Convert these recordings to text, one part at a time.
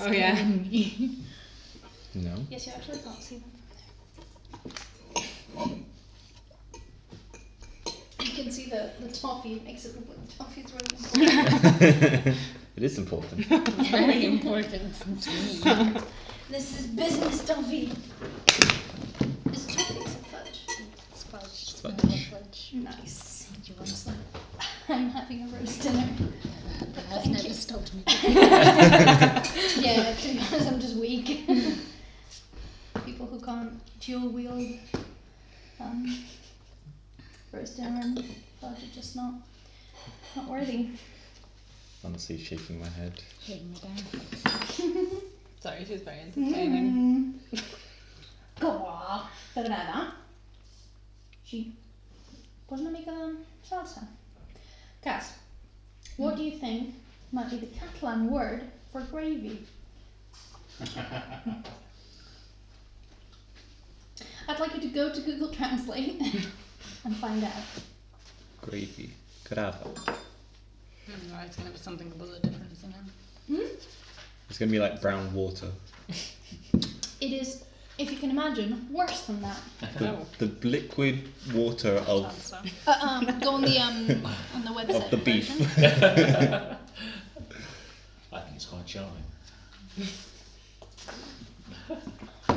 Oh yeah. No. Yes, you actually can't see them. You can see the toffee. It makes it look like the toffee is really important. It is important. Very important to me. This is business toffee. Is it toffee? Is it fudge? It's fudge. Fudge. Nice. Do you want some? I'm having a roast dinner. That has never stopped me. Yeah, to be honest, I'm just weak. People who can't dual wield roast dinner and fudge are just not worthy. Honestly, shaking my head. Shaking me down. Sorry, she's very entertaining. Go on. Tarara. She wasn't make salsa. Cass, what do you think might be the Catalan word for gravy? I'd like you to go to Google Translate and find out. Gravy. Grava. No, it's gonna be something completely different, isn't it? It's gonna be like brown water. It is, if you can imagine, worse than that. The liquid water of Go on the website. the beef. I think it's quite charming. I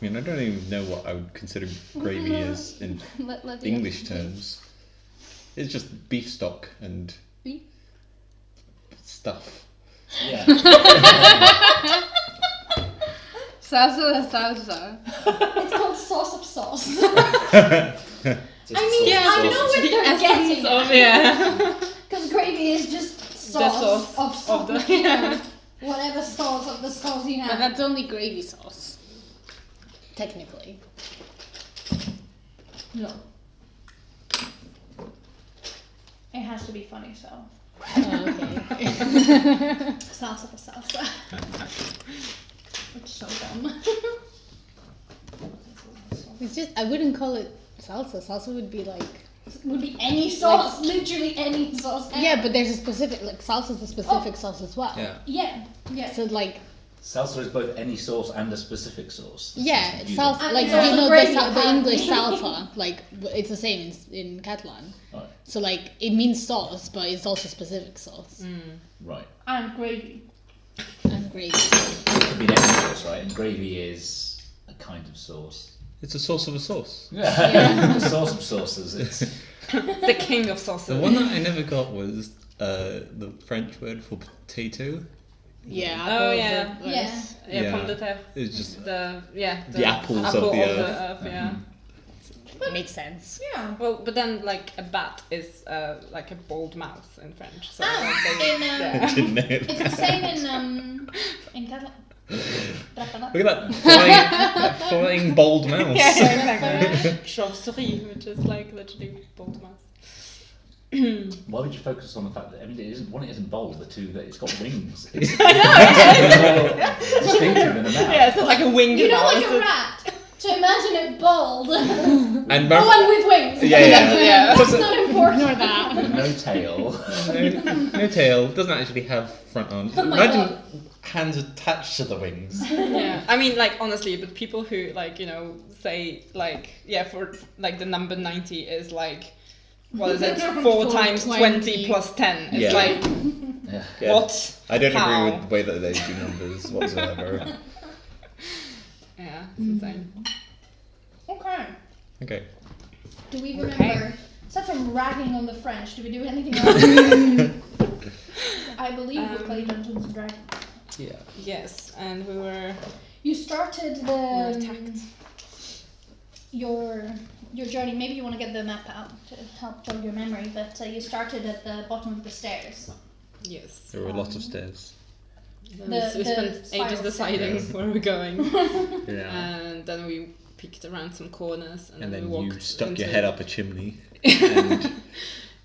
mean, I don't even know what I would consider gravy is in Let the English terms. It's just beef stock and Beef? stuff. Yeah. Salsa. It's called sauce of sauce. Just I mean, Yeah, I know what the they're essence getting of because gravy is just sauce, sauce of something. of the- yeah. Whatever sauce of the sauce you But have. that's only gravy sauce. Technically. No. It has to be funny, so. Oh, okay. Salsa for salsa. It's so dumb. It's just, I wouldn't call it salsa. Salsa would be like... Would be any sauce, literally any sauce. ever. Yeah, but there's a specific, like salsa's a specific sauce as well. Yeah. Yeah. So like, Salsa is both any sauce and a specific sauce. yeah, Confusing. salsa, And like, it's you also know, gravy, the apparently. English salsa, like, it's the same in Catalan. Right. So like, it means sauce, but it's also specific sauce. Right. And gravy. And gravy. It could be any sauce, right? And gravy is a kind of sauce. It's a sauce of a sauce. Yeah. The sauce of sauces. It's The king of sauces. The one that I never got was the French word for potato. Yeah. Oh, yeah. Yeah. Yeah, from the terre. It's just The apples of apple the earth. Yeah. Makes sense. Yeah. Well, but then like a bat is like a bold mouth in French. So Ah, like, they, in, yeah. didn't know It's the that. same in Catalan. Look at that flying bold mouse. Yeah, exactly. Chauve-souris, which is like literally bold mouth. why would you focus on the fact that it isn't bold, the two that it's got wings. It's more distinctive than a mouse. Yeah, so like a winged You know, mouse. like a rat. To imagine it bald. And The one with wings. Yeah. That's not important. Ignore that. No tail. no tail. Doesn't actually have front arms. Oh my Imagine God. hands attached to the wings. Yeah, I mean, like honestly, but people who like say like for like the number 90 is like what is it 4 times 20 plus 10? It's Yeah. like Yeah. Yeah. what? I don't How? agree with the way that they do numbers whatsoever. Yeah, it's insane. Okay. Okay. Do we Okay. remember? Aside from ragging on the French, do we do anything else? I believe we played Dungeons and Dragons. Yeah. Yes, and we were You started attacked. your journey. Maybe you want to get the map out to help jog your memory. But you started at the bottom of the stairs. Yes. There were a lot of stairs. And The- we the spent ages spiral deciding stairs. where we're going, Yeah. and then we peeked around some corners, and, And we then walked you stuck into your head up a chimney. And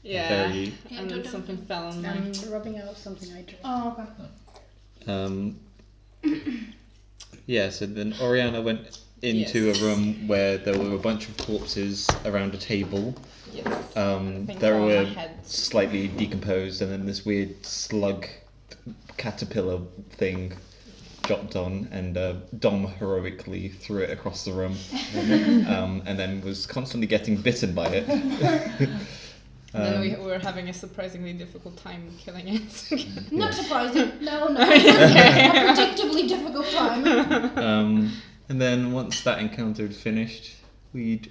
Yeah, very. and then something fell on my. I'm rubbing out something I drank. Oh, okay. Yeah, so then Oriana went into Yes. a room where there were a bunch of corpses around a table. Yes. They fell on were my head. slightly decomposed, and then this weird slug caterpillar thing dropped on, and Dom heroically threw it across the room, and then was constantly getting bitten by it. Then we were having a surprisingly difficult time killing it. Not surprising. No. A predictably difficult time. And then once that encounter had finished, we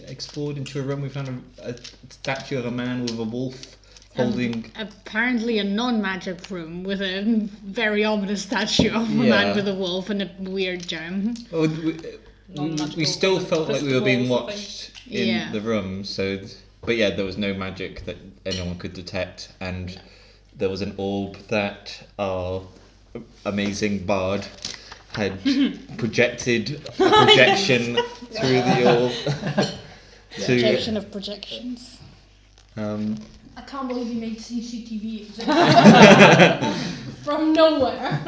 explored into a room. We found a statue of a man with a wolf holding. Apparently a non-magic room with a very ominous statue of a man with a wolf and a weird gem. Well, we still felt like we were being watched in the room. So, but yeah, there was no magic that anyone could detect, and there was an orb that our amazing bard had projected a projection through the orb. Projection of projections. I can't believe you made CCTV from nowhere.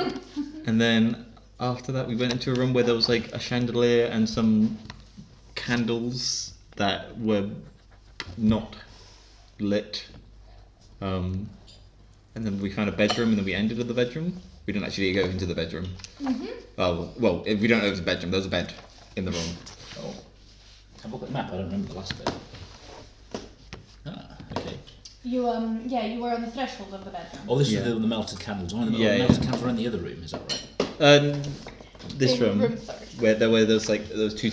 And then after that, we went into a room where there was like a chandelier and some candles that were not lit. And then we found a bedroom, and then we ended at the bedroom. We didn't actually go into the bedroom. Oh, well, if we don't know the bedroom, there's a bed in the room. Oh. Have a look at the map, I don't remember the last bit. Ah, okay. You were on the threshold of the bedroom. Oh, this is the melted candles. One of the melted candles were in the other room, is that right? This In room, room 30. where there was two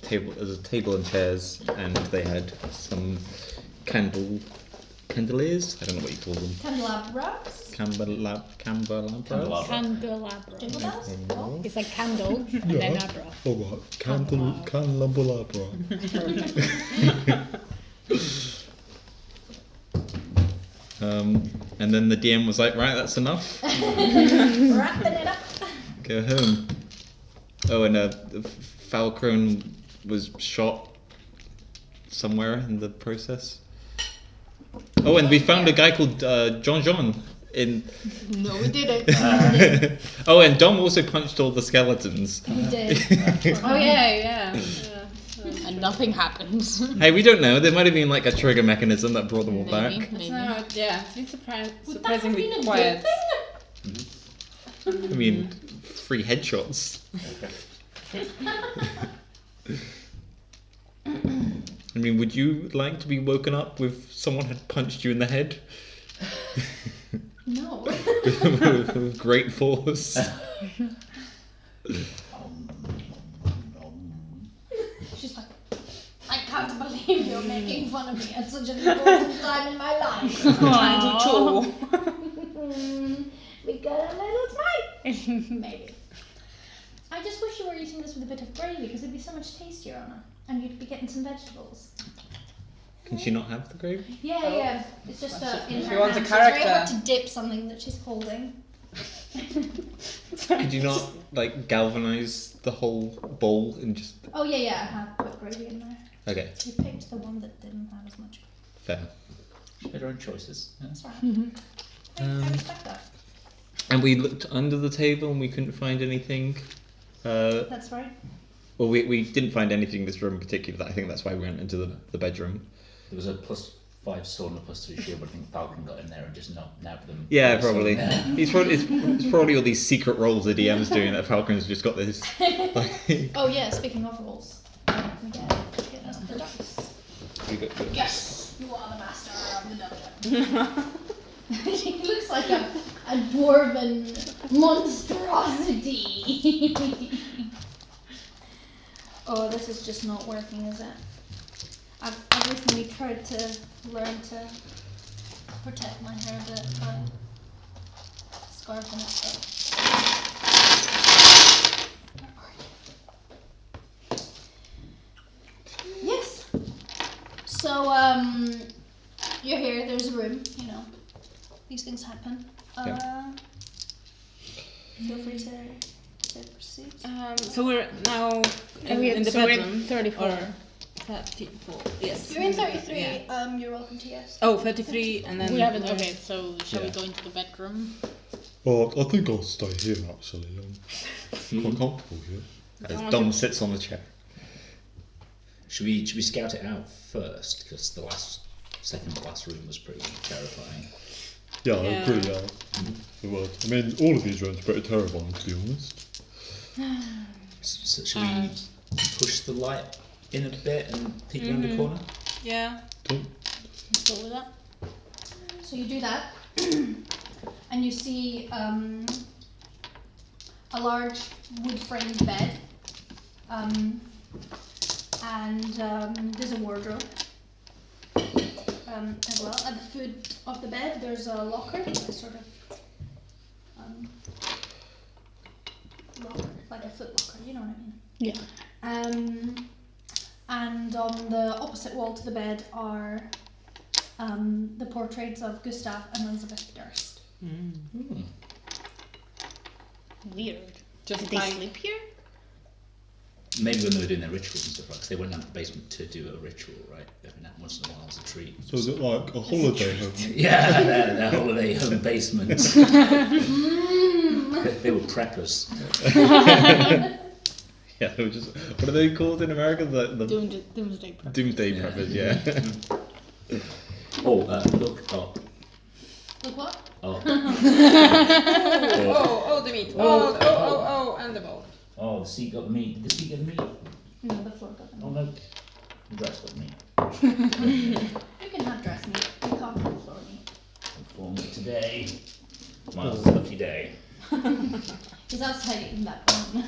tables, there was a table and chairs, and they had some candeliers. I don't know what you call them. Candelabras? Candelabra. Candelabra. Jingle bells? No? It's like candle and then abra. Alright, candelabra. And then the DM was like, right, that's enough. Wrapping it up. Go home. Oh, and Falcon was shot somewhere in the process. Oh, and we found a guy called John in. No, we didn't. Oh, and Dom also punched all the skeletons. We did. Oh yeah. And nothing happens. Hey, we don't know. There might have been like a trigger mechanism that brought them all back. Maybe. No, yeah, it's been Would that have surprisingly been a quiet. good thing? I mean, 3 headshots. I mean, would you like to be woken up with someone had punched you in the head? No. With great force. She's like, I can't believe you're making fun of me at such an important time in my life. Trying to chill. We got a little fight. Maybe. I just wish you were eating this with a bit of gravy because it'd be so much tastier on it. And you'd be getting some vegetables. Can she not have the gravy? Yeah. It's just in She her wants a hand, so it's very character. hard to dip something that she's holding. Could you not like galvanize the whole bowl and just? Oh yeah, I have put gravy in there. Okay, You picked the one that didn't have as much. fair. She made her own choices. Yeah. That's right. I respect that. And we looked under the table and we couldn't find anything. That's right. Well, we didn't find anything in this room in particular. I think that's why we went into the bedroom. There was a +5 sword and a +3 shield, but I think Falcon got in there and just nabbed them. Yeah, So, probably. It's probably all these secret rolls the DM's doing that Falcon's just got this. Like, Oh yeah, speaking of rolls. We get us the dice. we got the- Yes, you are the master of the dungeon. He looks like a dwarven monstrosity. Oh, this is just not working, is it? I've recently tried to learn to protect my hair a bit by scarfing it, but... Yes. So, you're here, there's a room, you know. These things happen. Feel free to proceed. So we're now in the so we're bedroom. in 34. Or 34. Yes. You're in 33, Yeah. you're welcome to yes. Oh, 33 and then We haven't. we're- Okay, so shall we Yeah. go into the bedroom? Well, I think I'll stay here actually. I'm quite comfortable here. As Dom sits on the chair. Should we scout it out first? Because the second to last room was pretty terrifying. Yeah, I Yeah. agree. The word. I mean, all of these rooms are pretty terrifying, to be honest. So should we push the light in a bit and peek around the corner? Yeah. Let's go with that. So you do that, and you see a large wood-framed bed, and there's a wardrobe as well. At the foot of the bed, there's a locker, a sort of locker, like a foot locker. You know what I mean? Yeah. And on the opposite wall to the bed are the portraits of Gustav and Elizabeth Durst. Weird. Just Did they like sleep here? Maybe when they were doing their rituals and stuff, like, 'cause they went down to the basement to do a ritual, right? Every now once in a while as a treat. So is it like a holiday home? Yeah, their holiday home basements. They were preppers. Yeah, they were just. What are they called in America? The Doomsday prep. Doomsday Yeah. preppers. Yeah. Oh, look. Oh. Look what? Oh. oh, the meat. Oh, and the bowl. Oh, the seat got the meat. Did the seat get the meat? No, the floor got them. Oh no. The dress got the meat. You can have dress meat. You can't have floor meat. For me today. My lucky day. He's outside eating that bone.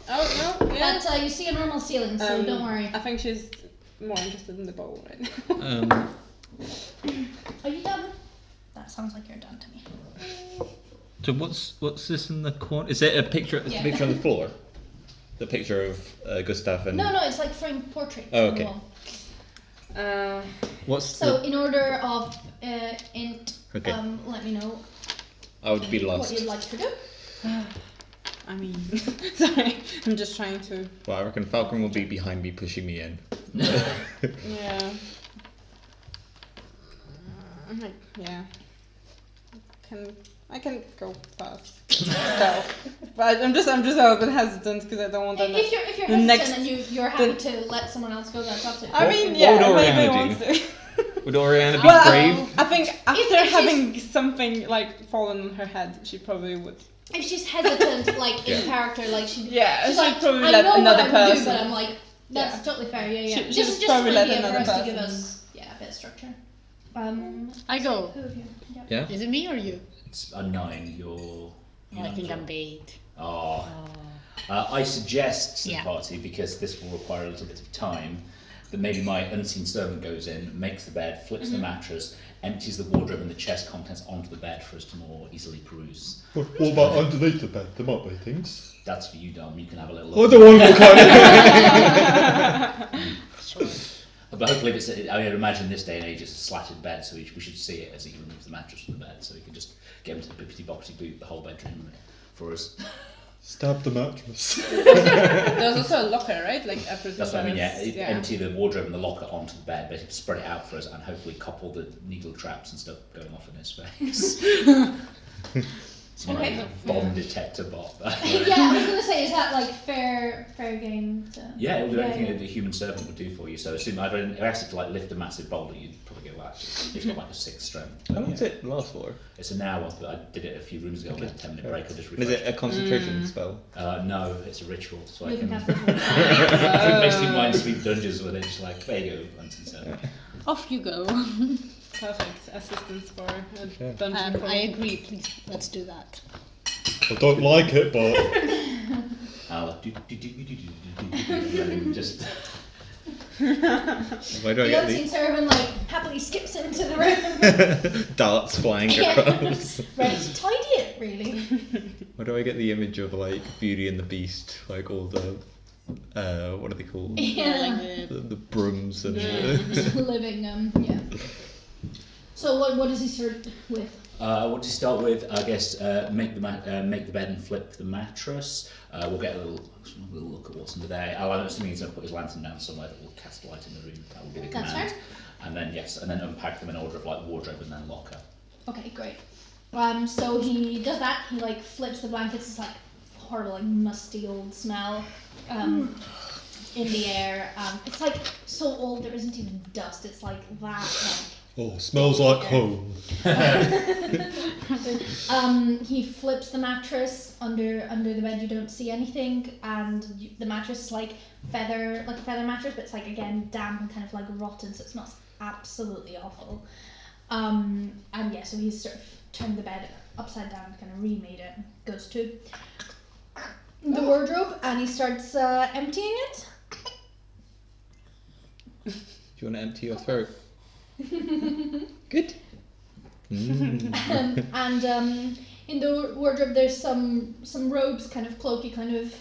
Oh no, yeah. But you see a normal ceiling, so don't worry. I think she's more interested in the bowl right now. Are you done? That sounds like you're done to me. So what's this in the corner? Is it a picture? It's Yeah. a picture on the floor. The picture of Gustav and. No, it's like framed portraits Oh, on the okay. wall. What's So the? in order of int, Okay. let me know I would be what lost. you'd like to do. I mean, sorry, I'm just trying to. Well, I reckon Falcon will be behind me, pushing me in. Yeah. Yeah. I can go first. So, but I'm just a little bit hesitant because I don't want that. If you're the hesitant next- and you're happy to let someone else go, that's absolutely I fine. mean, What yeah, would maybe Oriana want do? to. Would Oriana be Well, brave? I think after if she's- having something like fallen on her head, she probably would. If she's hesitant, like in Yeah. character, like Yeah, she's she'd like, probably I let know another what I would do, person. but I'm like, that's Yeah. totally fair. Yeah, yeah. She- This she'd is just probably an let idea for another us to give person. us, a bit of structure. I go. Who of you? Yeah. Yeah. Is it me or you? It's a 9. You're. Oh, I think I'm bait. Oh. I suggest to the Yeah. party, because this will require a little bit of time, that maybe my unseen servant goes in, makes the bed, flips the mattress, empties the wardrobe and the chest contents onto the bed for us to more easily peruse. What about underneath the bed? There might be things. That's for you, Dom. You can have a little I look. don't want to look at it. But hopefully, if it's, I would imagine this day and age it's a slatted bed, so we should see it as he removes the mattress from the bed, so we can just get him to bippity boppity boot the whole bedroom for us. Stab the mattress. There's also a locker, right? Like after That's what I mean, yeah. Empty the wardrobe and the locker onto the bed, basically spread it out for us, and hopefully couple the needle traps and stuff going off in his face. Someone Okay. like a bomb detector bot. Yeah, I was gonna say, is that like fair game? To... Yeah, it will do anything yeah. that a human servant would do for you. So assume if I asked it to like lift a massive boulder, you'd probably go, well, actually, it's got like a 6 strength. How But, long does yeah. it last for? It's an hour, but I did it a few rooms ago with a 10-minute break. I just Is refreshed. it a concentration spell? No, it's a ritual, so I You can can cast it. basically Minesweep dungeons with it. Just like, there you go, Unseen Servant. Off you go. Perfect assistance for a Yeah. dungeon crawl. I agree. Please, let's do that. I don't like it, but I'll and just Why do I The get unseen the servant like happily skips into the room, darts flying Yeah. across? ready to tidy it. Really. Why do I get the image of like Beauty and the Beast, like all the what are they called? Yeah. The brooms and Living. Yeah. So what does he start with? what to start with? I guess make the bed and flip the mattress. We'll get a little look at what's under there. I'm assuming he's going to put his lantern down somewhere that will cast light in the room. That will be the That's command. fair. And then and then unpack them in order of like wardrobe and then locker. Okay, great. So he does that. He like flips the blankets. It's like horrible, like musty old smell in the air. It's like so old there isn't even dust. It's like that. Like Oh, smells like home. He flips the mattress under the bed. You don't see anything, and the mattress is like a feather mattress, but it's like again damp and kind of like rotten, so it smells absolutely awful. And yeah, so he's sort of turned the bed upside down, kind of remade it. Goes to the wardrobe and he starts emptying it. Do you want to empty your throat? Good. And in the wardrobe there's some robes, kind of cloaky kind of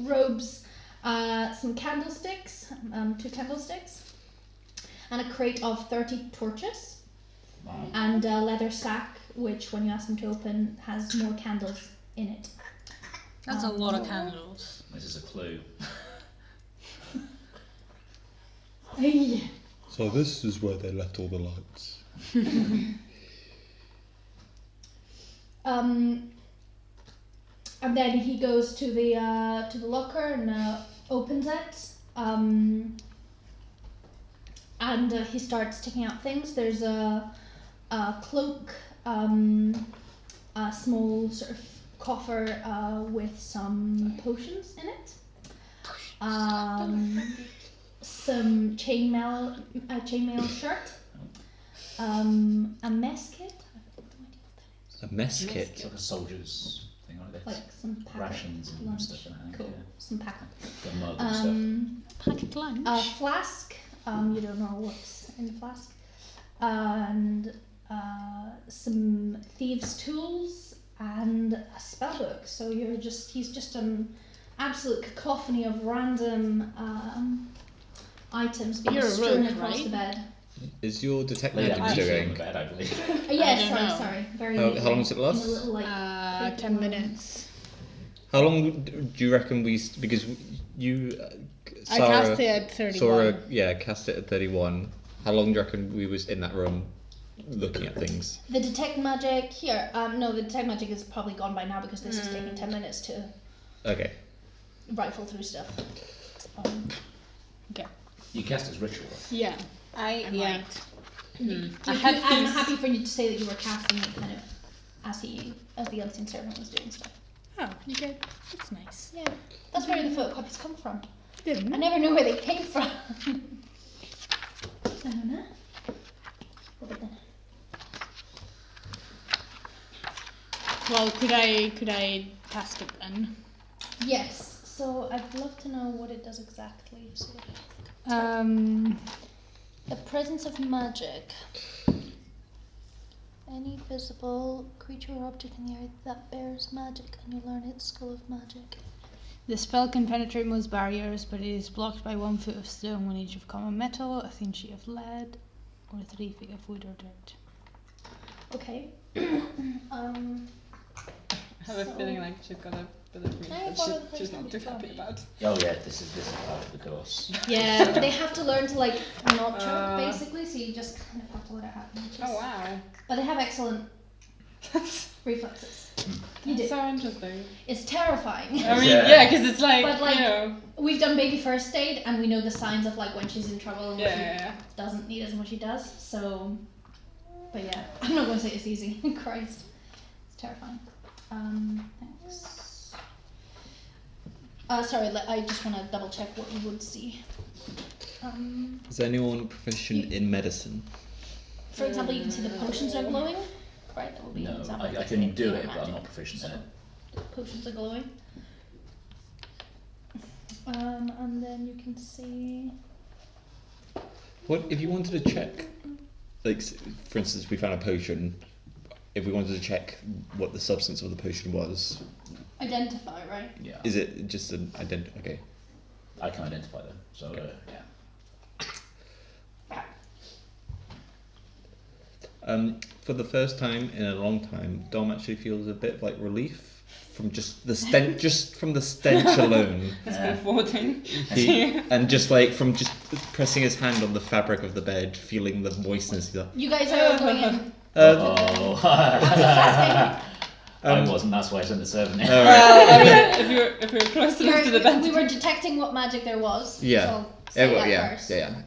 robes, some candlesticks, 2 candlesticks, and a crate of 30 torches. Wow. And a leather sack, which when you ask them to open has more candles in it. That's a lot of candles. This is a clue. So this is where they left all the lights. And then he goes to the locker and opens it. And he starts taking out things. There's a cloak, a small sort of coffer with some potions in it. Some chainmail shirt. A mess kit. A mess kit. It's like a soldier's thing like this. Like some packet Rations and lunch. stuff. I think, Cool. yeah. Some packet. Got mug and stuff. Packet lunch. A flask. You don't know what's in the flask. And some thieves' tools and a spellbook. So he's just an absolute cacophony of random items being You're a strewn rogue, across right? the bed. Is your detect Lay magic down doing? on the bed, I believe. Yeah, don't know. sorry. Very. How long does it last? in a little, like, 10 minutes. How long do you reckon because you, I Sarah, cast it at 31. cast it at 31. How long do you reckon we was in that room looking at things? The detect magic here. No, the detect magic is probably gone by now because this is taking 10 minutes to Okay. rifle through stuff. Okay. You cast as ritual. Yeah. I'm Yeah. right. I had I'm these- happy for you to say that you were casting it kind of as the unseen servant was doing stuff. Oh, okay. That's nice. Yeah, that's where the photocopies come from. Didn't I never knew where they came from. I don't know. But then- Well, could I cast it then? Yes. So I'd love to know what it does exactly. So the presence of magic. Any visible creature or object in the area that bears magic, and you learn its skill of magic. The spell can penetrate most barriers, but it is blocked by 1 foot of stone, 1 inch of common metal, a thin sheet of lead, or 3 feet of wood or dirt. Okay. I have a feeling like she's got a bit of read Can I that borrow the she's page not too from happy you? about. Oh yeah, this is part of the course. Yeah, they have to learn to like not choke Uh, basically, so you just kind of have to let it happen. which is- Oh wow. But they have excellent reflexes. You do. So interesting. It's terrifying. I mean, Yeah. yeah, because it's like, But, like, you know, We've done baby first aid, and we know the signs of like when she's in trouble and when yeah. she doesn't need as much she does. So, but yeah, I'm not going to say it's easy. Christ, it's terrifying. Thanks. Sorry, I just want to double check what you would see. Is anyone proficient in medicine? For example, you can see the potions are glowing. Right, that would be an No, example. I of can do healing it, but I'm magic. not proficient in it. The potions are glowing. And then you can see. What if you wanted to check, like for instance, we found a potion. If we wanted to check what the substance of the potion was, Identify, right? Yeah, is it just an Okay. I can identify them. So yeah. For the first time in a long time, Dom actually feels a bit of like relief from just the stench, just from the stench alone. It's comforting. And just like from just pressing his hand on the fabric of the bed, feeling the moistness. He's like, You guys are going in. Oh, Um, I wasn't. That's why I sent the servant in. Alright. Well, I mean, if you're close enough to the bed. We were detecting what magic there was. Yeah. So say well, that yeah, first. yeah.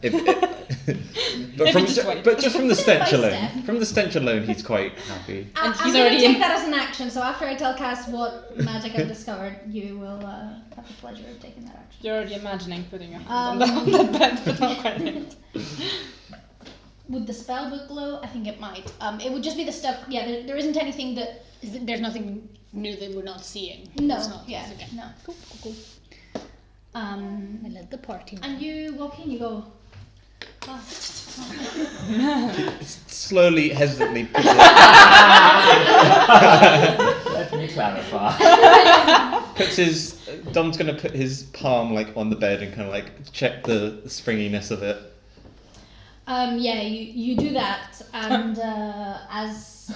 But Maybe from just wait. but just from the stench By alone, step. from the stench alone, he's quite happy. And I'm he's going to already take in- that as an action, so after I tell Cass what magic I've discovered, you will have the pleasure of taking that action. You're already imagining putting your hand on the bed, but not quite yet. Would the spell book glow? I think it might. It would just be the stuff, yeah, there isn't anything that... There's nothing new that we're not seeing. No, It's not, yeah, okay. no. Cool. I led the party. And you walk in, you go... "Ah, Slowly, hesitantly puts Let me clarify. Dom's gonna put his palm like on the bed and kind of like check the springiness of it. Yeah, you do that, and as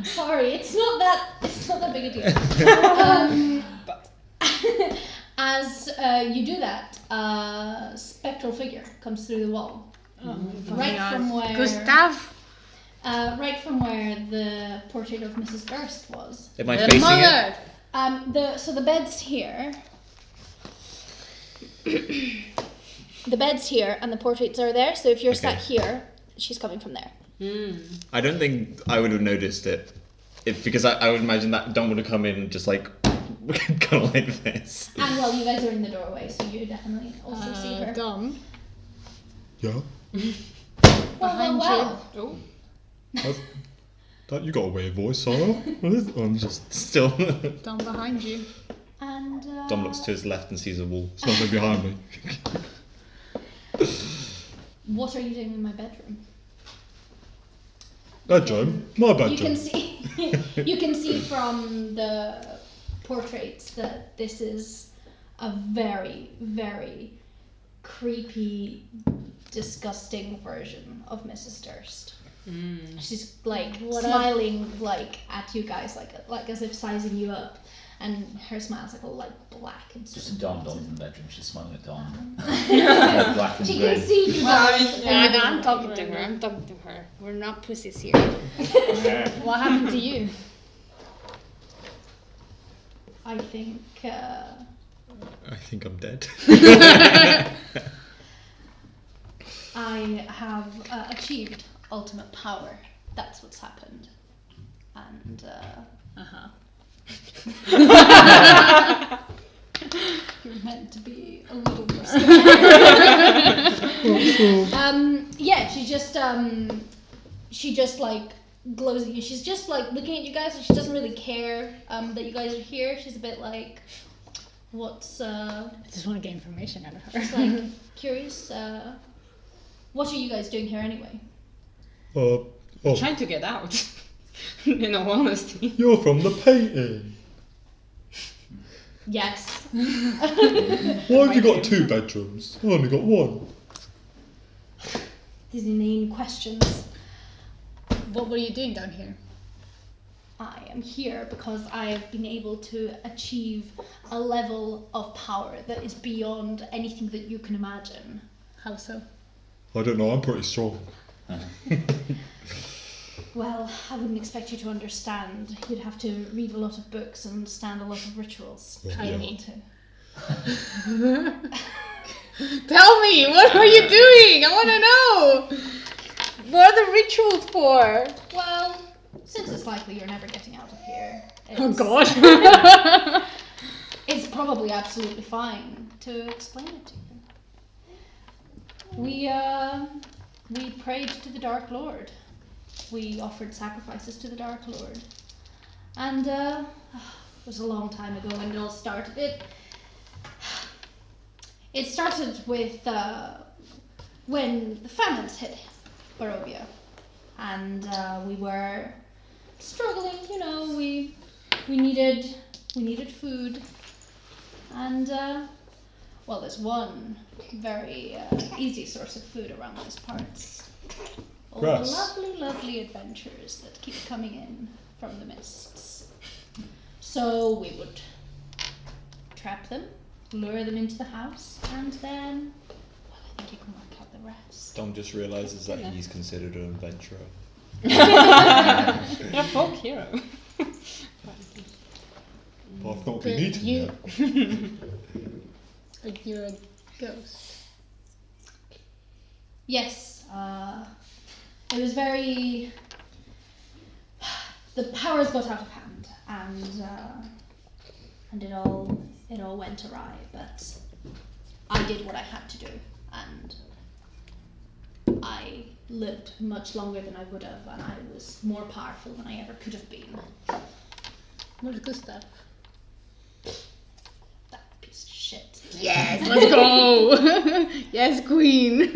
sorry, it's not that big a deal. But as you do that, a spectral figure comes through the wall, right from where Gustav, right from where the portrait of Mrs. Durst was. Am I the facing mother. So the bed's here. The bed's here and the portraits are there, so if you're sat here, she's coming from there. it? I don't think I would have noticed it, because I would imagine that Dom would have come in and just like kind of like this. And well, you guys are in the doorway, so you definitely also see her. Dom. Yeah? Behind Oh. That you got a weird voice, Sarah. I'm just... Still, Dom behind you. And Dom looks to his left and sees a wall. There's nothing behind me. what are you doing in my bedroom? Bedroom? My You bedroom. can see you can see from the portraits that this is a very, very creepy, disgusting version of Mrs. Durst. She's like smiling like at you guys, like as if sizing you up, and her smile's like all like black and Just a Dom's in the bedroom. She's smiling at Dom. Black and She grey. can see you guys. I'm talking to her. I'm talking to her. We're not pussies here. What happened to you? I think I think I'm dead. I have achieved ultimate power. That's what's happened. And you're meant to be a little more yeah, she just like glows at you. She's just like looking at you guys, and she doesn't really care that you guys are here. She's a bit like, what's I just want to get information out of her. just like curious. What are you guys doing here anyway? Trying to get out. In all honesty. You're from the painting. Yes. Why have you got 2 bedrooms? I've only got 1. These inane questions. What were you doing down here? I am here because I have been able to achieve a level of power that is beyond anything that you can imagine. How so? I don't know, I'm pretty strong. Well, I wouldn't expect you to understand. You'd have to read a lot of books and understand a lot of rituals. Yeah. to be able to. Tell me, what were you doing? I want to know. What are the rituals for? Well, since it's likely you're never getting out of here, Oh it's, God. it's probably absolutely fine to explain it to you. We prayed to the Dark Lord. We offered sacrifices to the Dark Lord. And it was a long time ago when it all started. It started with when the famines hit Barovia. And we were struggling, you know, we needed food. And well, there's one very easy source of food around these parts. All the Grass. lovely, lovely adventurers that keep coming in from the mists. So we would trap them, lure them into the house, and then, well, I think you can work out the rest. Dom just realises that he's considered an adventurer. You're a folk hero. But I've not been But eaten you- yet. Like you're a ghost. Yes, it was very. The powers got out of hand, and it all went awry. But I did what I had to do, and I lived much longer than I would have, and I was more powerful than I ever could have been. Where's Gustav? That piece of shit. Yes, let's go! Yes, queen!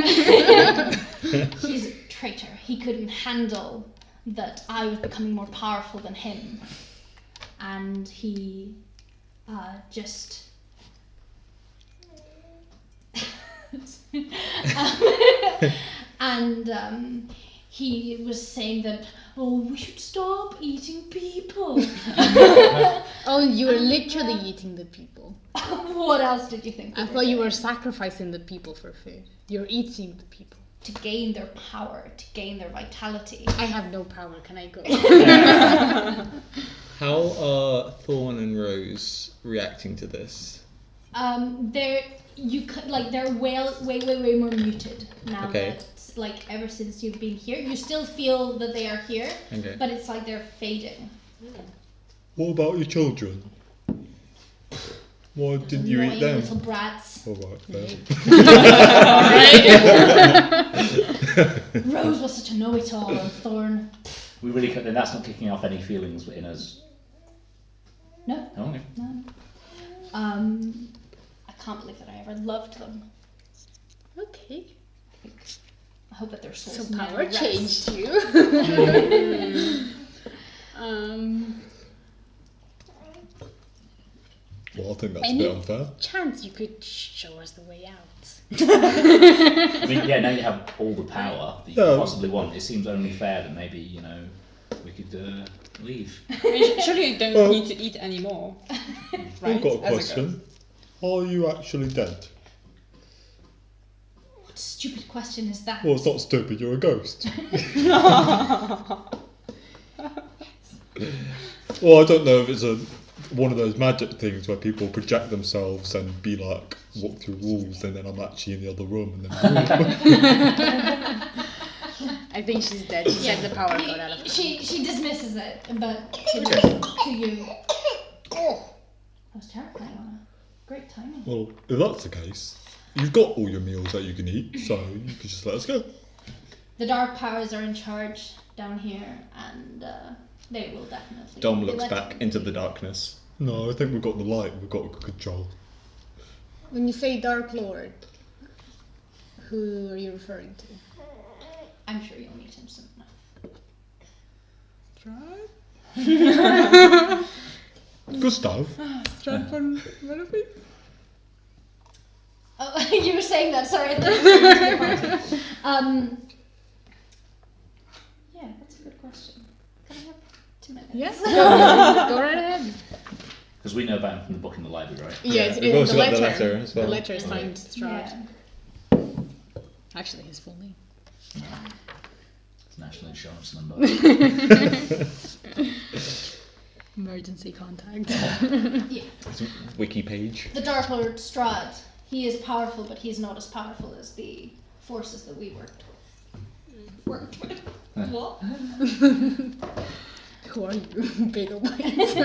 He's a traitor. He couldn't handle that I was becoming more powerful than him. And he just... he was saying that, oh, we should stop eating people. Oh, you were literally eating the people. What else did you think? I thought you were sacrificing the people for food. You're eating the people. To gain their power, to gain their vitality. I have no power, can I go? How are Thorn and Rose reacting to this? They're way more muted now. Okay. That, like, ever since you've been here, you still feel that they are here, Okay. but it's like they're fading. What about your children? Why didn't you eat Annoying them? little brats. All right, fair. Rose was such a know-it-all, and Thorn. We really could, and that's not kicking off any feelings in us. No. Oh, okay. No. I can't believe that I ever loved them. Okay. I hope that their souls So never power rest. changed you. Well, I think that's a Any bit unfair. chance you could show us the way out? I mean, yeah, now you have all the power that you Yeah. could possibly want. It seems only fair that maybe, we could leave. I mean, surely you don't need to eat anymore, right? I've got a As question. Are you actually dead? What stupid question is that? Well, it's not stupid, you're a ghost. Well, I don't know if it's one of those magic things where people project themselves and be like, walk through walls, and then I'm actually in the other room, and then I think she's dead. She said the power got out of her. She dismisses it, but to you. Oh, that was terrifying, Anna. Great timing. well, if that's the case, you've got all your meals that you can eat, so you can just let us go. The dark powers are in charge down here, and they will definitely. Dom be looks letting back you into the leave. darkness. No, I think we've got the light, we've got control. When you say Dark Lord, who are you referring to? I'm sure you'll meet him soon enough. Gustav? Oh, you were saying that. Sorry. I thought you were saying yeah, that's a good question. Can I have 2 minutes? Yes. Go right ahead. Because we know about him from the book in the library, right? Yes, we've also got the letter as well. The letter is signed Strahd. Yeah. Actually, his full name. It's national insurance number. Emergency contact. Yeah. Wiki page. The Dark Lord Strahd. He is powerful, but he's not as powerful as the forces that we worked with. What? Who are you? Bagel bites.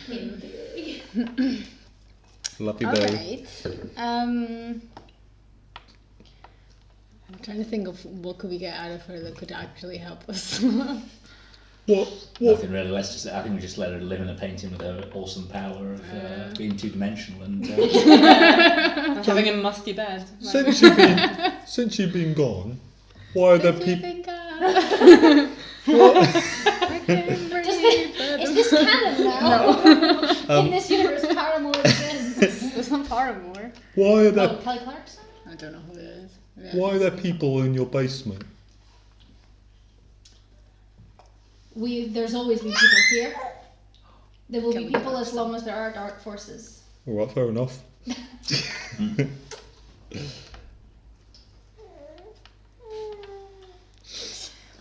In theory. Lucky bow. Alright. I'm trying to think of what could we get out of her that could actually help us. What? Nothing really. I think we just let her live in a painting with her awesome power of being two-dimensional and. And having a musty bed. Like, Since you've been gone, why are there people? Is this canon now? In this universe, Paramore exists. There's no Paramore. Why are Oh, there? Kelly Clarkson? I don't know who it is. Yeah. Why are there people in your basement? There's always been people here. There will Kelly be people as Clarkson. long as there are dark forces. All right, fair enough.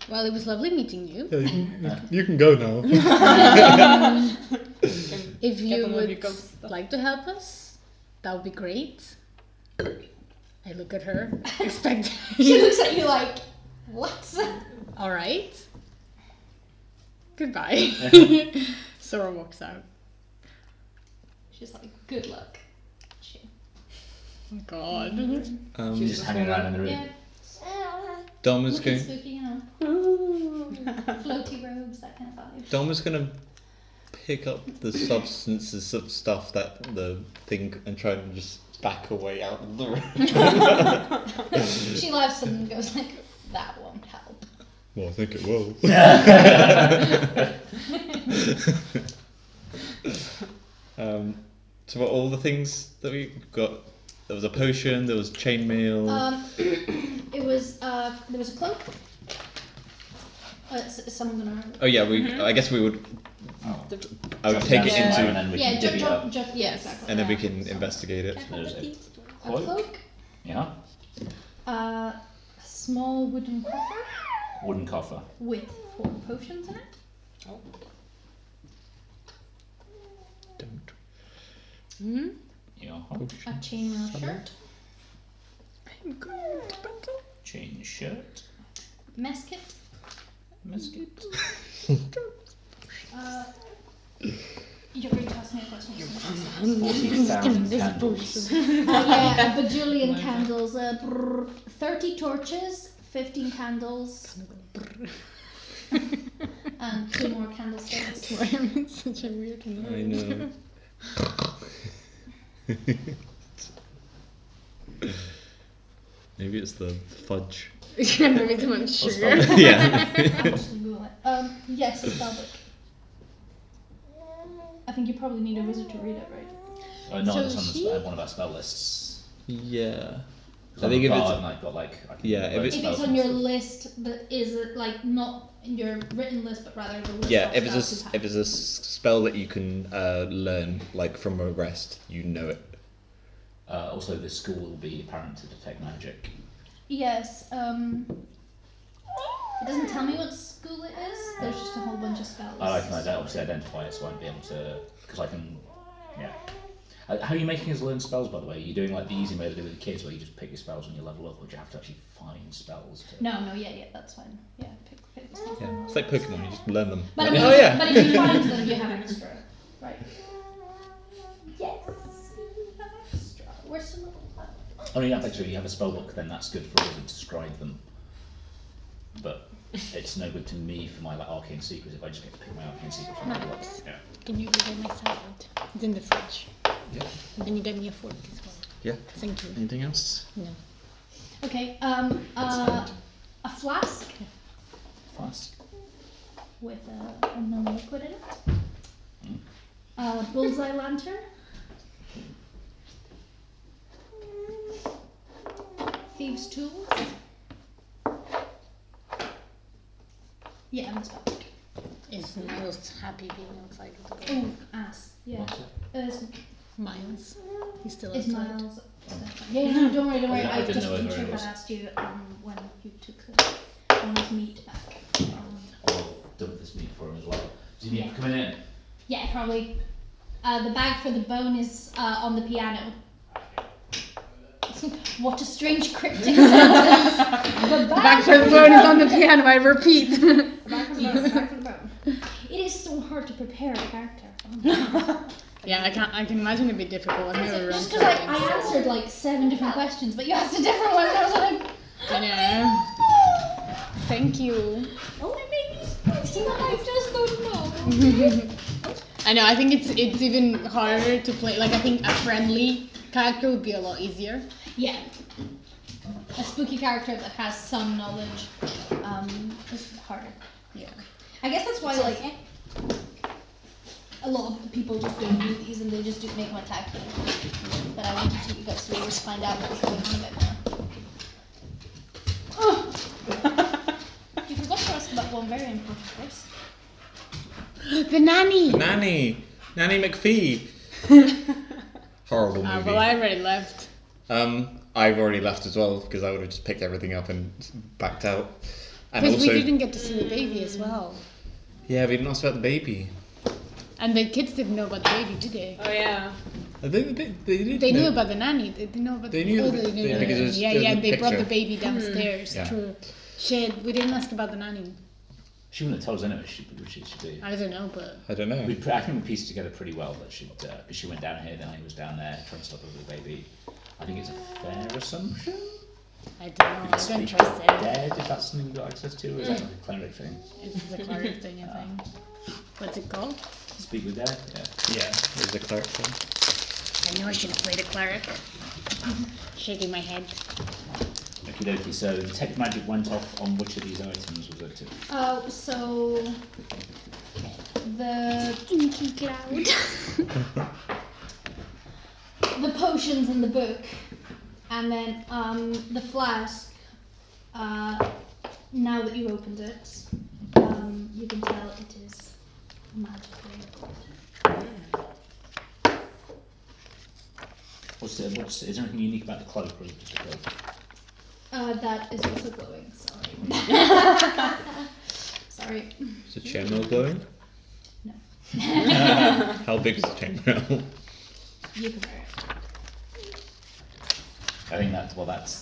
Well, it was lovely meeting you. Yeah, you can go now. If Get you on with your would ghost stuff. like to help us, that would be great. I look at her, expecting. She looks at you like, what? All right. Goodbye. Sora walks out. She's like, good luck. Shit. Oh God. She's just hanging around in the room. Yeah. Dom is Looking going. spooky, you know. Floaty robes, that kind of vibe. Dom is gonna pick up the substances of stuff that the thing and try and just back away out of the room. She laughs and goes like, that won't help. Well, I think it will. So what all the things that we got? There was a potion. There was chainmail. It was, there was a cloak. Is someone gonna... Oh yeah, we. I guess we would. Oh. I would Drop take down it somewhere into, and then we Yeah, can divvy it up. yeah, exactly. and then we can investigate it. There's a A cloak. cloak, Yeah. a small wooden coffer Wooden coffer. with 4 potions in it. Don't. Hmm? Yeah. A chainmail shirt, Chain shirt. mess kit, Musket. you're going to ask me a question. 40,000 candles. Yeah, a bajillion candles, 30 torches, 15 candles, and 2 more candlesticks. Why am I such a weird noise? I know. Maybe it's the fudge. Maybe too much sugar. Yeah. Actually Google it. Yes, a spellbook. I think you probably need a wizard to read it, right? No, So it's on she- one of our spell lists. Yeah. I think if it's- I've got like. I can Yeah, if load it's- If spells it's on and your stuff. list that is like not in your written list, but rather the list Yeah, of if it's spells you have. if it's a spell that you can learn like from a rest, you know it. Also, the school will be apparent to detect magic. Yes, it doesn't tell me what school it is. There's just a whole bunch of spells. I can obviously identify it, so I won't be able to, because I can, yeah. How are you making us learn spells, by the way? Are you doing like the easy way to do with the kids, where you just pick your spells when you level up, or do you have to actually find spells? No, yeah, that's fine. Yeah, pick the spells. Yeah, it's like Pokemon. You just learn them. But, I mean, Oh yeah. but if you find them, you have extra, right? Yes, you have extra. Where's some of I mean, actually, you have a spell book, then that's good for us to describe them. But it's no good to me for my like arcane secrets if I just get to pick my arcane secrets from my book. Yeah. Can you give me my salad? It's in the fridge. Yeah. And then you get me a fork as well. Yeah. Thank you. Anything else? No. Okay, a flask Fast. with a unknown liquid in it. A bullseye lantern. Thieves' tools. Yeah, and a spell. Is Miles happy being outside of the door? Oh, ass. Yeah. Is Miles. He's still is outside. Miles? Yeah, no, don't worry. I I didn't just know wasn't whether sure it if was- I asked you when you took one of meat back. I'll dump this meat for him as well. Do you need Yeah. coming in? Yeah, probably. The bag for the bone is on the piano. What a strange cryptic sentence. The Back for the phone is on the piano, I repeat. Back for the bone. Back for the bone. It is so hard to prepare a character. Yeah, I can imagine it'd be difficult. I've never run Just because I something, so- answered like 7 different questions, but you asked a different one, and I was like, I know. Thank you. oh, it made me spicy. I just don't know. I know, I think it's even harder to play. Like, I think a friendly character would be a lot easier. Yeah. A spooky character that has some knowledge is harder. Yeah. I guess that's why like a lot of people just don't do these and they just do make them attack you. But I wanted to you guys to just find out what was going on a bit more. Oh. You forgot to ask about one very important person. The nanny! Nanny McPhee. Horrible movie. Well, I already left. I've already left as well because I would have just picked everything up and backed out. And Because also, we didn't get to see the baby as well. yeah, we didn't ask about the baby. And the kids didn't know about the baby, did they? Oh yeah. They did. They knew about the nanny. They didn't know about They the knew oh, the- they knew yeah, the because nanny. there's- Yeah, there's yeah. a They brought the picture. baby downstairs. Yeah. True. Shit, we didn't ask about the nanny. She wouldn't have told us anyway. She should do. I don't know, but I don't know. I think we pieced together pretty well that she'd, because she went down here, then I was down there trying to stop her with the baby. I think it's a fair assumption. I don't know. I don't trust it. Dead, if that's something you've got access to, or is that like a cleric thing? It's a cleric thing, I think. What's it called? Speak with dead? Yeah. Yeah, there's a cleric thing. I knew I should have played a cleric. Shaking my head. Okie dokie, so detect magic went off on which of these items was it? Oh, so the Inky cloud. the potions in the book, and then the flask. Now that you opened it, you can tell it is magical. Is there anything unique about the cloak, or is it just a cloak? That is also glowing. Sorry. Sorry. Is the chainmail glowing? No. How big is the chainmail? You can wear it. I think that's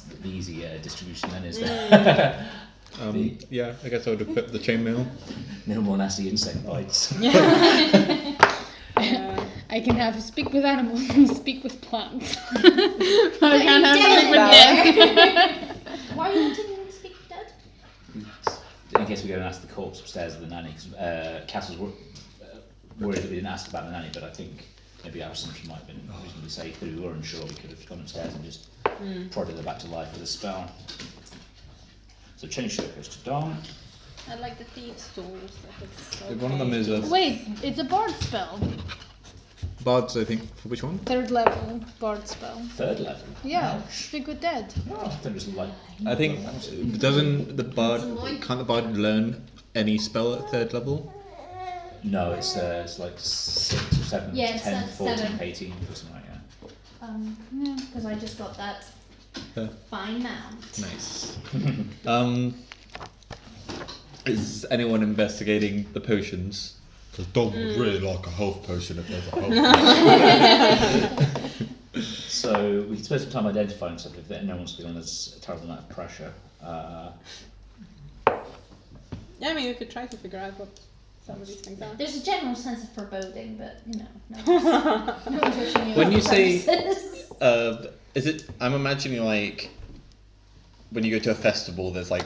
the easy distribution then, isn't it? Yeah, I guess I would equip the chainmail. No more nasty insect bites. I can have speak with animals and speak with plants. But I can't have speak with dead. Why are you wanting to speak with dead? In case we go and ask the corpse upstairs of the nanny, because Cass was worried that we didn't ask about the nanny, but I think maybe our assumption might have been reasonably safe, but we were unsure. We could have gone upstairs and just prodded her back to life with a spell. So change shirt goes to Dom. I like the thieves' tools. One of them is a Wait, it's a bard spell. bards, I think. For which one? 3rd level bard spell. 3rd level. Yeah, speak with dead. Oh, I thought it was like. I think doesn't the bard can't the bard learn any spell at 3rd level? No, it's like 6 or 7, Yeah, it's 10, 14, 7. 18, or something like that. Because I just got that Yeah. fine now. Nice. Is anyone investigating the potions? Because Dom would really like a health potion if there's a health potion. So we can spend some time identifying stuff if no one's feeling as a terrible amount of pressure. Yeah, I mean, we could try to figure out what some of these things are. There's a general sense of foreboding, but no one's rushing you When off you say- premises. Is it? I'm imagining like when you go to a festival, there's like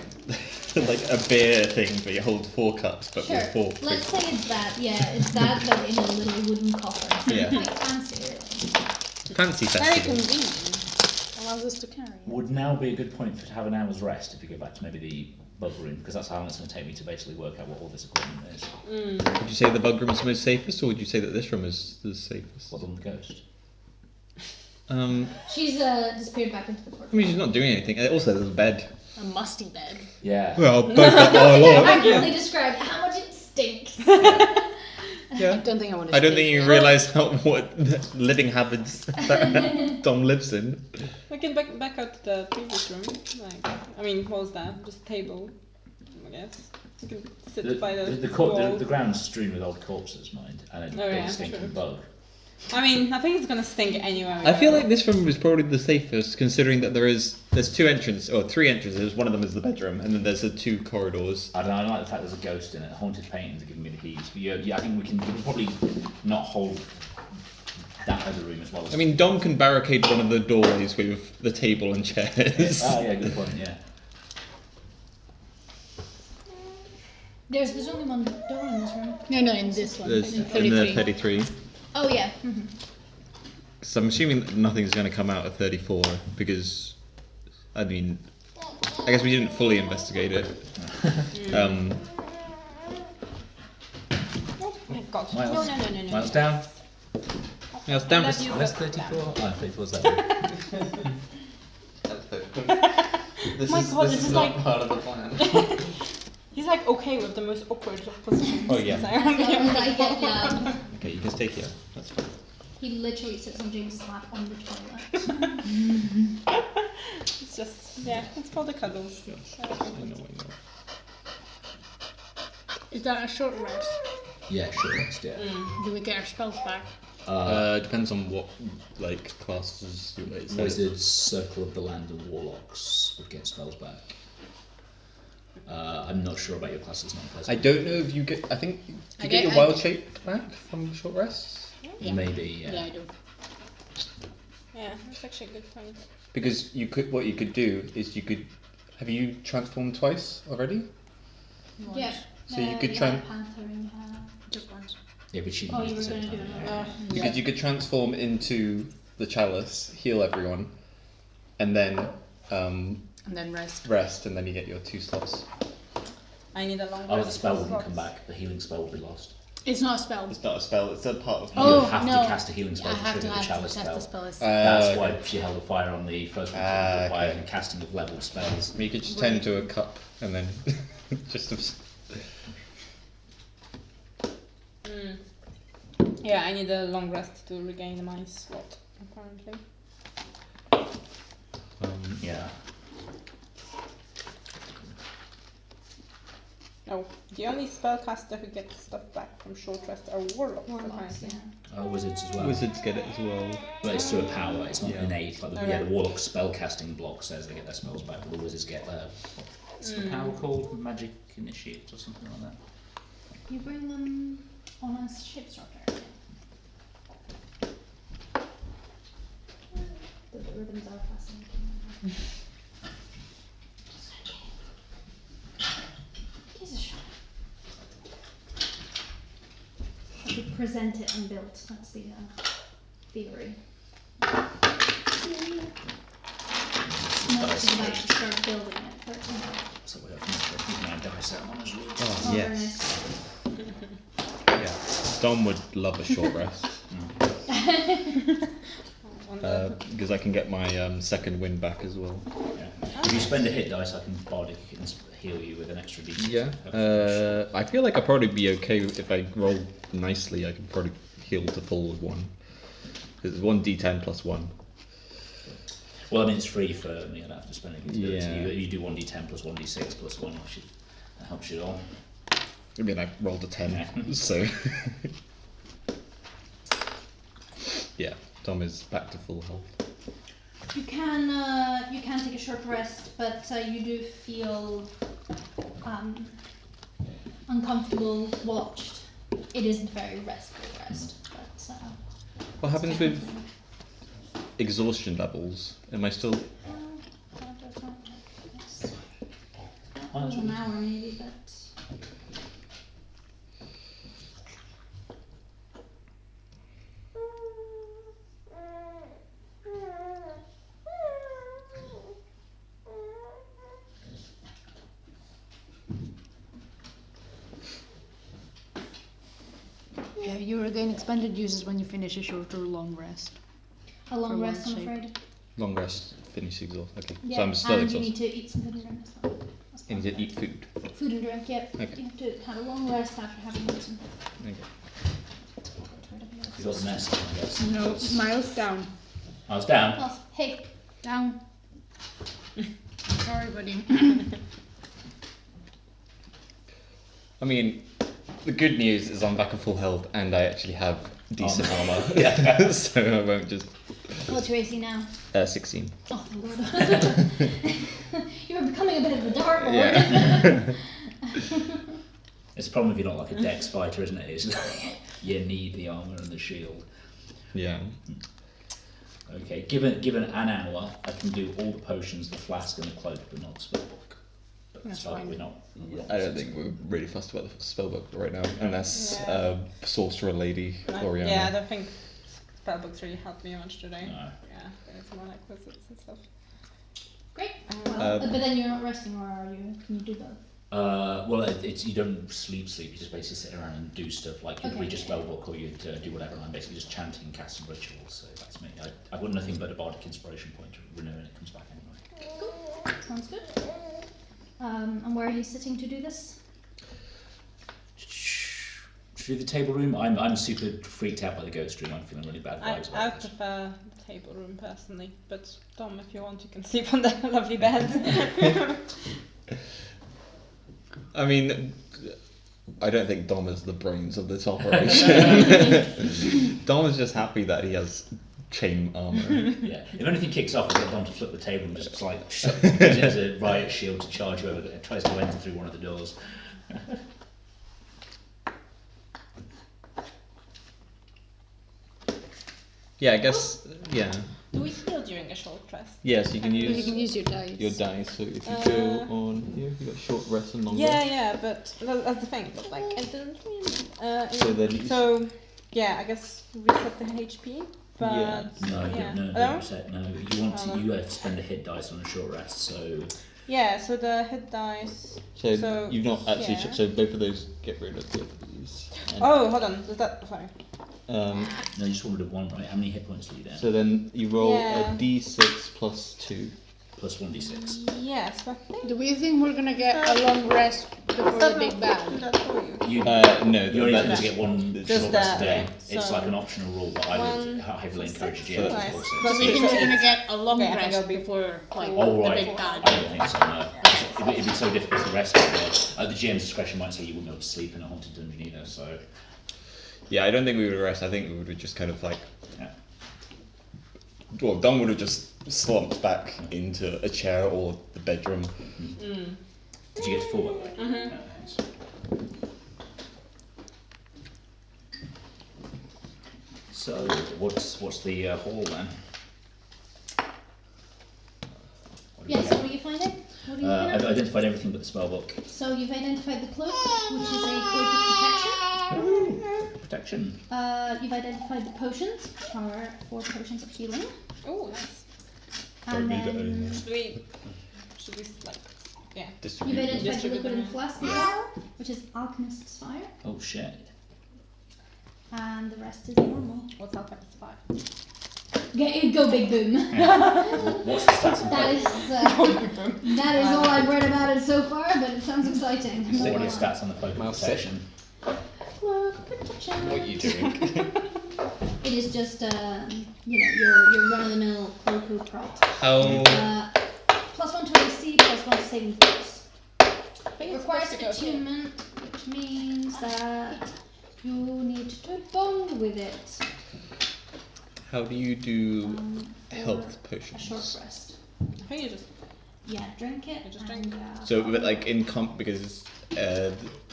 like a beer thing where you hold 4 cups, but Sure. with 4. Let's say it's that. Yeah, it's that, but in a little wooden coffer. Yeah. Like fancy, really. Fancy Very festival. convenient. Allows us to carry it. Would now be a good point to have an hour's rest if we go back to maybe the bug room, because that's how long it's going to take me to basically work out what all this equipment is. Would you say the bug room is the most safest, or would you say that this room is the safest? What's on the ghost? She's disappeared back into the portal. I mean, she's not doing anything. Also, there's a bed. A musty bed. Yeah. Well, both that I like. Accurately described how much it stinks. Yeah. I don't think I want to. I don't think you realise what living habits that Dom lives in. We can back out to the previous room. Like, I mean, what was that? Just a table, I guess. You can sit by the wall. The ground's strewn with old corpses, mind, and a Oh, big yeah, stinking true. bug. I mean, I think it's gonna stink anyway. I feel like this room is probably the safest, considering that there's 3 entrances, or 3 entrances. One of them is the bedroom, and then there's the 2 corridors. I don't know, I like the fact there's a ghost in it. Haunted paintings are giving me the heaves. But yeah, I think we can probably not hold that other room as well. As I mean, Dom can barricade one of the doorways with the table and chairs. Oh yeah, good point. Yeah. There's only one door in this room. No, in this one. There's In in the 33. 33. Oh yeah. So I'm assuming that nothing's going to come out at 34 because, I mean, I guess we didn't fully investigate it. Oh my god. Miles. No. Miles down. Yeah, it's down Love for you. That's 34. Oh, 34's that way. My god, this is like- part of the plan. He's like okay with the most awkward of positions. Oh, yeah. I get Okay, you can stay here. That's fine. He literally sits on James's lap on the toilet. It's just, yeah, it's for the cuddles. I know. Is that a short rest? Yeah, short rest, yeah. Do we get our spells back? Depends on what like classes you might say. Wizards, Circle of the Land of Warlocks would get spells back. I'm not sure about your classes, not I don't know if you get. I think you get your wild shape back from short rests. Maybe, yeah. Yeah, I do. Yeah, that's actually a good point. Because you could. What you could do is you could. Have you transformed twice already? Yeah. So you could Panther in Just once. Yeah, but she Oh, didn't you were use the going to same do time. another. Because you could transform into the chalice, heal everyone, and then And then rest. rest, and then you get your 2 slots. I need a long Oh, rest the spell for wouldn't slots. come back. The healing spell would be lost. It's not a spell. It's not a spell. It's a part of. Oh, you have no. to cast a healing spell I to have trigger to the have chalice to cast spell. the spell. That's okay. why she held the fire on the first one. Ah, Fire okay. and casting of leveled spells. You could just turn into a cup and then just. Yeah, I need a long rest to regain my slot, apparently. Yeah. Oh, the only spellcaster who gets stuff back from short rest are warlocks, Warlocks, apparently. yeah. Wizards as well. Wizards get it as well. But it's through a power. It's not Yeah. innate. Like the, Okay. yeah, the warlock spellcasting block says they get their spells back, but the wizards get what's the power called? Magic initiate or something like that. You bring them on a ship structure. The ribbons are fascinating. Here's a shot. I could present it unbuilt. That's the theory. Not just about to start building it, but So we have my dice out on as well. Oh, very yes. nice. Yeah. Dom would love a short rest. Because I can get my second win back as well. Yeah. If you spend a hit dice, I can bardic and heal you with an extra d6. Yeah. I feel like I'll probably be okay if I roll nicely. I can probably heal to full with 1. Because it's 1d10 plus 1. Well, I mean, it's free for me. I don't have to spend anything to do it. So Yeah. you do 1d10 plus 1d6 plus 1. That helps you all. I mean, I rolled a 10, Yeah. so. Yeah, Dom is back to full health. You can take a short rest, but you do feel uncomfortable, watched. It isn't very restful rest, but What happens with exhaustion levels? Am I still? an hour maybe, but Yeah, you regain expended uses when you finish a short or long rest. a long For rest, one I'm shape. afraid. Long rest, finish exhaust. Okay, Yeah, so I'm still and you exhausted. need to eat some food and drink as well. That's I need part to eat food. of it. Food and drink, yeah. Okay. You have to have a long rest after having eaten. Okay. You got the nest, I guess. No, Miles down. I was down. Oh, hey, Down. Sorry, buddy. I mean, the good news is I'm back at full health and I actually have decent armor. Yeah. So I won't just. what's your AC now? 16. Oh, thank God. You were becoming a bit of the Dark Lord. Yeah. It's a problem if you're not like a dex fighter, isn't it? It's like, you need the armour and the shield. Yeah. Okay, given an hour, I can do all the potions, the flask and the cloak, but not the spellbook. But That's spell- fine. we're not. I don't think we're really fussed about the spellbook right now, unless Yeah. sorcerer lady Oriana. Yeah, I don't think spellbooks really helped me much today. No. Yeah, it's more like wizards and stuff. Great. Um, Well, but then you're not resting, or are you? Can you do both? Well, it's you don't sleep. You just basically sit around and do stuff like you'd Okay. read your spellbook or you'd do whatever. And I'm basically just chanting, casting rituals. So that's me. I've got nothing but a bardic inspiration point to renew, and it comes back anyway. Cool. Sounds good. And where are you sitting to do this? Through the table room, I'm super freaked out by the ghost room. I'm feeling really bad I vibes about it. prefer the table room personally, but Tom, if you want, you can sleep on the lovely bed. I mean, I don't think Dom is the brains of this operation. Dom is just happy that he has chain armor. Yeah. If anything kicks off, I'll get Dom to flip the table and just like use it as a riot shield to charge whoever tries to enter through one of the doors. Yeah, I guess. Yeah. Do we heal during a short rest? Yes, you can You use can use your dice. your dice. So if you go on here, you got short rest and longer. Yeah, but that's the thing. But like, I didn't really. So then you- So, yeah, I guess reset the HP. But Yeah. No, yeah. no, Oh? reset, no. You have to spend a hit dice on a short rest, so Yeah, so the hit dice. So, you've not actually. yeah. So both of those get rid of these. And, Oh, hold on. Is that sorry? no, you just wanted one, right? How many hit points do you down? So then you roll Yeah. a d6 plus 2. Plus 1d6. Yes, but I think Do we think we're gonna get a long rest before the big do bang? that for you. You, No, you only that- tend to get one Just short rest a that, day. okay. It's So like an optional rule, but I would one, heavily encourage six, you to nice. enforce So it. we think we're gonna get a long Okay, I think rest I'll be- before like Oh, the right. big I bang. don't think so, no. It'd be so difficult to rest as well. The GM's discretion might say you wouldn't be able to sleep in a haunted dungeon either, so... Yeah, I don't think we would rest. I think we would just kind of like. Yeah. Well, Dom would have just slumped back into a chair or the bedroom. Did you get to 4 by the way? Yeah, thanks. So, what's the hall then? What do we Yeah, get? so what are you finding? What are you looking I've at? identified everything but the spell book. So you've identified the cloak, which is a cloak of protection. Protection. You've identified the potions, which are 4 potions of healing. Oh, nice. And Don't need it then anymore. Should we like? Yeah. you've Distribute. identified the Distribute liquid and them. flask as well, which is alchemist's fire, Oh shit. and the rest is normal. What's alchemist fire? Go big boom. What's the stats and That is that is all I've read about it so far, but it sounds exciting. What are your stats on the cloak of Mouse protection? Cloak protection. What are you doing? It is just your run of the mill cloak of prot. How? +1 to AC, +1 to saving throws. It requires supposed to go attunement, which means that you need to bond with it. How do you do For health a short potions? rest. I think you just. Yeah, drink it. You just and, drink. So, but like in because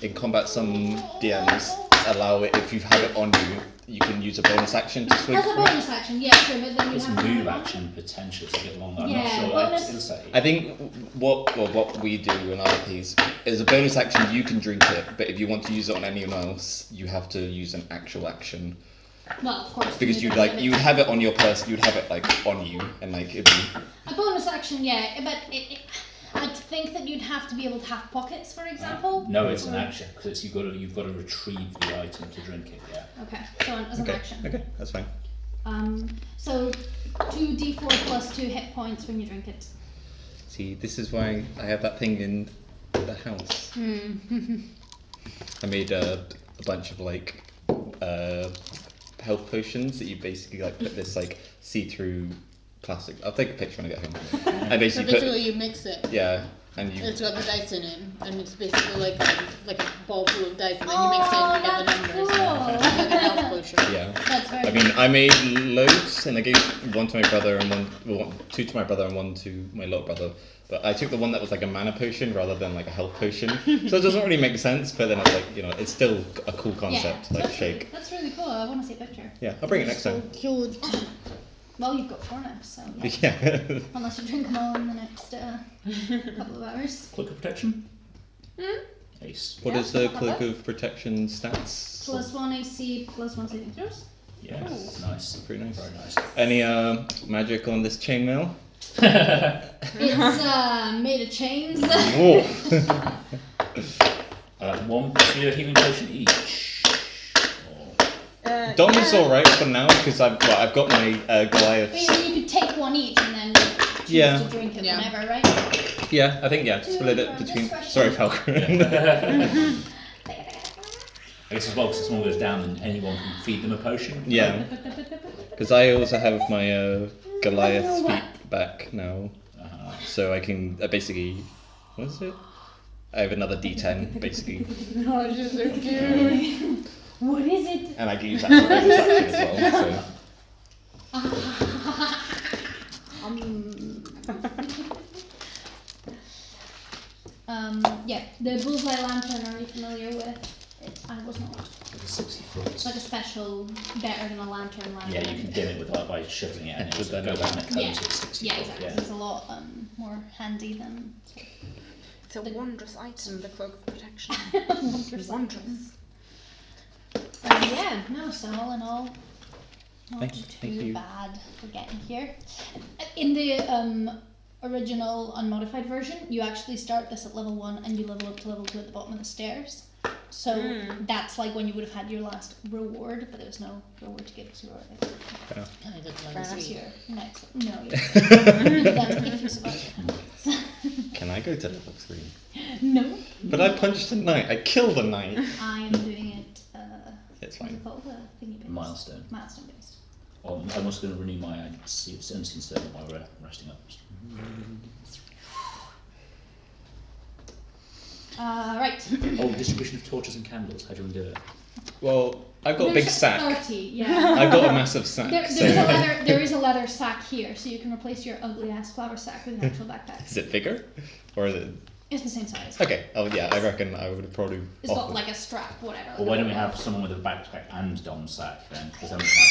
in combat, some DMs allow it if you have it on you, you can use a bonus action to swing As a through. bonus action, yeah, sure, but then you It's have to move have it on. action potential to get longer. I'm Yeah, not sure. bonus- It'll say. I think what we do in our piece is a bonus action. You can drink it, but if you want to use it on anyone else, you have to use an actual action Well, of course. because you'd like you would have it on your person. You'd have it like on you, and like it'd be. A bonus action, yeah, but I'd think that you'd have to be able to have pockets, for example. No, it's an action because you've got to retrieve the item to drink it. Yeah. Okay, so as an Okay, action. okay, that's fine. So 2d4 plus 2 hit points when you drink it. See, this is why I have that thing in the house. I made a bunch of like health potions that you basically like put this like see-through plastic. I'll take a picture when I get home. I So basically basically you mix it. yeah, and you It's got the dice in it, and it's basically like a ball full of dice, and then you mix it and you get the that's numbers. cool. And you get the health potion. yeah. That's very I mean, I made loads, and I gave one to my brother and two to my brother and one to my little brother. But I took the one that was like a mana potion rather than like a health potion, so it doesn't really make sense. But then it's like it's still a cool concept, like that's shake. Really, that's really cool. I want to see a picture. Yeah, I'll bring it next time. Cute. Well, you've got 4 now, so yeah. Yeah. Unless you drink them all in the next couple of hours. Cloak of protection. Ace. What Yeah, is the how cloak about of protection stats? +1 AC, +1 saving throws. Yeah, nice. Pretty nice. Very nice. Any magic on this chainmail? It's made of chains. Whoa. 1 plus healing potion each. Or- Dom is alright for now because I've got my Goliath. You could take one each and then choose Yeah. to drink it Yeah. whenever, right? Yeah, I think split it From between. discretion. Sorry, Falcon. I guess as well, because if someone goes down, then anyone can feed them a potion. Yeah, because I also have my Goliath's feet back now, so I can basically. What is it? I have another D10 basically, Oh, she's so cute. What is it? and I can use that for bonus action as well. Yeah, the bullseye lantern, are you familiar with it? I was not. Like a 60 foot. It's like a special, better than a lantern. Yeah, you can dim it with by shuffling it, and it With will go that down and close Yeah. at 60 Yeah, foot. exactly. Yeah. It's a lot more handy than. It's a wondrous item, the cloak of protection. Wondrous. Yeah, no, so all in all, not Thank too you. bad for getting here. In the original unmodified version, you actually start this at level 1 and you level up to level 2 at the bottom of the stairs. So that's like when you would have had your last reward, but there was no reward to give to your next. No, that's if you survive. Can I go to level 3? No, But I punched a knight. I killed a knight. I am doing it. It's What's fine. it called? Thingy based. Milestone. Milestone based. I'm also going to renew my unseen stone while we're resting up. Right. Oh, distribution of torches and candles. How do you want to do it? Well, I've got a big sack. 30, yeah. I've got a massive sack. There is a leather sack here, so you can replace your ugly ass flour sack with an actual backpack. Is it bigger? Or is it... It's the same size. Okay, oh yeah, I reckon I would have probably... It's got like a strap, whatever. Well, why don't we have someone with a backpack and Dom's sack then? Because then we can have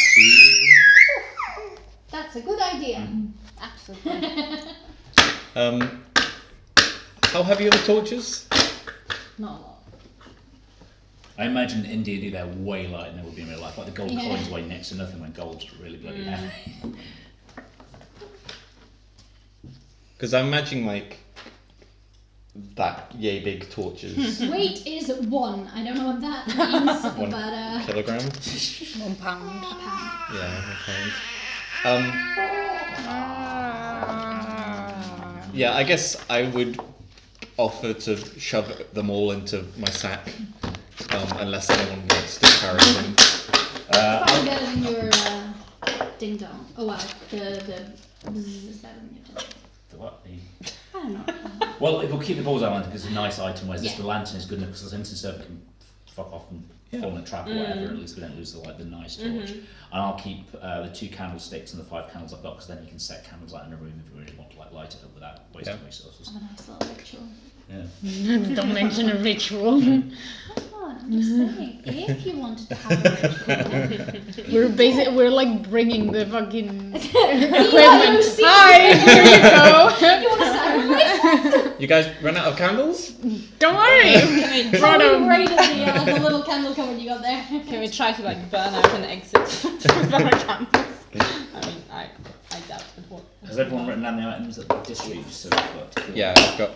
2. That's a good idea. Absolutely. How heavy are the torches? Not a lot. I imagine in D&D they're way lighter than they would be in real life. Like the gold Yeah. coins weigh next to nothing when gold's really bloody heavy. Because I'm imagining like that yay big torches. Weight is 1. I don't know what that means, 1 but kilogram? 1 pound. Yeah, okay. Yeah, I guess I would offer to shove them all into my sack, unless anyone wants to carry them. probably better than your ding dong. Oh wow, the bzzz is better than your ding dong. The what? The... I don't know. Well, we'll keep the bullseye lantern because it's a nice item, whereas Yeah. the lantern is good enough because the instant server can fuck off and fall in a trap or whatever. At least we don't lose the nice torch. And I'll keep the 2 candlesticks and the 5 candles I've got because then you can set candles out in a room if you really want to light it up without wasting resources. Have a nice little ritual. Yeah. Don't mention a ritual. Come on, I'm just saying, if you wanted to have a ritual. We're like bringing the fucking Yeah, equipment. see? Hi, here you go. You want to sacrifice? You guys run out of candles? Don't worry. Brought Probably 'em. right at the little candle cupboard you got there. Can we try to like burn out an exit with our candles? I mean, I doubt it will. Has everyone written down the items that they distribute? So we've got to kill? Yeah, I've got.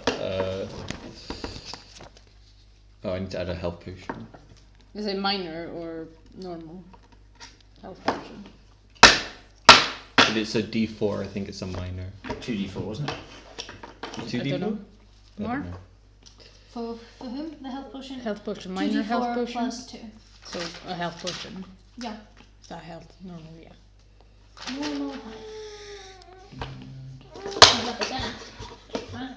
Oh, I need to add a health potion. Is it minor or normal health potion? But it's a D4, I think it's a minor. 2d4, wasn't it? 2D4? don't know. I don't More? know. For whom? The health potion? Health potion, minor 2d4 health potion. plus 2. So a health potion. Yeah. That health, normal, yeah. Normal health.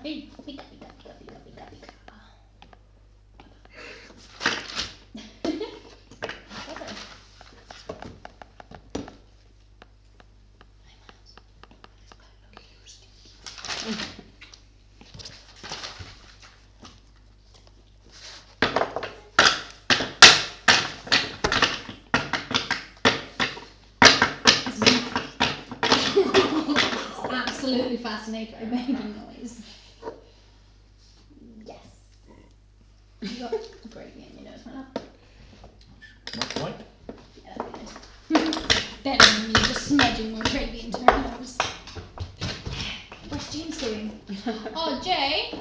Hey, pika, pika, pika, pika, pika, pika. Absolutely fascinated by baby noise. Yes. You got a gravy in your nose, my love. Not quite. Yeah, that'd be nice. Better than you just smudging more gravy into her nose. What's James doing? Oh, Jay?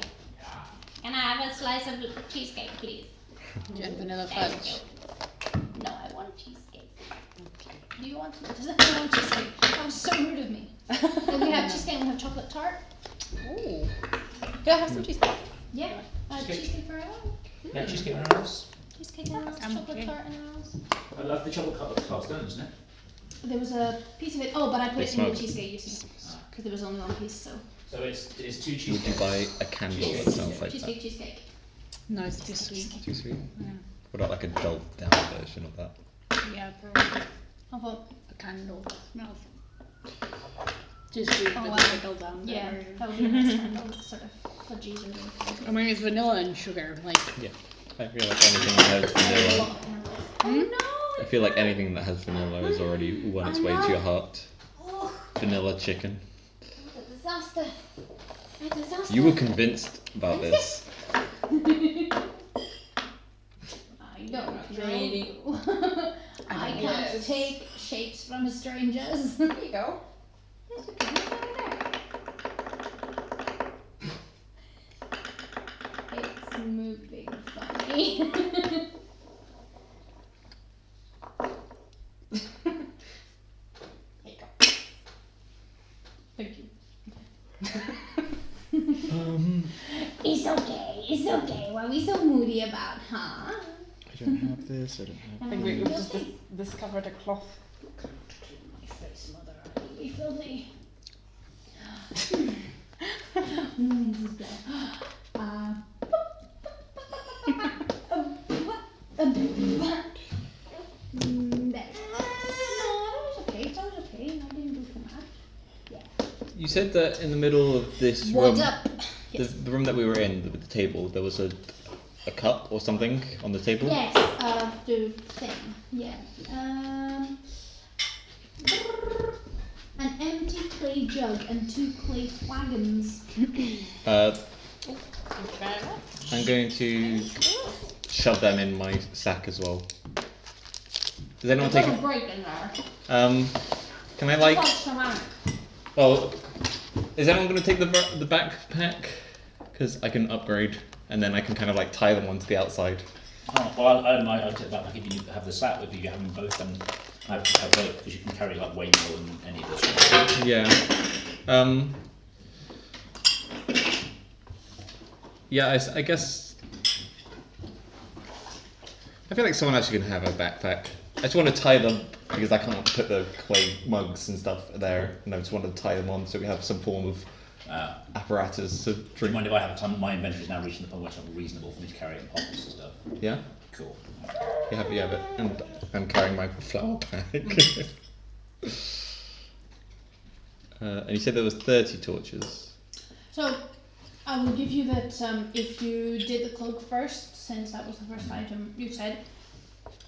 Can I have a slice of cheesecake, please? Do you want vanilla Thank fudge? you. No, I want cheesecake. Do you want does anyone want cheesecake? That was so rude of me. Then we have cheesecake and we have chocolate tart. Ooh. Can I have some cheesecake? Yeah. Cheesecake. Cheesecake for everyone. Yeah, cheesecake in our house. Cheesecake in our house, chocolate tart in our house. I love the chocolate custard's done, isn't it? There was a piece of it. Oh, but I put They it in the smoked. cheesecake, you see. Because there was only one piece, so. So it's 2 Would you cheesecakes. buy a candle? It Yes. sounds like that. Cheesecake, cheesecake. No, it's too sweet. Too sweet. Yeah. What about like a dulled down version of that? Yeah, probably. How about A candle smells. Just sweet, Oh, but wow. pickled down. yeah, that would be a nice candle, sort of fudgies or something. I mean, it's vanilla and sugar. Like, Yeah. I feel like anything that has vanilla. Oh I feel like anything that has vanilla has already won its way to your heart. no! Vanilla chicken. A disaster. A disaster. You were convinced about this. I don't Really? know. I can't Yes. take shapes from strangers. There you go. It's okay, it's over there. It's moving funny. There you go. Thank you. It's okay. What are we so moody about, huh? I don't have this. I don't have. I think we've just discovered a cloth. My face, mother, you refilled me. This is good. There. No, that was okay. That was okay. I didn't do too much. Yeah. You said that in the middle of this What's room, up? Yes. the room that we were in with the table, there was a cup or something on the table. Yes, the thing. Yeah. An empty clay jug and 2 clay flagons. I'm going to shove them in my sack as well. Does anyone take? There's a break in there. Can I like? Like ceramic. Well, is anyone going to take the backpack? Because I can upgrade, and then I can kind of like tie them onto the outside. Oh, well, I'll take that back if you have the sack with you. You have them both, then I have both because you can carry like way more than any of this. Yeah. Yeah, I guess. I feel like someone else can have a backpack. I just want to tie them because I can't put the clay mugs and stuff there, and I just want to tie them on so we have some form of apparatus to Do you drink. mind if I have time? My inventory is now reaching the point where it's not reasonable for me to carry it in pockets and stuff. Yeah, Cool. you have it, and I'm carrying my flower bag. And you said there was 30 torches. So, I will give you that if you did the cloak first, since that was the first item you said,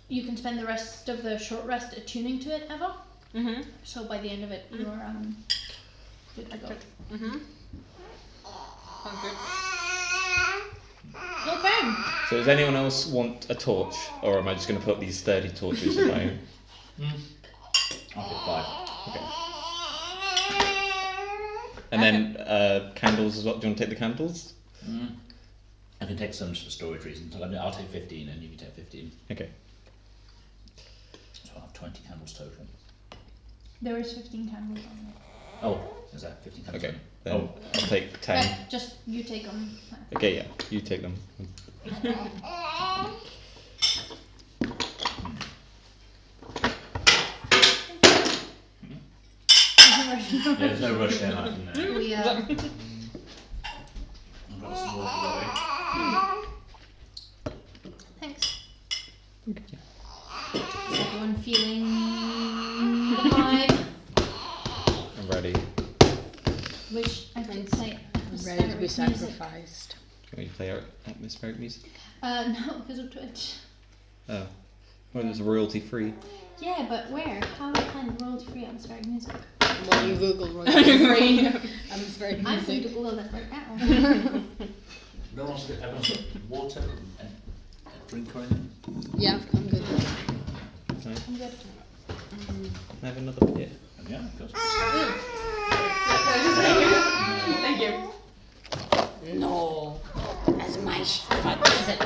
you can spend the rest of the short rest attuning to it, Eva. Mm-hmm. So by the end of it, you're good to go. Mm-hmm. Sounds good. Okay. So does anyone else want a torch, or am I just going to put these 30 torches in my own? I'll put 5. Okay. And then candles as well. Do you want to take the candles? I can take some for storage reasons. I'll take 15 and you can take 15. Okay. So I'll have 20 candles total. There is 15 candles on there. Oh, is that 15 candles? Okay. only? Then Oh. I'll take 10. Yeah, just you take them. Okay, yeah. You take them. Yeah, there's no rush there, I can. We I've got some water away. thanks. Is everyone feeling the vibe? I'm ready. Which I could say ready to be atmospheric music. sacrificed. Can we play our atmospheric music? No, because of Twitch. Oh. Well, it's royalty free. Yeah, but where? How do I find royalty-free atmospheric music? Well, you Google royalty-free atmospheric I'm going music. to Google that right now. Everyone's got water and a drink or anything? Yeah, I'm good. Can I'm good. I have another beer? Yeah, of course. Thank you. No, that's my fuck is it?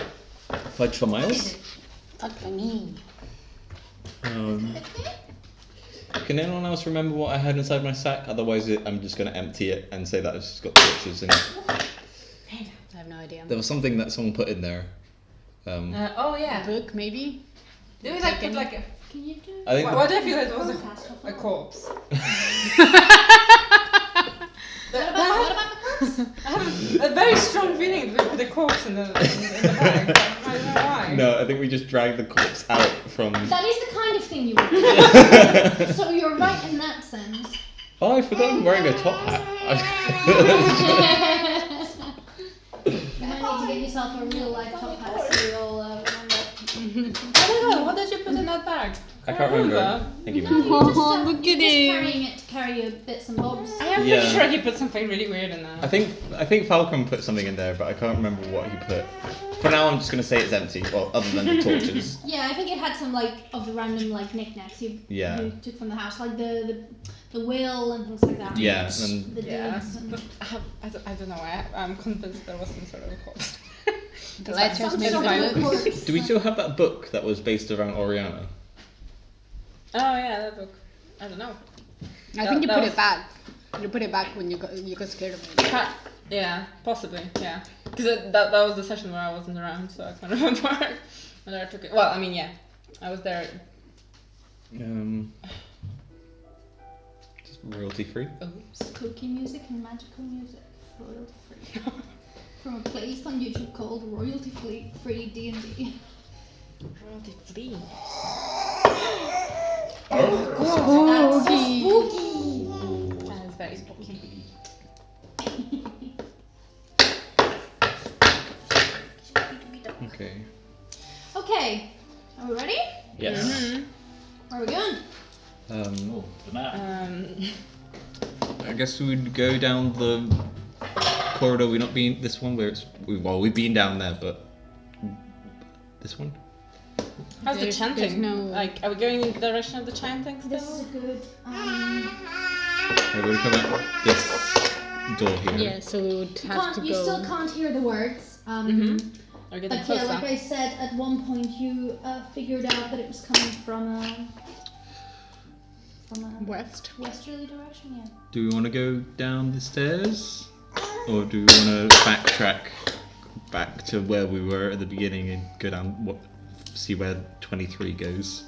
Fudge for Miles? Fuck for me. Can anyone else remember what I had inside my sack? Otherwise, I'm just going to empty it and say that it's just got torches in it. I have no idea. There was something that someone put in there. Oh A yeah. book, maybe? Did we like put like a? Can you do I think Why do I feel like it was a What corpse? about the I have a very strong feeling that we put a corpse in the bag. I don't know why. No, I think we just dragged the corpse out from. That is the kind of thing you would do. So you're right in that sense. Oh, I forgot I'm wearing a top hat. You might need to get yourself a real life top hat so we all remember. I don't know. What did you put in that bag? I can't remember. Thank you. Oh, look at You're just him. carrying it to carry your bits and bobs. I am Yeah. pretty sure he put something really weird in there. I think Falcon put something in there, but I can't remember what he put. For now, I'm just gonna say it's empty. Well, other than the torches. Yeah, I think it had some like of the random like knickknacks you took from the house, like the wheel and things like that. Yeah, and The Yeah, dudes and but I don't know. I'm convinced there was some sort of a corpse. The letters some made sort by of a books. corpse. do we still have that book that was based around Oriana? Oh yeah, that book. I don't know. I think you That put was- it back. You put it back when you got scared of it. Yeah, possibly. Yeah, because that was the session where I wasn't around, so I can't remember whether I took it. Well, I mean, yeah, I was there. Just royalty free. Spooky music and magical music, royalty free. From a playlist on YouTube called Royalty Free D&D. Royalty free. That's so spooky. That is very spooky. Okay. Okay, are we ready? Yes. Where are we going? Oh, the map. I guess we would go down the corridor. We're not being this one where it's we've been down there, but this one. How's the There's chanting? no- Like, are we going in the direction of the chanting This still? is a good. We're going to come out this door here. Yeah, so we would have to go. You still can't hear the words. Are we getting But yeah, closer? like I said, at one point you figured out that it was coming from a West. westerly direction. Yeah. Do we want to go down the stairs, or do we want to backtrack back to where we were at the beginning and go down? See where 23 goes.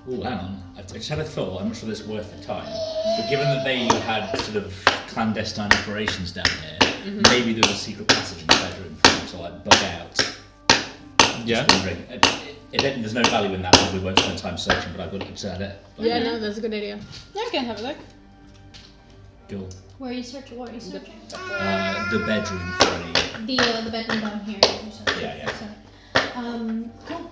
Oh, hang on. I just had a thought. I'm not sure this is worth the time. But given that they had sort of clandestine operations down here, maybe there was a secret passage in the bedroom for them to like bug out. Yeah. Just wondering. There's no value in that, so we won't spend time searching. But I thought it's it. Yeah, no, that's a good idea. Yeah, we can have a look. Cool. Where are you searching? What are you searching? The bedroom for any. The bedroom down here. You said. Yeah. So, cool.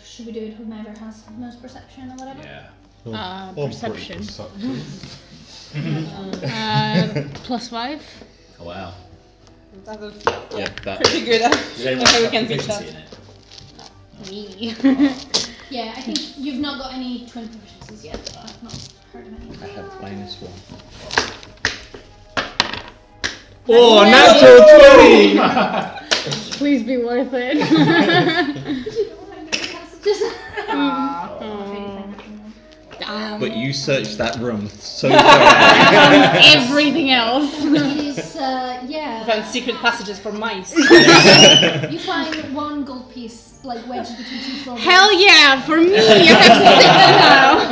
Should we do it? Whomever has the most perception or whatever. Yeah. I'm pretty Perception. perceptive. +5. Oh wow. That was Yeah, that. pretty good. Does anyone Okay, we have can beat proficiency that. in it? Me. Yeah, I think you've not got any twin proficiencies yet. But I've not heard of any. I have -1. Oh, natural 20! Please be worth it. But you searched that room so thoroughly. Everything else. It is, yeah. Found secret passages for mice. You find one gold piece, like wedged between two floorboards. Hell yeah, for me. I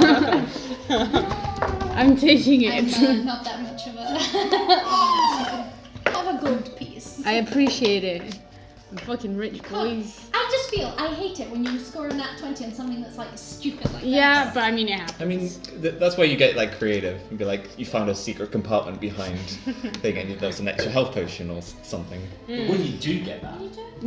have 6 now. I'm taking it. I'm not that much of a. Have a gold piece. I appreciate it. I'm fucking rich, boys. I just feel I hate it when you score a nat 20 on something that's like stupid like Yeah, this. but I mean it happens. I mean, that's why you get like creative and be like, you found a secret compartment behind thing and there's an extra health potion or something. But when you do get that,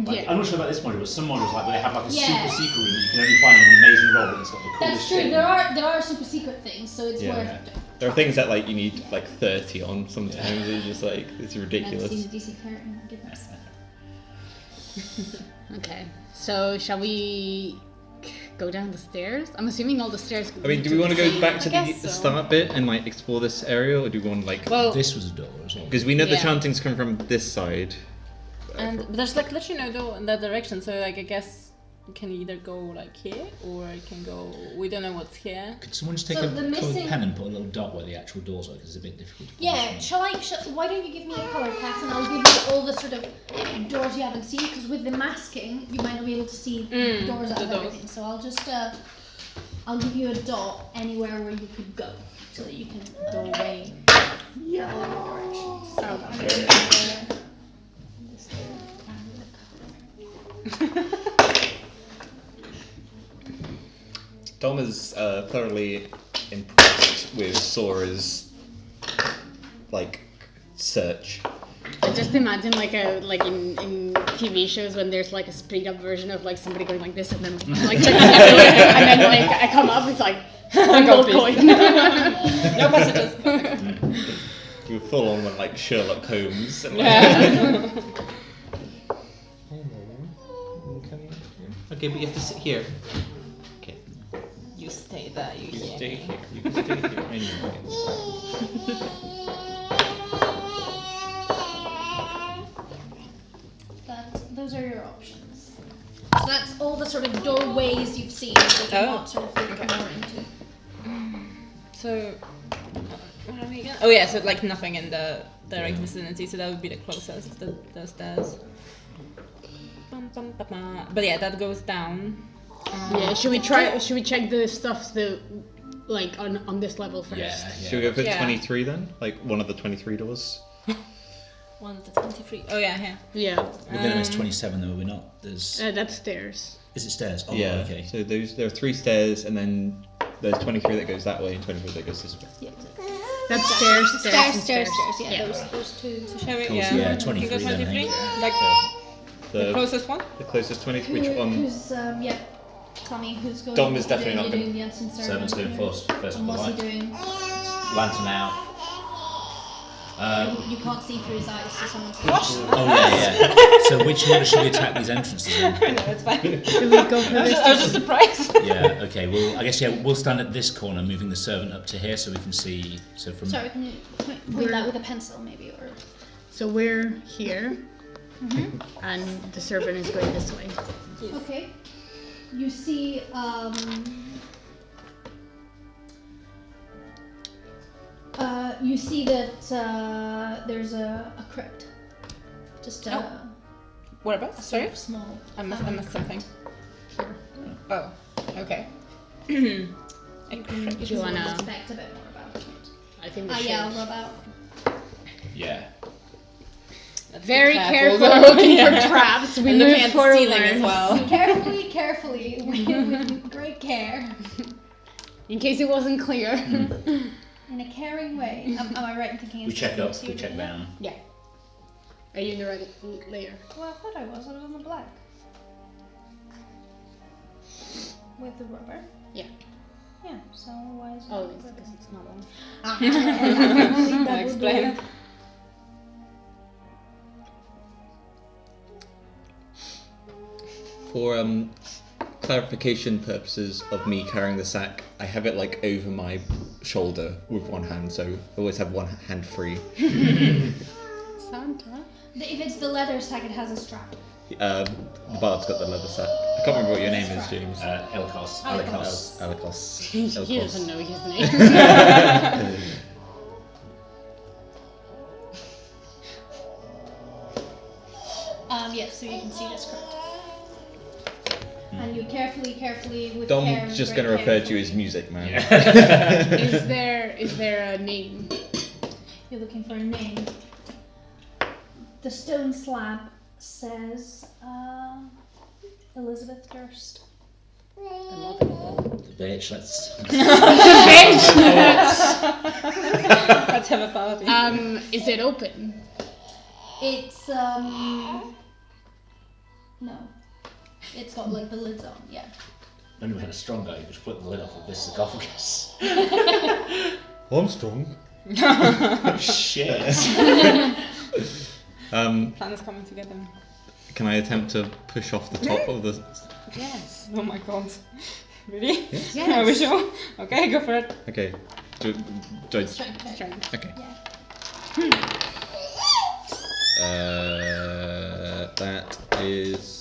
like, Yeah. I'm not sure about this module, but some modules like they have like a Yeah. super secret room that you can only find on an amazing roll and it's got the coolest That's true. thing. There are super secret things, so it's Yeah. worth it. There are things that like you need like 30 on sometimes. It's just like it's Never ridiculous. seen a DC cleric, oh my goodness. Okay, so shall we go down the stairs? I'm assuming all the stairs. I mean, do we want to go back to the guess so. start bit and like explore this area, or do we want to like? Well, This was a door as well. Because we know the Yeah. chanting's come from this side. and there's like literally no door in that direction, so like I guess you can either go like here or it can go. We don't know what's here. Could someone just take So a the coloured missing- pen and put a little dot where the actual doors are? Because it's a bit difficult to Yeah, position. why don't you give me a colour, Cass, and I'll give you all the sort of doors you haven't seen, because with the masking, you might not be able to see doors out the of doors. everything. So I'll just, I'll give you a dot anywhere where you could go, so that you can. Doorway. Dom is thoroughly impressed with Sora's search. I just imagine like in TV shows when there's like a speed up version of like somebody going like this and then like checking everywhere and then like I come up it's like one gold coin. No messages. You were full on like Sherlock Holmes. And, Okay, but you have to sit here. Okay. You stay there, you You hear stay me. here. You can stay here anyway. Those are your options. So that's all the sort of doorways you've seen that you want sort of look more into. So, what are we again? Oh yeah, so like nothing in the direct vicinity, so that would be the closest, the stairs. But yeah, that goes down. Yeah, should we check the stuff like on this level first? Yeah. Should we go for Yeah. 23 then? Like one of the 23 doors? One of the 23. Oh yeah, here. Yeah. We're going as 27 though, we're not. There's. That's stairs. Is it stairs? Oh, Yeah. okay. So there are 3 stairs, and then there's 23 that goes that way, and 23 that goes this way. Yeah. That's stairs. Stairs. Yeah, Yeah. those two. So shall we? Cool, Yeah. so yeah, You go 23 then, I 23. think. Like the The closest one. closest 23. Which one? Who's Tommy, who's going? Dom is definitely not doing gonna- the ensign Servant's going first And for the what's he light. doing? Lantern out. You can't see through his eyes, so someone's. Oh yeah. So which order should we attack these entrances in? No, it's fine. Should we go for this? I was just surprised. Yeah. Okay. Well, I guess we'll stand at this corner, moving the servant up to here, so we can see. So from. Sorry, can you point that with a pencil, maybe, or? So we're here, and the servant is going this way. Okay. You see, you see that there's a crypt. Just a Whereabouts? sort Sorry. of small. I missed something. Oh, okay. A You crypt. just wanna- expect a bit more about it. I think we I should. yell about. Yeah. Very Careful, careful though. looking Yeah. for traps. We And move looking at the forward. ceiling as well. Carefully, with great care, In case it wasn't clear. in a caring way. Am I right in thinking? We it's check up. so We you're check doing that? down. Yeah. Are you in the right layer? Well, I thought I was. I was on the black. With the rubber. Yeah. Yeah. So why is it? Oh, it's because it's not on. I'll explain. For clarification purposes of me carrying the sack, I have it like over my shoulder with one hand, so I always have one hand free. Santa. If it's the leather sack, it has a strap. The bard's got the leather sack. I can't remember what your name is, James. Elkos. Alikos. Alikos. He doesn't know his name. Yeah. So you can see this crypt. And you carefully with care. Dom's and just great going to care. refer to you as Music Man. Is there a name? You're looking for a name. The stone slab says Elizabeth Durst. Bitch, let's. Let's have a party. Is it open? It's no. It's got like the lids on, yeah. When we had a strong guy, you could flip the lid off of this sarcophagus. I'm strong. Shit. Plan is coming together. Can I attempt to push off the top of the... Yes. Oh my god. Really? Yes. Are we sure? Okay, go for it. Okay. Do I... Strength check. Okay. Yeah. That is...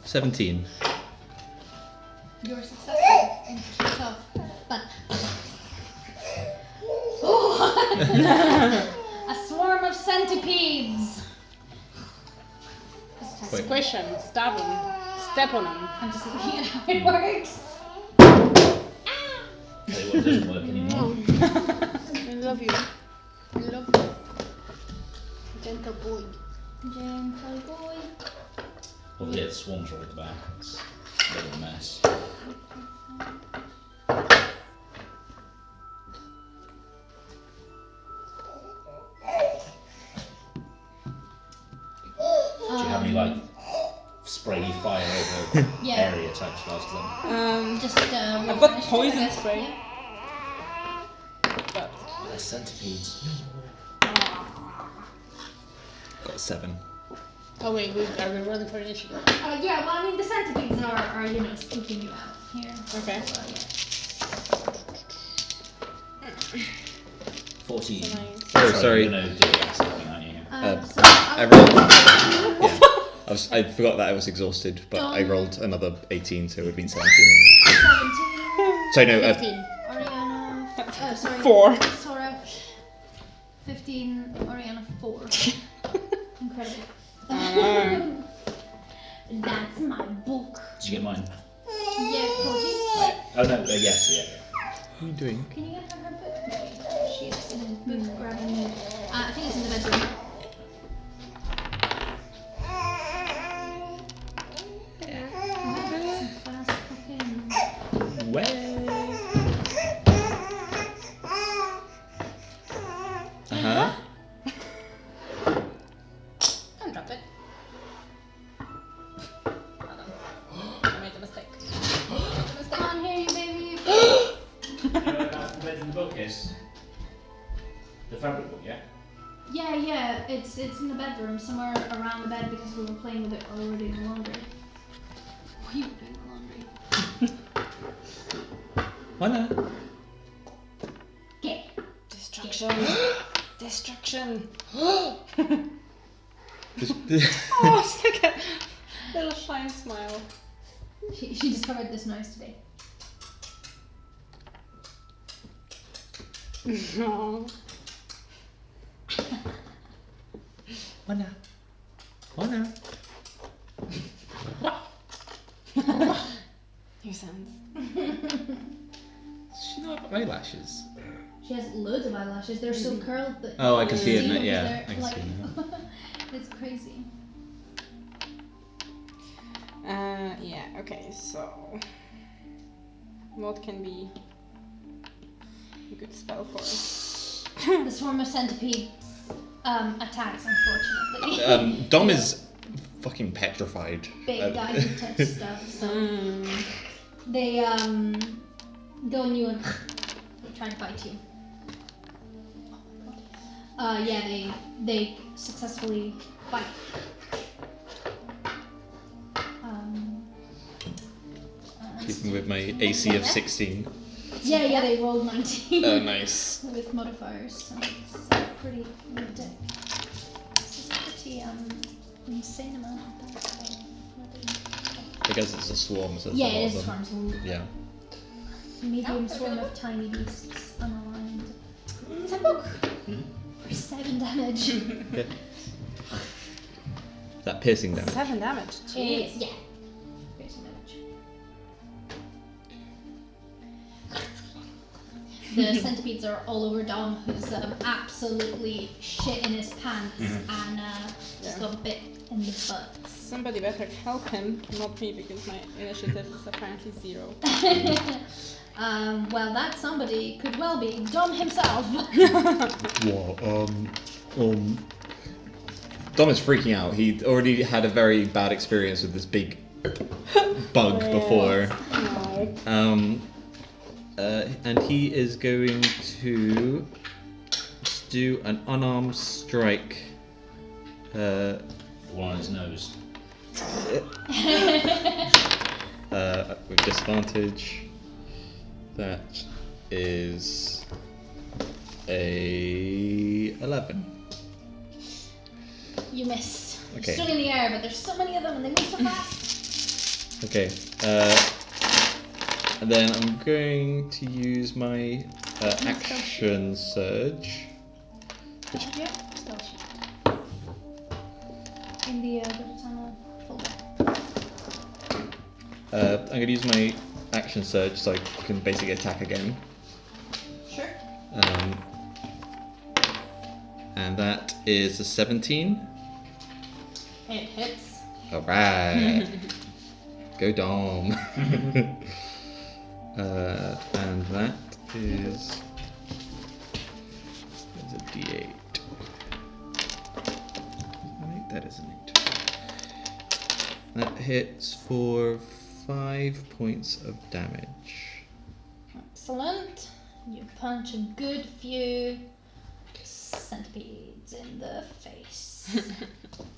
17. You're successful and keep tough. But a swarm of centipedes. Wait. Squish him, stab him, step on him. I'm just looking at how it works. Tell you what doesn't work anymore. love you. I love you. Gentle boy. Gentle boy. Well, the swans rolled the back. It's a bit of a mess. Do you have any like spray fire over Yeah. area type spells? Just I've got poison spray. Yeah. But They're centipedes. Got 7. Oh wait, are we running for initiative? Yeah, well, I mean, the centipedes are you know, spooking you out here. Okay. So, yeah. 14. Oh, sorry. You're gonna do the acid thing, aren't you? So, I rolled. Yeah. I forgot that I was exhausted, but I rolled another 18, so it would have been 17. 17. So no, 15. Oriana. Sorry. 4. Sora. 15. Oriana 4. Incredible. That's my book. Did you get mine? Yeah, Cody. Oh no, yes, yeah. What are you doing? Can you get her book? She's in a book grabbing. I think it's in the bedroom. Fast fucking. Way. Uh-huh. Don't drop it. I made a mistake. Come on here, you baby. You know what that's the bedroom book is? The fabric book, yeah? Yeah, it's in the bedroom, somewhere around the bed because we were playing with it while we were doing the laundry. We were doing the laundry. Why not? Get. Destruction. Destruction. This- Oh, it's like a little shy smile. She discovered this noise today. No. Why not? Why not? New sounds. Does she not have eyelashes? She has loads of eyelashes. They're so curled that Oh, I you can see it them now, 'cause yeah, they're, I can like, see it now. It's crazy. Yeah, okay, so what can be a good spell for us? The swarm of centipedes attacks, unfortunately. Dom is fucking petrified. Big guy who touch stuff, so they go on you and they try to bite you. Yeah, they successfully bite. Keeping with my AC of 16. Yeah, they rolled 19. Oh, nice. With modifiers, so it's pretty ridiculous. This is pretty insane amount of dice. Because it's a swarm, so there's Yeah, a lot it of is them. swarms. Yeah. Medium swarm of tiny beasts unaligned. It's a book for 7 damage. Okay. Is that piercing damage? 7 damage. Jeez. Yeah. Piercing damage. The centipedes are all over Dom, who's absolutely shit in his pants and just got bit in the butt. Somebody better help him, not me, because my initiative is apparently 0. Well, that somebody could well be Dom himself. What? Dom is freaking out. He already had a very bad experience with this big bug before. No. And he is going to just do an unarmed strike. The one on his nose. With disadvantage. That is a 11. You missed. Okay. You're still in the air, but there's so many of them and they move so fast. Okay. And then I'm going to use my action surge. Yeah. Spell sheet. In the bullet tunnel folder. I'm going to use my action surge so I can basically attack again. Sure. And that is a 17. It hits. Alright. Go Dom. And that is... There's a D8. That is an 8. That hits for 5 points of damage. Excellent. You punch a good few centipedes in the face.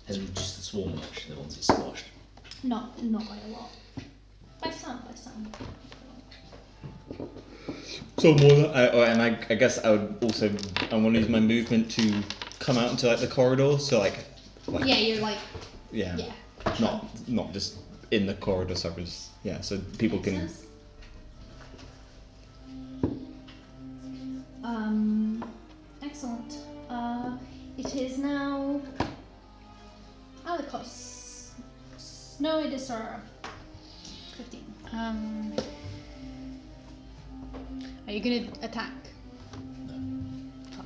Has it reduced the swarm much, the ones it squashed? Not by a lot. By some. So more than, and I guess I would also, I want to use my movement to come out into like the corridor, so like Yeah, you're like, yeah, yeah. not just in the corridor, so I was, yeah, so people can. Excellent. It is now Alikos. No, it is Aurora. 15. Are you gonna attack? Fuck.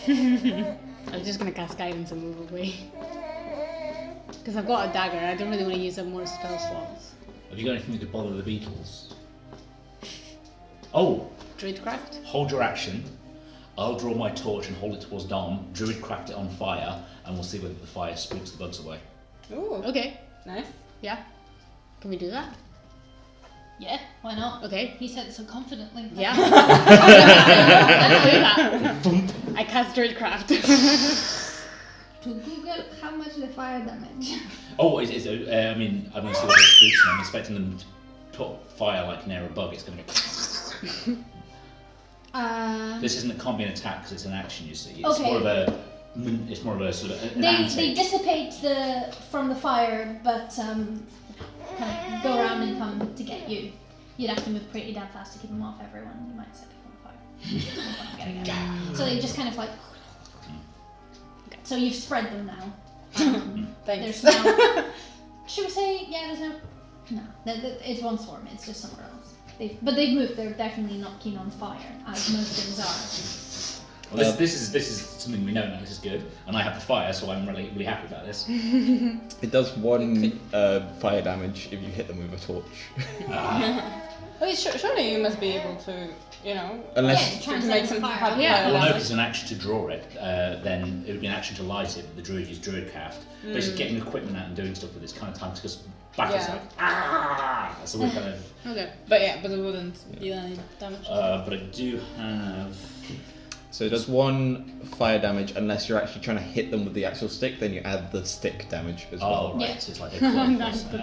I was just gonna cast guidance and move away. Because I've got a dagger, I don't really want to use up more spell slots. Have you got anything that could bother the beetles? Oh! Druidcraft? Hold your action. I'll draw my torch and hold it towards Dom. Druidcraft it on fire, and we'll see whether the fire spooks the bugs away. Ooh, Okay, nice. yeah. Can we do that? Yeah, why not? Okay. He said it so confidently. Yeah. Let's do that. I cast Druidcraft. To Google how much the fire damage. Oh, I mean, I'm going to see what it spooks, and I'm expecting them to put fire like near a bug. It's going to be... This can't be an attack because it's an action. You see, it's Okay. more of a sort of an They antic. dissipate from the fire, but kind of go around and come to get you. You'd have to move pretty damn fast to keep them off everyone. You might set people on fire. So they just kind of like. So you've spread them now. Thanks. There's no. Should we say there's no? No, it's one swarm. It's just somewhere else. But they've moved. They're definitely not keen on fire, as most things are. Well, this is something we know now. This is good, and I have the fire, so I'm really happy about this. It does 1 fire damage if you hit them with a torch. Well, surely you must be able to, Unless try and make set some the fire. fire. Yeah. Well, no, because it's an action to draw it. Then it would be an action to light it. The druid used Druidcraft. Basically, getting equipment out and doing stuff with this kind of time because battle's Yeah. like so we're kind of. Okay. But it wouldn't deal any damage. But I do have. So it does 1 fire damage unless you're actually trying to hit them with the actual stick, then you add the stick damage as well. Oh right, Yeah. so it's like a clone. That's so good.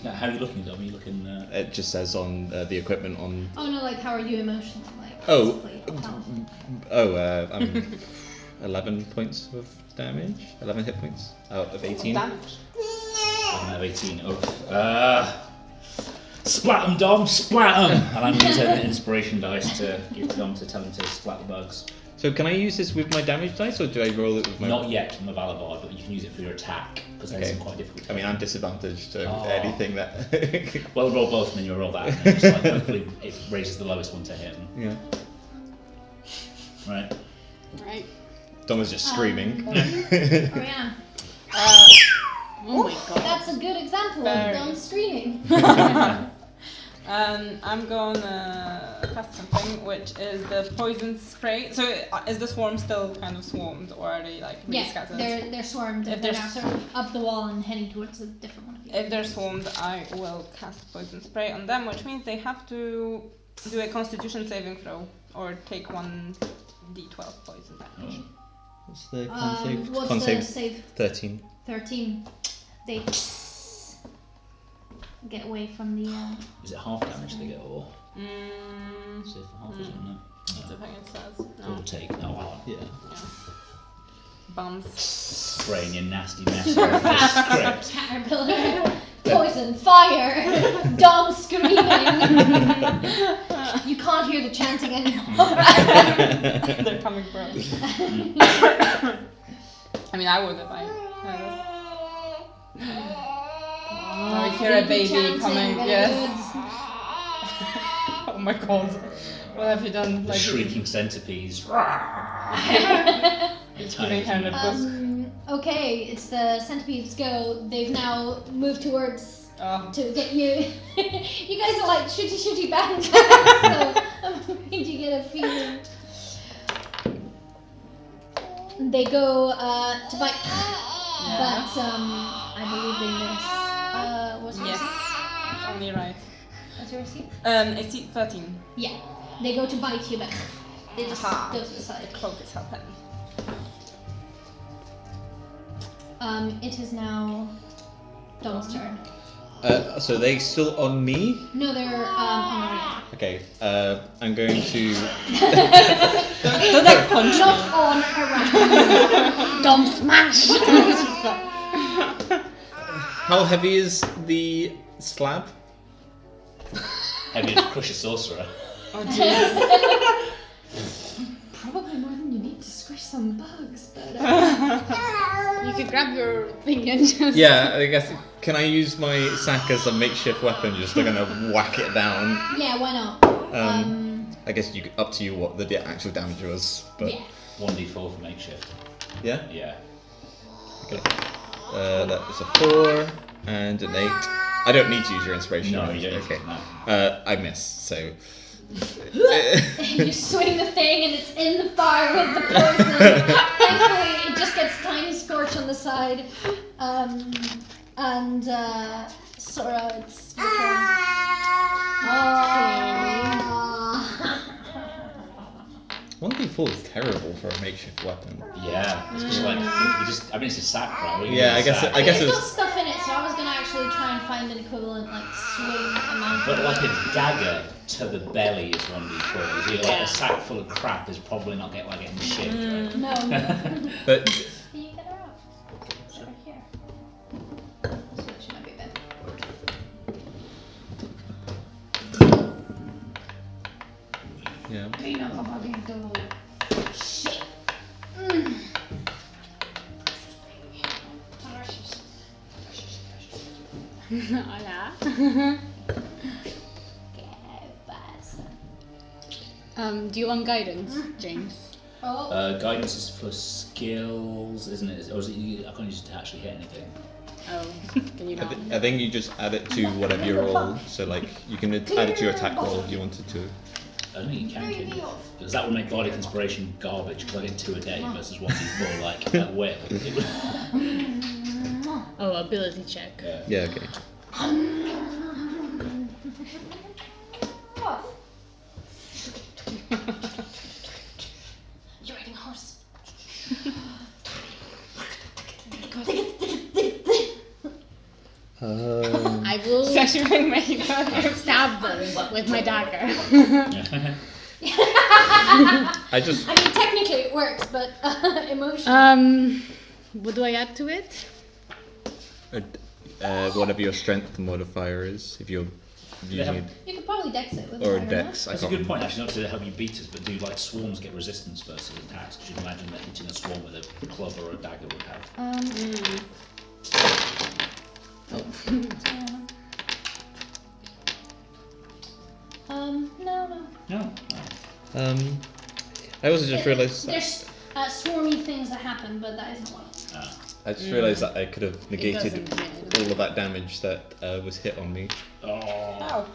How are you looking, Dom? Are you looking? It just says on the equipment on. Oh no, like how are you emotionally? Like Oh. basically, health. I'm 11 points of damage, 11 hit points out of 18. Damage. I have 18. Splat 'em, Dom, splat 'em! And I'm using the inspiration dice to give to Dom to tell him to splat the bugs. So can I use this with my damage dice, or do I roll it with my? Not yet on the Valabard, but you can use it for your attack because there's Okay. some quite difficult. I mean, I'm disadvantaged to Oh. anything that. Well, roll both and then you roll that, and then just like hopefully it raises the lowest one to hit. Yeah. Right. Right. Dom was just screaming. Orianne. Oh my god. That's a good example Very. of them screaming. I'm gonna cast something, which is the poison spray. So is the swarm still kind of swarmed, or are they like really Yeah, scattered? they're swarmed. If And they're they're now sort of up the wall and heading towards a different one of you. If they're swarmed, I will cast poison spray on them, which means they have to do a Constitution saving throw or take 1d12 poison damage. What's the con save? What's Con the save save? 13. 13. They get away from the. Is it half damage they get or? Mm, Is it for half or something? No. that's the thing it says. So No. we'll take. Oh, wow. Yeah. Bums. Spraying your nasty mess all over the script. Caterpillar, poison, fire, dog screaming. You can't hear the chanting anymore. They're coming for us. I mean, I would if I had this. Oh, you hear a baby chanting, coming, very yes. good. Oh my god. What have you done? The Like shrieking centipedes. it's giving her the book. Okay, it's the centipedes go. They've now moved towards Oh. to get you. You guys are like shooty bang, so I'm hoping you get a feeling. They go to bite, but I believe they miss. What's your Yes. AC? It's only right. What's your AC? AC 13. Yeah, they go to bite you, but they just Aha. go to the side. Cloak is helping. It is now Dom's turn. So they still on me? No, they're on Ariana. Okay. I'm going to. Don't like punch Not on Ariana. Dom smash! How heavy is the slab? Heavy to crush a sorcerer. Oh jeez. Probably more than you need to squish some bugs, but You could grab your thing and just... Yeah, I guess. Can I use my sack as a makeshift weapon? Just to kind of whack it down. yeah, why not? I guess up to you what the actual damage was. But Yeah. 1d4 for makeshift. yeah. Yeah. Okay. That is a 4 and an 8. I don't need to use your inspiration. No, right? you don't. Okay. No. I miss. So. You swing the thing and it's in the fire with the poison. Thankfully, it just gets tiny scorch on the side. And Sora, it's your turn. Oh. 1d4 is terrible for a makeshift weapon. Yeah. It's just like you just. I mean, it's a sack, right? What do you Yeah, do I with a guess. sack? I guess It's got it's. stuff in it, so I was gonna actually try and find an equivalent, like swing amount. But like a dagger to the belly is 1d4. So you're like a sack full of crap is probably not getting shit. Right? No. But Can you get her out? It's over here. So she might be a bit. yeah. Shit. Hola. Do you want guidance, James? Oh. Guidance is for skills, isn't it? Or is it I can't use it to actually hit anything. Oh, can you not? I think you just add it to whatever you roll. So like you can add it to your attack roll if you wanted to. I don't think you can you? Because that would make Bardic Inspiration garbage, because I get 2 a day versus 1d4 like at will. It would, Oh, ability check. Yeah. Okay. You're riding a horse. I will It's actually really making stab them with my dagger. I just. I mean, technically it works, but emotionally. What do I add to it? Whatever your strength modifier is, if you're using it, You could probably dex it with or I don't dex. I That's a can't good point, actually, not to help you beat us, but do like swarms get resistance versus attacks? Because you can imagine that hitting a swarm with a club or a dagger would have. No. No. I also just realised. There's swarmy things that happen, but that isn't one of them. I just realised that I could have negated doesn't, yeah. all of that damage that was hit on me. Oh.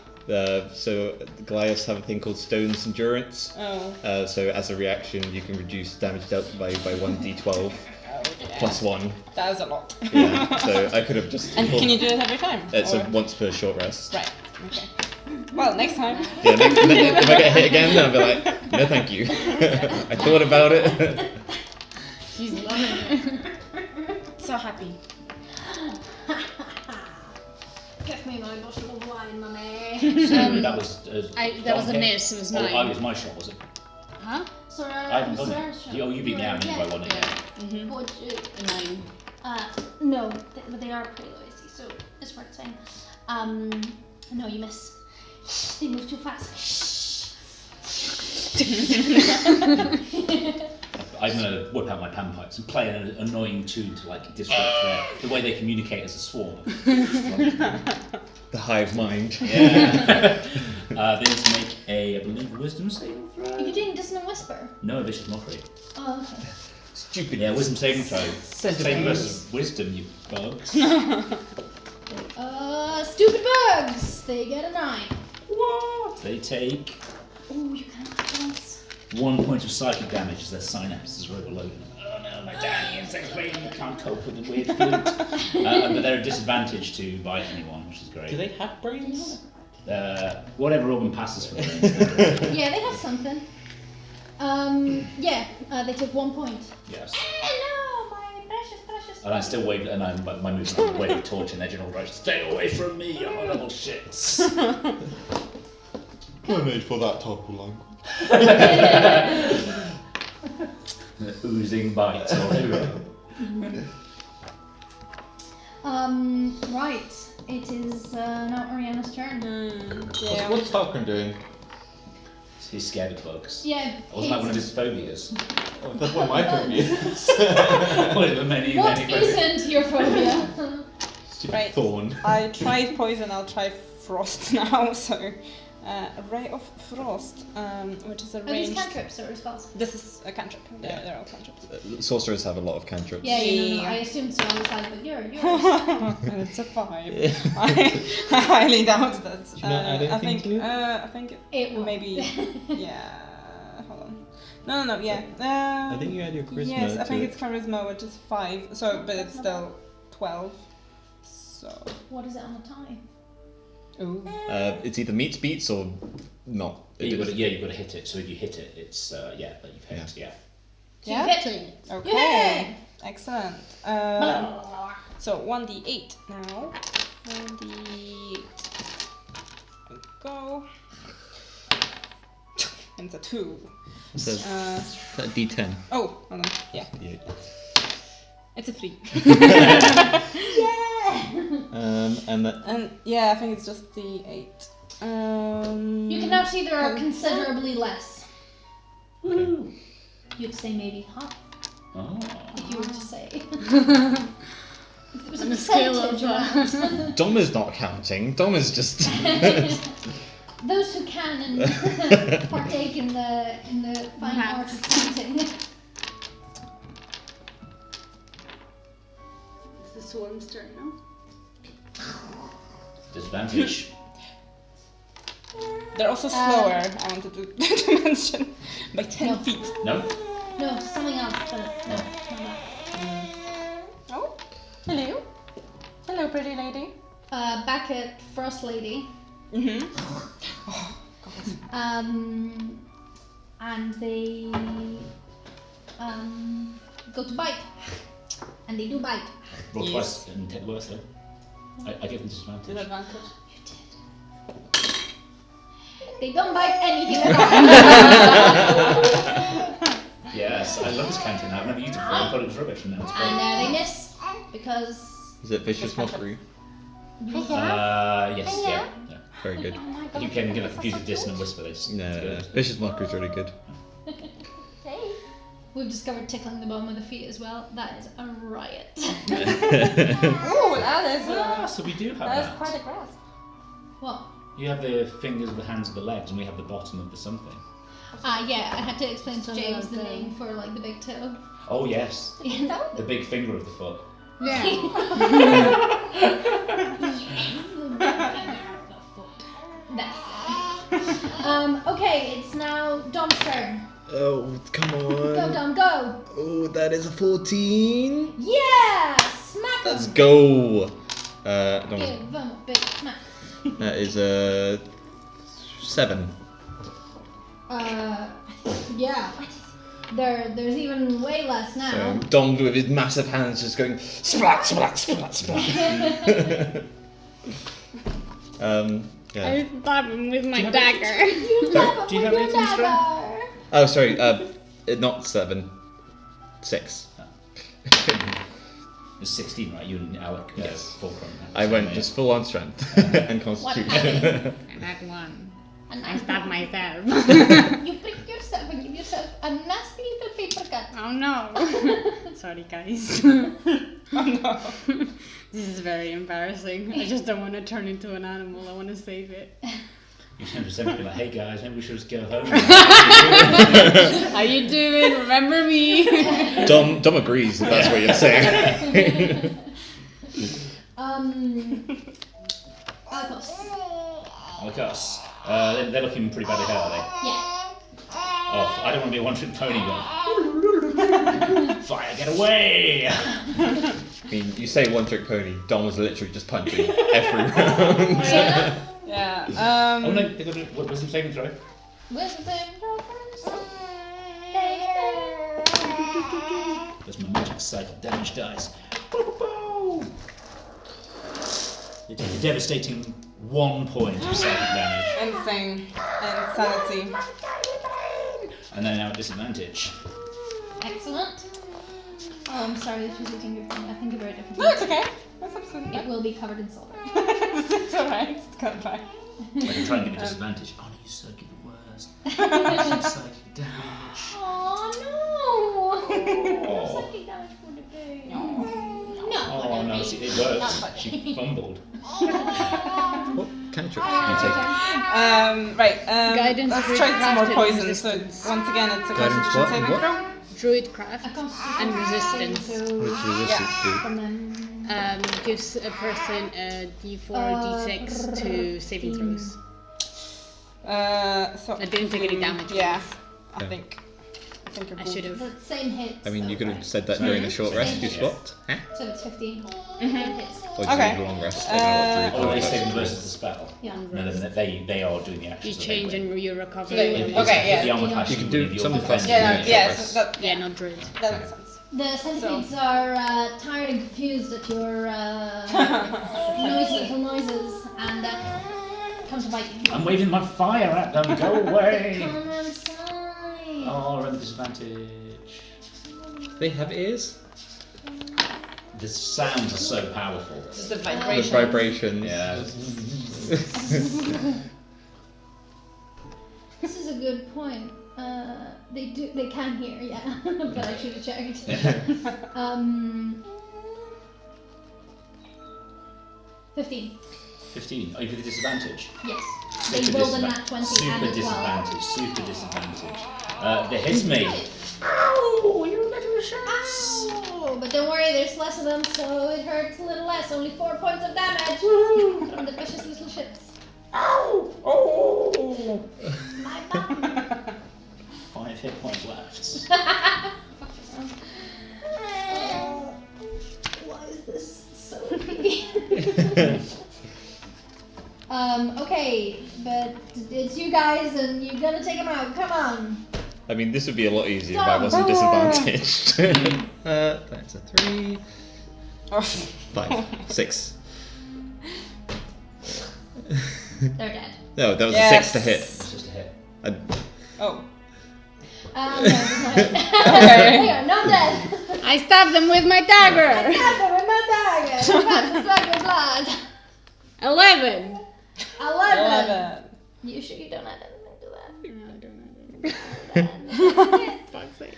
So Goliaths have a thing called Stone's Endurance. Oh. So as a reaction, you can reduce damage dealt by 1d12 plus 1. That is a lot. Yeah. So I could have just. And can you do it every time? It's Or- a once per short rest. Right. Okay. Well, next time. Yeah. If I get hit again, then I'll be like, no, thank you. I thought about it. She's loving it. So happy. Give me my bottle of wine, mummy. So that was. That was a miss, it was 9. Oh, it was my shot, was it? Huh? Sorry, I haven't done it. Oh, you beat me out by 1 again. Mm-hmm. Would you? A 9. No, but they are pretty low AC, so it's worth saying. No, you miss. They move too fast. I I'm gonna whip out my panpipes and play an annoying tune to like disrupt the way they communicate as a swarm. The hive mind. Yeah. They need to make I believe, a wisdom saving throw. Are you doing Dissonant Whisper? No, vicious mockery. Oh, okay. Stupid. Yeah, wisdom saving throw. Saving versus wisdom, you bugs. Stupid bugs! They get a 9. What? They take Ooh, you can have once. 1 point of psychic damage as their synapses are overloaded. Oh no, my tiny insect brain can't cope with the weird flute. But they're at disadvantage to bite anyone, which is great. Do they have brains? Whatever organ passes for brains. Yeah, they have something. They took 1 point. Yes. No, my precious. And I still wave, and my movement, I'm waving a torch in their general direction. Stay away from me, I'm a little shits. No need for that type of language. Oozing bites all over. Right. It is now Ariana's turn. Yeah. What's Falcon doing? He's scared of bugs. Yeah. Wasn't that one of his phobias? Oh, that's one of my phobias. One of the many, What many phobias. isn't your phobia? Stupid Right. thorn. I tried poison, I'll try frost now, so Ray of Frost, which is a Are these ranged... cantrips or spells? This is a cantrip. Yeah, Yeah. they're all cantrips. Sorcerers have a lot of cantrips. Yeah, Yeah. I assumed so. I was like, but yours. And it's a 5. I highly doubt that. you not add I anything think. to it? I think It will. maybe. Yeah. Hold on. No. Yeah. I think you had your charisma. Yes, I to think it. it's charisma, which is 5. So, but it's still 12. So. What is it on the tie? Ooh. It's either meets beats or not. You've got to hit it. So if you hit it, it's that you've hit. Yeah. Yeah. Hit. Okay. Excellent. So 1d8 now. 1d8. There we go. And it's a 2. So, is that a D10? Oh, hold on. Yeah. D8. It's a 3. And that. And yeah, I think it's just d8. You can now see there are considerably less. Woo. You'd say maybe half, Oh. if you were to say. If there was a On a scale of, percentage around. Dom is not counting. Dom is just. Those who can and partake in the fine art of counting. It's the swarm's turn now. Disadvantage. They're also slower, I wanted to mention, by 10 No. feet. No. No, something else, but no, not that. Oh, hello. Hello, pretty lady. Back at Frost Lady. Mm-hmm. And they go to bite, and they do bite. Roll Yes. twice and take the worst though. I give them disadvantage. Disadvantage. You did. They don't bite anything. Yes, I love this canteen. I've never used it before. I thought it was rubbish, and now it's great. And they miss because Is it vicious mockery? Yes, yeah. Very good. You can get a confused with dissonant whisper. They just No, it's no, no. good. Vicious mockery is really good. we've discovered tickling the bottom of the feet as well. That is a riot. Oh, that is So we do have that is that. quite aggressive. What? You have the fingers of the hands of the legs, and we have the bottom of the something. Yeah, I had to explain to Something James like the that. name for like the big toe. Oh yes, You know? the big finger of the foot. Yeah. Okay, it's now Dom's turn. Oh, come Go, on. Dom, go! Oh, that is a 14. Yeah! Smack Let's him! go. Dom, Give him a big smack. that is a 7. Yeah. There's even way less now. So Dom with his massive hands just going splat, splat, splat, splat. Yeah. I stab him with my dagger. Sorry? Do you have anything, Strahd? Oh, sorry. Not 7. 6. It's 16, right? You and Alec. Yes. Fulcrum. I went just full on strength and constitution. I had one. I stabbed myself. You prick yourself and give yourself a nasty little paper cut. Oh no. Sorry, guys. Oh no. This is very embarrassing. I just don't want to turn into an animal. I want to save it. You should have said, like, hey guys, maybe we should just go home. How you doing? Remember me? Dom agrees if that's what you're saying. Alcos. Like us. They're looking pretty badly hurt, are they? Yeah. Oh, I don't want to be a one-trick pony, but... Fire, get away! I mean, you say one trick pony, Dom was literally just punching every round. Yeah. Oh no, they've got a wisdom saving throw. Wisdom throw first. There's my magic psychic damage dice. They take a devastating 1 point of psychic damage. Insane. Insanity. And they're now at disadvantage. Excellent. Oh, I'm sorry, this was a finger thing. I think about it differently. No, it's okay. That's absolutely It fine. will be covered in salt. It's alright. It's kind of fine. I can try and give a disadvantage. Oh no, you psychic the worst. Psychic damage. Oh no! Oh. Psychic damage for the day. No. Oh no, see, it worked. She fumbled. What cantrips do you take? Right. Guidance, Let's druid try some more craft, and poison. So resistance. once again, it's a Guidance constitution what? saving What? throw. Druidcraft A constitution and resistance. saving Which throw resistance do? from them. gives a person a d4 or d6 to saving throws. So I didn't take any damage. Yeah, I Yeah. think you're I good. should have. The same hits. I mean, you could though, have said that during the short rest you Same swapped. Huh? right? So it's 15. Hits. Or do you Okay. need a long rest? I don't know what Oh, druid they does. saving versus the spell. Yeah. No, they are doing the action. You change and you recover. They- If Okay, if yeah. the armor class, You can would do give you some all fast defense. Yeah, Yeah, yeah, short so rest. that, Yeah, not druid. that makes sense. The centipedes are tired and confused at your little noises and come to bite you. I'm waving my fire at them. Go away. Come inside. Oh, we're at the disadvantage. They have ears? The sounds are so powerful. Just the The vibration. vibrations. Yeah. This is a good point. They can hear, yeah, but I should have checked. 15. 15. Oh, you for the disadvantage. Yes. Super They rolled a nat 20 Super and a 12. disadvantage. Super disadvantage. They hit me. Ow! You little shits! Ow! But don't worry, there's less of them, so it hurts a little less. Only 4 points of damage from the vicious little shits. Ow! Oh! My bum. 5 hit points left. Why is this so easy? Okay, but it's you guys and you're gonna take them out. Come on. I mean, this would be a lot easier if I wasn't disadvantaged. That's a 3. Oh. 5. 6. They're dead. No, that was Yes. a 6 to hit. It's just a hit. Oh. No, it's not. Okay. They are not dead. I stabbed them with my dagger. Stab them with my dagger. Suck your blood. 11. 11. You sure you don't add anything to that? No, I don't know. Fuck's sake.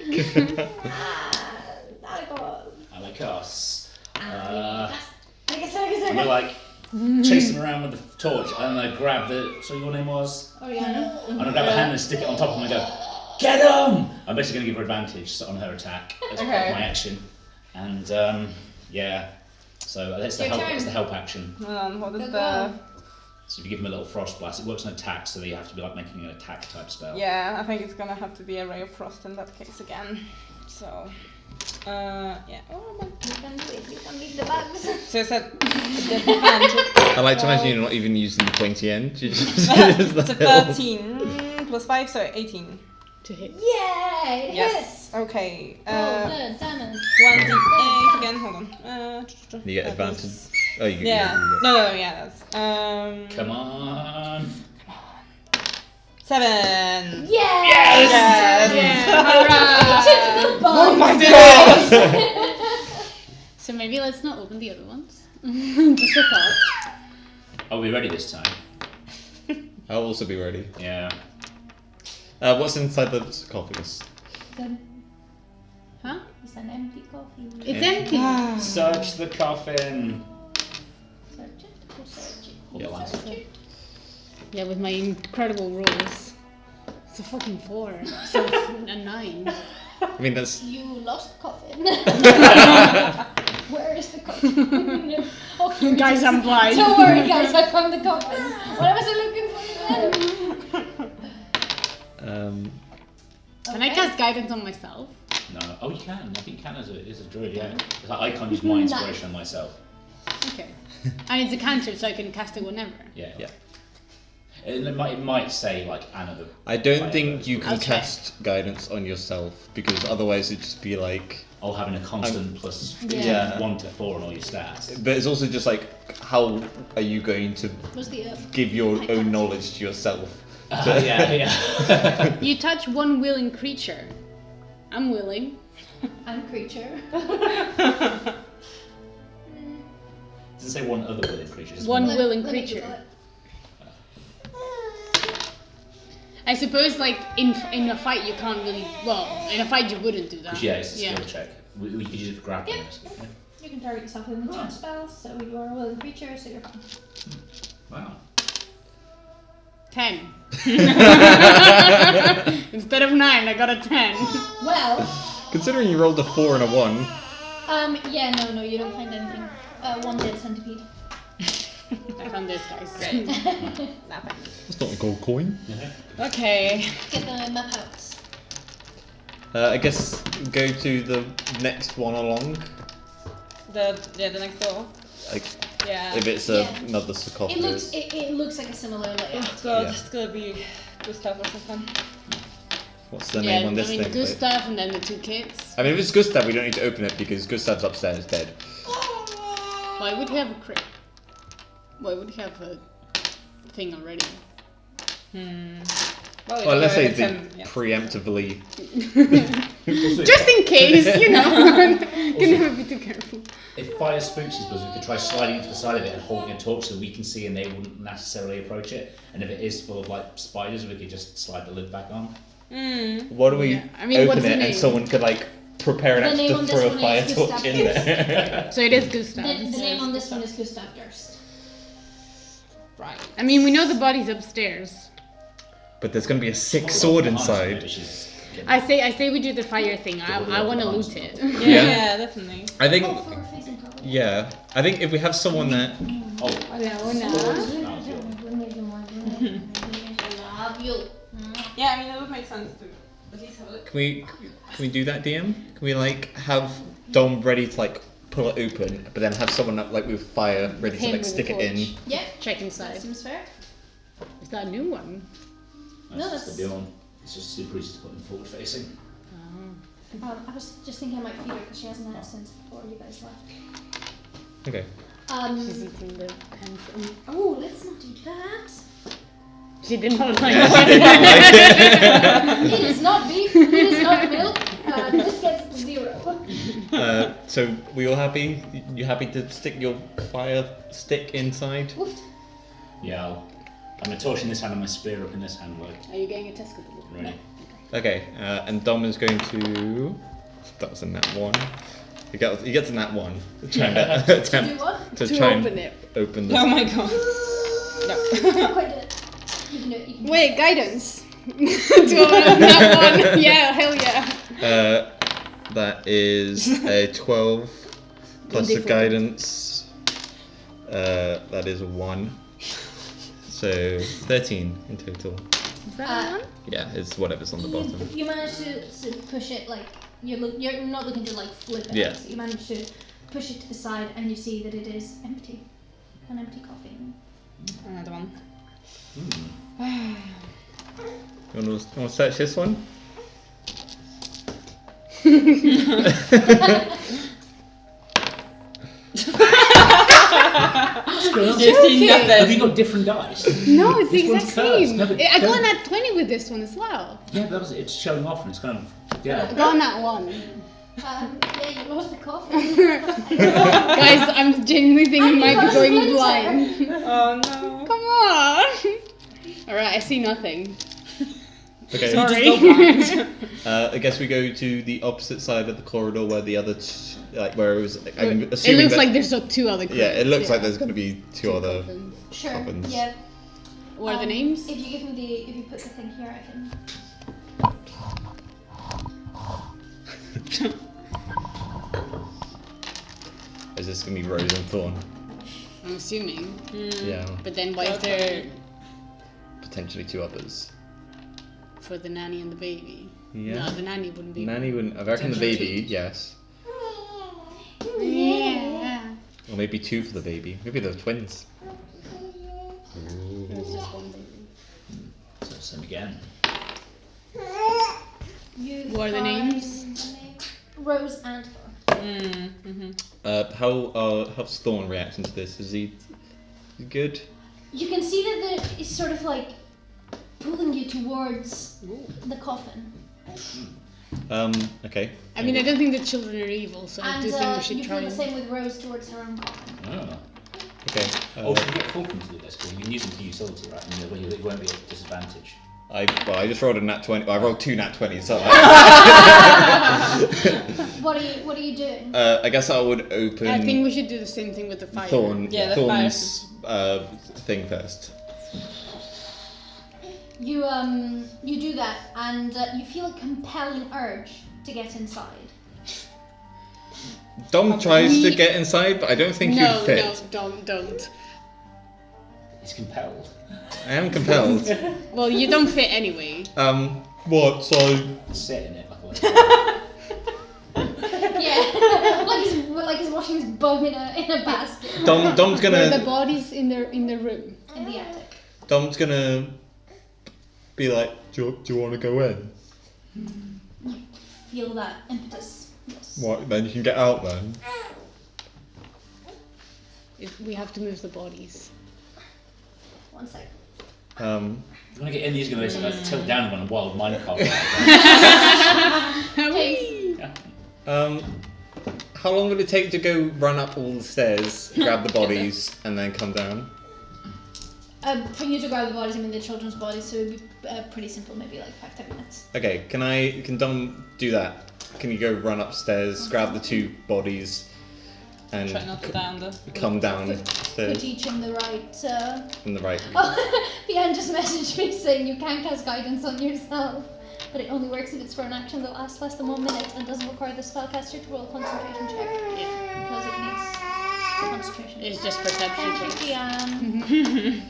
Alikos. I'm Second. gonna like chase them around with the torch and then I grab the. So your name was? Oriana. I'm gonna grab a hand and stick it on top of them and go, get them! I'm basically gonna give her advantage on her attack as part Okay. of my action. And yeah. So that's the Your help. turn. That's the help action. What is Go, the? So if you give them a little frost blast, it works on attack, so they have to be like making an attack type spell. Yeah, I think it's gonna have to be a ray of frost in that case again. So, yeah. Oh, my. You can do it. You can leave the bugs. So it's at disadvantage. I like to imagine you're not even using the pointy end. You just use It's a the little- 13 plus 5, so 18. To hit. Yeah, it hits. Yes. Okay. Oh, good. Damage. 1d8 again. Hold on. You get that advantage. was- Oh, you get. Yeah. No, yeah. That's Come on. 7. Yes. Yes. Hit the bug. Oh my god. So maybe let's not open the other ones. Just a thought. Are we ready this time? I'll also be ready. Yeah. What's inside the sarcophagus? Huh? It's an empty coffin. It's empty. Search the coffin. Search it. Go search it. Yeah, last Search it. Yeah, with my incredible rolls. It's a fucking 4. So a 9. I mean, that's. You lost coffin. Where is the coffin? Oh, here it Guys, is. I'm blind. Don't worry, guys. I found the coffin. What was I looking for then? Can I cast guidance on myself? No. Oh, you can. I think you can as a druid, yeah. It's like I can't use my inspiration on myself. Okay. And it's a cantrip, so I can cast it whenever. Yeah. Yeah. It might say like another. I don't think you can Okay. cast guidance on yourself because otherwise it'd just be like. Oh, having a constant plus Yeah. 1 to 4 on all your stats. But it's also just like, how are you going to What's the give your own knowledge to yourself? Yeah. You touch one willing creature. I'm willing. I'm creature. Does it say one other willing creature? Just One one. willing Let me creature. Google it. I suppose, like, in a fight you can't really... Well, in a fight you wouldn't do that. Yeah, it's a skill check. We could use it for grappling. Yeah. You can target yourself with enchant spells, so you are a willing creature, so you're fine. Wow. 10. Instead of 9, I got a 10. Well, Considering you rolled a 4 and a 1. yeah, no, you don't find anything. 1 dead centipede. I found this, guys. Great. That's not a gold coin. Okay. Get the map out. I guess go to the next one along. The next door. Like, Yeah. if it's Yeah. another It sarcophagus. looks like a similar layout. So Yeah. it's gonna be Gustav or something. What's the Yeah, name on this I mean, thing? Gustav and then the 2 kids. I mean, if it's Gustav, we don't need to open it because Gustav's upstairs dead. Why would he have a crate? Why would he have a thing already? Well, Well, let's say it's they him, yeah. preemptively. Just in case, you know. Can never be too careful. If fire spooks us, we could try sliding to the side of it and holding a torch so we can see and they wouldn't necessarily approach it. And if it is full of like spiders, we could just slide the lid back on. What do we Yeah, I mean, what's open the it name? and someone could like prepare an The axe name to on this throw a one fire is torch Gustav in there? So it is Gustav. The name on this one is Gustav Durst. Right. I mean, we know the body's upstairs. But there's gonna be a sick sword inside. Maybe she's getting- I say we do the fire thing. I want to loot it. Yeah, definitely. I think, Oh, forward facing cover. yeah, I think if we have someone that, Oh, No, no. Love you. Yeah, I mean it would make sense to at least have a look. can we do that, DM? Can we like have Dom ready to like pull it open, but then have someone up like with fire ready to Him like with stick a it in? torch. Yeah, Check that inside. seems fair. Is that a new one? No, that's just that's- the deal. It's just super easy to put them forward facing. I was just thinking I might feed her because she hasn't had since before you guys left. Okay. She's eating the pencil. Oh, let's not do that. She did not like Yeah, it. she didn't like it. It is not beef. It is not milk. This gets 0. So we all happy? You happy to stick your fire stick inside? Woofed. Yeah, I'm a torch in this hand and my spear up in this hand, like, Are you getting a test with it? ready. Okay, and Dom is going to. That was a nat 1. He gets a nat 1. Trying to To do attempt what? to To try open and it. open Oh the. my god. No. Not quite did it. You can do it. You can do it. Wait, guidance. To open that one. Yeah, hell yeah. That is a 12 plus a Difficult. guidance. That is a 1. So 13 in total. Is that one? Yeah, it's whatever's on the bottom. You manage to push it like you're not looking to like flip it. Yeah. So you manage to push it to the side and you see that it is empty, an empty coffin. Another one. You want to search this one? You see Have nothing. you got different dice? No, it's the This one's exact cursed. same. No, but I got don't- an at 20 with this one as well. Yeah, that was it's showing off and it's kind of I yeah. got an at 1. Yeah, you lost the coffin. Guys, I'm genuinely thinking And might you be got a going splinter. blind. Oh no. Come on. Alright, I see nothing. Okay. You just go blind. I guess we go to the opposite side of the corridor where the other, where it was. I'm It assuming looks that- like there's two other. Yeah, it looks like yeah. there's going to be two other. coffins. Sure. Coffins. Yeah. What are the names? If you give me if you put the thing here, I can. Is this going to be Rose and Thorn? I'm assuming. Yeah, But then why is there potentially two others. for the nanny and the baby? Yeah. No, the nanny wouldn't be. Nanny wouldn't. I reckon the baby, yes. Yeah. Or maybe two for the baby. Maybe they're twins. It's just one baby. So same again. What are the names? Rose and Thorn. How's Thorn reacting to this? Is he good? You can see that it's sort of like pulling you towards the coffin. Okay. I mean, I don't think the children are evil, so I And do think we should you try feel the and. same with Rose towards her own coffin. Oh. Okay. Oh, you can get Fulcrum to do this, because you can use them for utility, right? And you won't be at a disadvantage. I just rolled a nat 20. Well, I rolled two nat 20s. So What are you doing? I guess I would open I think we should do the same thing with the fire. Thorn's thing first. You do that, and you feel a compelling urge to get inside. Dom tries to get inside, but I don't think No, he'd fit. no, don't. He's compelled. I am compelled. Well, you don't fit anyway. What? So Sit in it like a Yeah, like he's washing his bum in a basket Dom's Where the gonna body's in the room. in the attic. Dom's gonna be like, do you want to go in? Feel that impetus. Yes. What? Then you can get out then. We have to move the bodies. 1 sec. If you want to get in, he's going to tilt down on a wild minecart. how long would it take to go run up all the stairs, grab the bodies, and then come down? For you to grab the bodies, I mean the children's bodies, so it'd be pretty simple, maybe like 5-10 minutes. Okay, can Dom do that? Can you go run upstairs, grab the two bodies, and Try not to down the. come down Put each in the right. in the right? Oh, Leanne just messaged me saying you can cast guidance on yourself, but it only works if it's for an action that lasts less than 1 minute and doesn't require the spellcaster to roll a concentration check. Yeah. Because it needs concentration. It's just perception Thank checks. you, Leanne.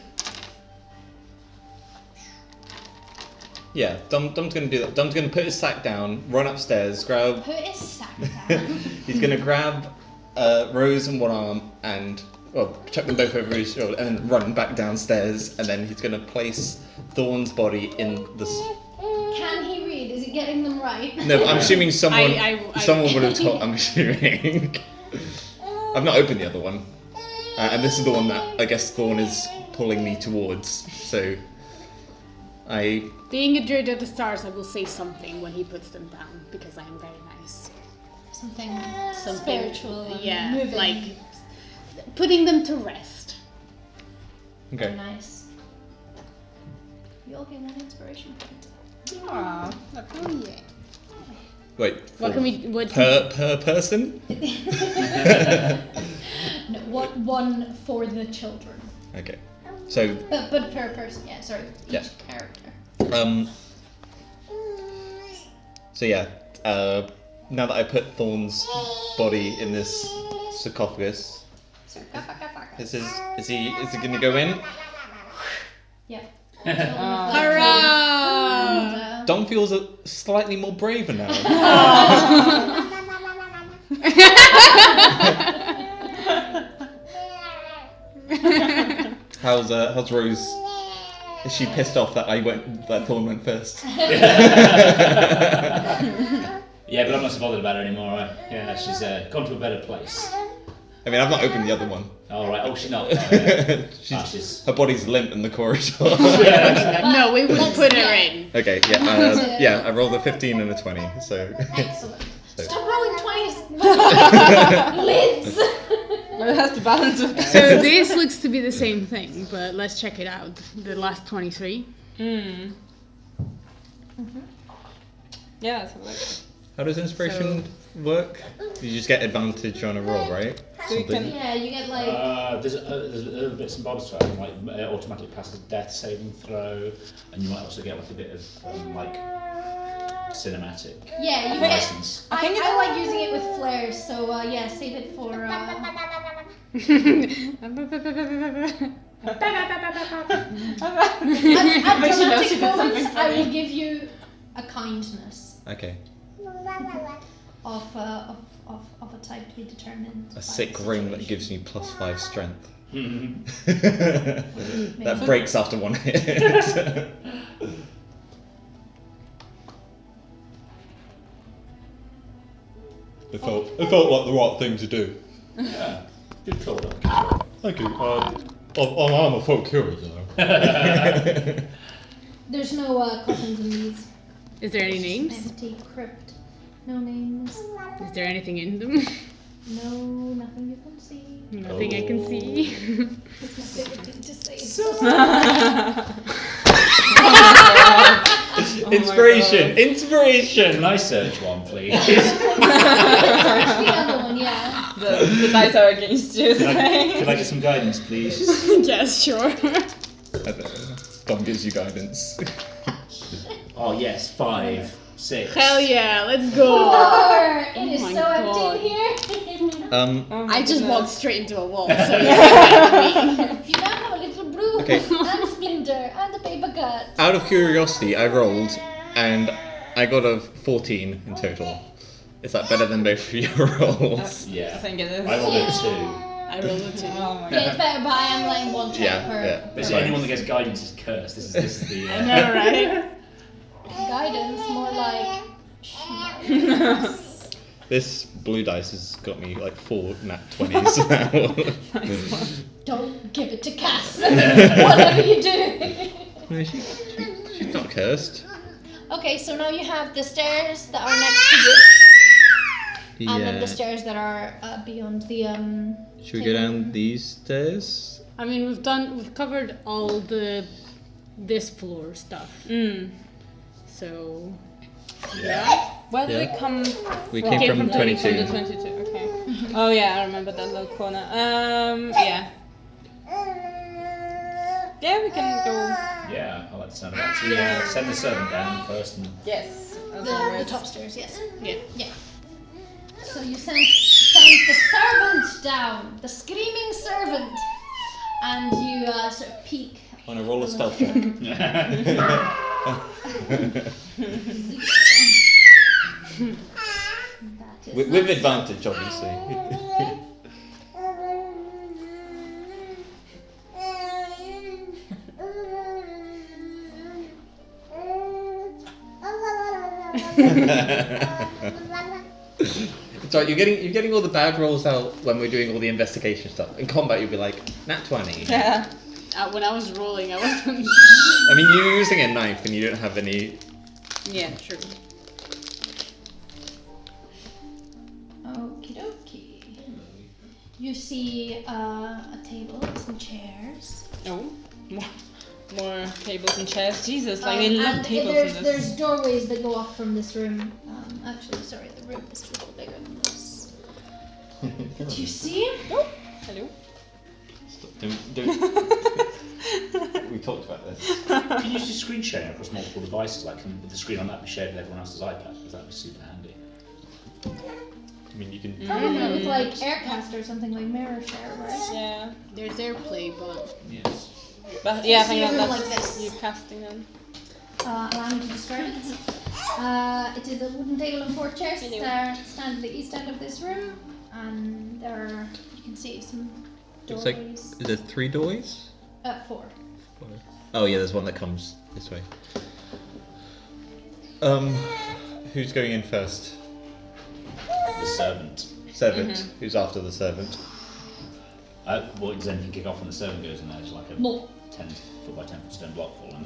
Yeah, Dom's gonna do that. Dom's gonna put his sack down, run upstairs, grab. Put his sack down. He's gonna grab Rose in one arm and chuck them both over his shoulder, and then run back downstairs, and then he's gonna place Thorn's body in the. Can he read? Is he getting them right? No, I'm assuming someone I- someone would have told. I'm assuming. I've not opened the other one, and this is the one that I guess Thorn is pulling me towards. So, Being a druid of the stars, I will say something when he puts them down because I am very nice. Something Something spiritual. And Yeah, moving. like putting them to rest. Okay. Very nice. You all get 1 inspiration point. Aww. Oh yeah. Wait. What can we? What? Per person? No, one for the children. Okay. So But per person, yeah, sorry. Each Yeah. character. So yeah. Now that I put Thorn's body in this sarcophagus, is he gonna go in? Yeah. Hurrah! Dom feels slightly more braver now. How's Rose? Is she pissed off that Thorn went first? Yeah, but I'm not so bothered about her anymore. Yeah, she's gone to a better place. I mean, I've not opened the other one. All right. Oh, she's not. She's Her body's limp in the corridor. No, we would put her in. Okay, yeah, I rolled a 15 and a 20, so. Excellent. So- Stop rolling 20s! Lids! But it has to balance with. So this looks to be the same thing, but let's check it out. The last 23. Yeah, let's have a look. How does inspiration work? You just get advantage on a roll, right? So you Something. can- Yeah, you get like. There's other bits and bobs to it, like automatically passes a death saving throw, and you might also get like a bit of like cinematic Yeah, you get. license. I like using it with flares, so yeah, save it for. At But she knows she dramatic did something moments, I will funny. give you a kindness Okay. of a type to be determined. A by sick the ring that situation. gives me +5 strength. Mhm. That breaks after one hit. It felt like the right thing to do. Yeah, good call. Thank you. I'm a folk hero, you know. There's no coffins in these. Is there any names? Empty crypt. No names. Is there anything in them? No, nothing you can see. Nothing I can see. It's my favorite thing to say. Inspiration! Inspiration! Can I search one, please? The other one, yeah. The dice are against you today. Could I get some guidance, please? Yes, sure. Dom gives you guidance. Oh yes, 5, 6. Hell yeah, let's go. It is my so God. empty in here. Oh my I just goodness. walked straight into a wall, so you can get me. You now have a little broom Okay. and a splinter and a paper cut. Out of curiosity, I rolled and I got a 14 in total. Is that better than both of your rolls? Yeah. I think it is. I rolled a 2. I rolled a 2. Oh my Yeah, it's better, but I am letting one check Yeah, per yeah. Basically, Fine. anyone that gets guidance is cursed. This is the. I know, right? guidance, more like. This blue dice has got me like 4 nat 20s now. Don't give it to Cass. Whatever you do. No, she's not cursed. Okay, so now you have the stairs that are next to you, and then the stairs that are beyond the Should we go down these stairs? I mean, we've covered all this floor stuff. So Yeah. Where did Yeah. we come We from? came from From 22. the 22, okay. Oh yeah, I remember that little corner. Yeah. Yeah, we can go. Yeah, I like the sound of that. So yeah, send the servant down first and. Yes. the top stairs. Yes. yeah. So you send the servant down, the screaming servant, and you sort of peek. Want to roll a stealth check? That is with not- advantage, obviously. It's right, you're getting all the bad rolls out when we're doing all the investigation stuff. In combat, you'll be like, nat 20. Yeah. When I was rolling, I wasn't. I mean, you're using a knife and you don't have any. Yeah, true. Okie dokie. You see a table, some chairs. Oh. More tables and chairs. Jesus, like they love and tables in this. there's doorways that go off from this room. Actually, sorry, the room is a little bigger than this. Do you see? Hello. Don't. We talked about this. Can you use your screen sharing across multiple devices? Like, can the screen on that be shared with everyone else's iPad? Because that would be super handy. I mean, you can. Probably with like Aircast or something like Mirror Share, right? Yeah. There's AirPlay, but Yes. But yeah, I See think a room that's like this. you casting them. Allow me to describe it. It is a wooden table and 4 chairs Hello. that stand at the east end of this room, and there are, you can see some Looks like. doorways. Is there 3 doorways? 4. Oh yeah, there's one that comes this way. Who's going in first? The servant. Servant. Who's after the servant? Well, does anything kick off when the servant goes in there? It's like a No. 10 foot by 10 foot stone block falling.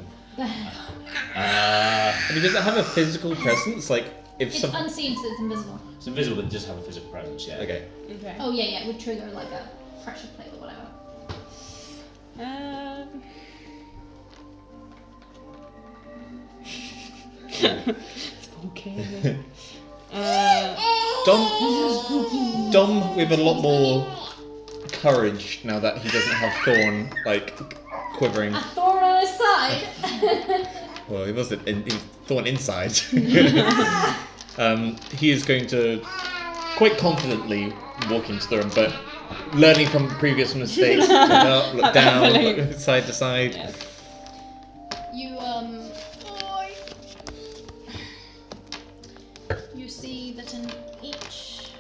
I mean, does it have a physical presence? Like, if It's some. unseen, so it's invisible. It's invisible, but it does have a physical presence, yeah. Okay. Okay. Oh yeah, it would trigger like a pressure plate or whatever. Spooky. Dom with a lot more courage now that he doesn't have Thorn like quivering. A thorn on his side. Well, he wasn't. He was Thorn inside. He is going to quite confidently walk into the room, but learning from previous mistakes, look up, look down, look side to side. Yes. You see that in each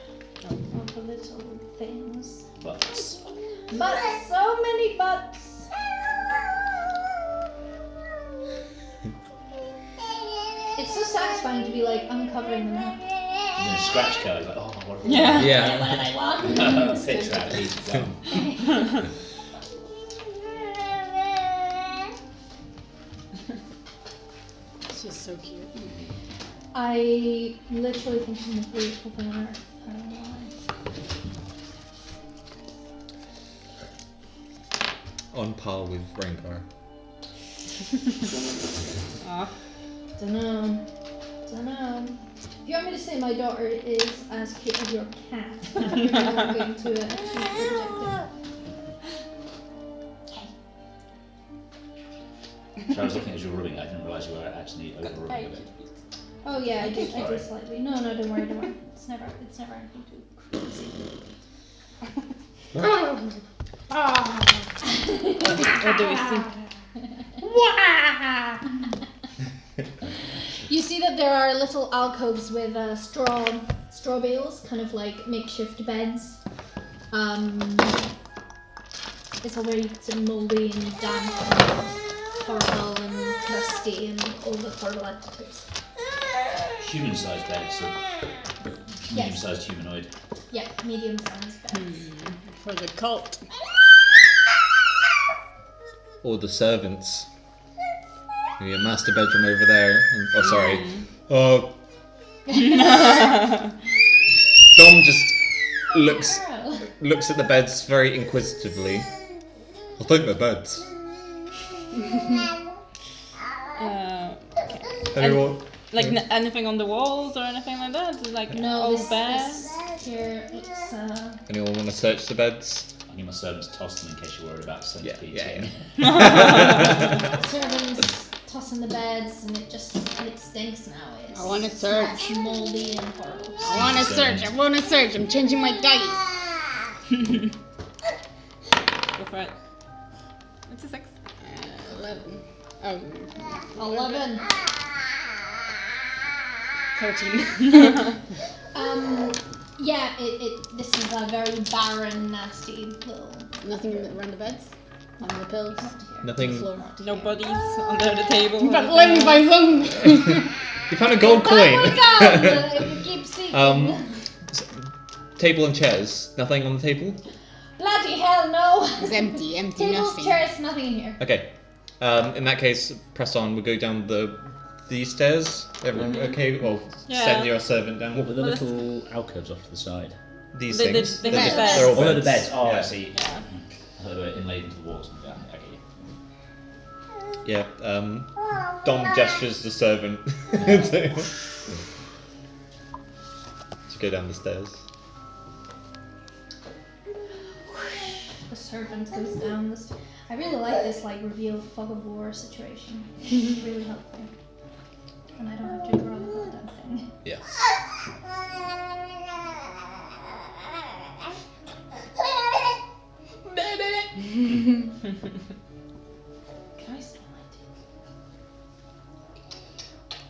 of the little things. Butts. But so many butts. It's so satisfying to be like uncovering the map. And then scratch card, like, oh, what have I Yeah. Yeah. What did I want? Picture out, easy done. It's just so cute. I literally think it's the most beautiful thing on earth. I don't know why. On par with Rengar. Dunno. If you want me to say my daughter is as cute as your cat, I'm going to achieve the objective. So I was looking as you were rubbing it, I didn't realise you were actually over rubbing a bit. Oh yeah, I do Sorry. slightly. No, don't worry. It's never anything too crazy. What do we see? You see that there are little alcoves with straw bales, kind of like makeshift beds. It's all very sort of mouldy and damp and horrible and crusty and all the horrible adjectives. Human-sized beds, so medium-sized humanoid. Yeah, medium-sized beds. For the cult. Or the servants. Maybe a master bedroom over there. Oh, sorry. Dom just looks at the beds very inquisitively. I think they're beds. Anyone? Like anything on the walls or anything like that? Is it like No, all this bare? here looks Anyone want to search the beds? I need my servants to toss them in case you're worried about centipedes. Yeah. servants tossing the beds and it stinks now. It's I want to search. moldy and horrible. I want to search. I'm changing my dice. Go for it. It's a 6. 11. Oh, 11. 13. Yeah, this is a very barren, nasty little. nothing around the beds? On the pills? Nothing. Floor. No bodies under the table. But let me find some! You found a gold coin. If you keep seeking. Table and chairs. Nothing on the table. Bloody hell, no! It's empty, Tables, nothing. chairs, nothing in here. Okay. In that case, press on. We'll go down these stairs. Everyone okay? Well, Yeah. send your servant What down. were the little alcoves off to the side? These The- the- things. the They're beds. they're all Oh, no, beds. the beds. Oh, Yeah. I see. I thought they were inlaid into the walls. Yeah, okay. Yeah. Dom gestures the servant to go down the stairs. The servant goes down the stairs. I really like this like reveal fog of war situation. It's really helpful. And I don't have to draw the goddamn thing. Yeah. Can I still light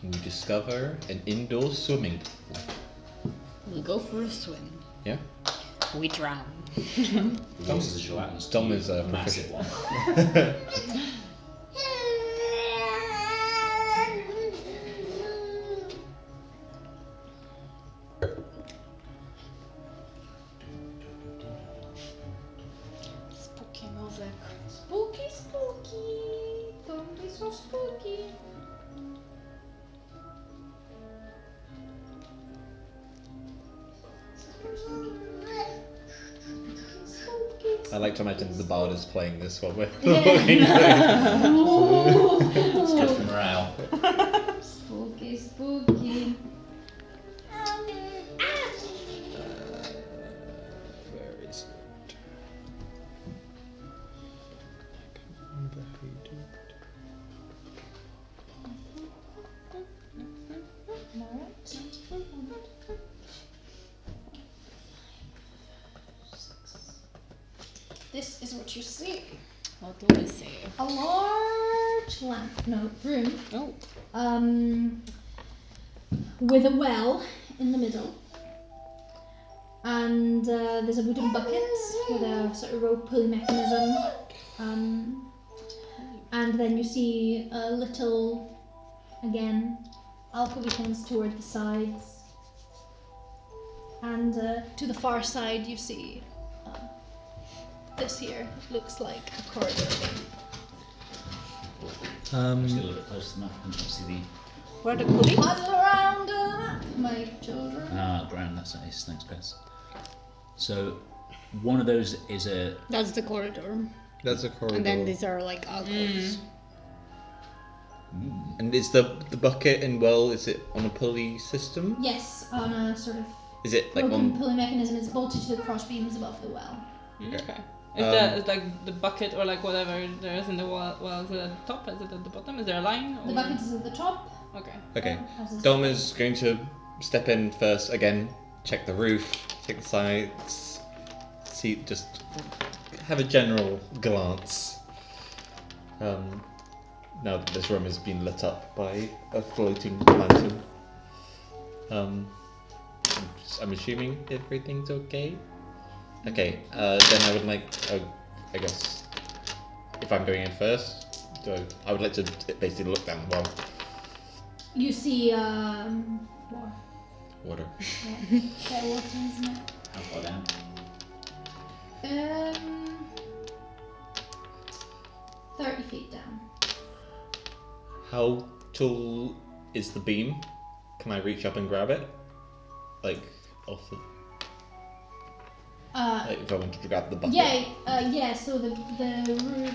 We discover an indoor swimming pool. We go for a swim. Yeah. We drown. The walls is a gelatinous Dom tube, is a massive proficient. one. Spooky music. Spooky, spooky. Don't be so spooky. I like to imagine the bard is playing this while we're It's good for morale. Spooky. Spooky, spooky. Where is it? This is what you see. What do I say? A large room. Oh. With a well in the middle. And there's a wooden bucket with a sort of rope pulley mechanism. And then you see a little, again, alcove things toward the sides. And to the far side you see this here. It looks like a corridor. Just a little bit closer than that. And see the. Where the police? Huddle around a map, my children. Grand. That's nice. Thanks, guys. So, one of those is a. That's the corridor. That's a corridor. And then these are like alcoves. And is the bucket and well, is it on a pulley system? Yes, on a sort of Is it like broken on? pulley mechanism. It's bolted to the cross beams above the well. Okay. Is like the bucket or like whatever there is in the wall? Well, is it at the top? Is it at the bottom? Is there a line? The or- bucket is at the top. Okay. Okay. As is- Dom is going to step in first again, check the roof, check the sides, see, just have a general glance. Now that this room has been lit up by a floating lantern. I'm assuming everything's okay. Okay, then I would like, I guess, if I'm going in first, I would like to basically look down the well. You see Water. Yeah, that water, isn't it? How far down? 30 feet down. How tall is the beam? Can I reach up and grab it? Like, off the... like if I wanted to grab the bucket? Yeah, so the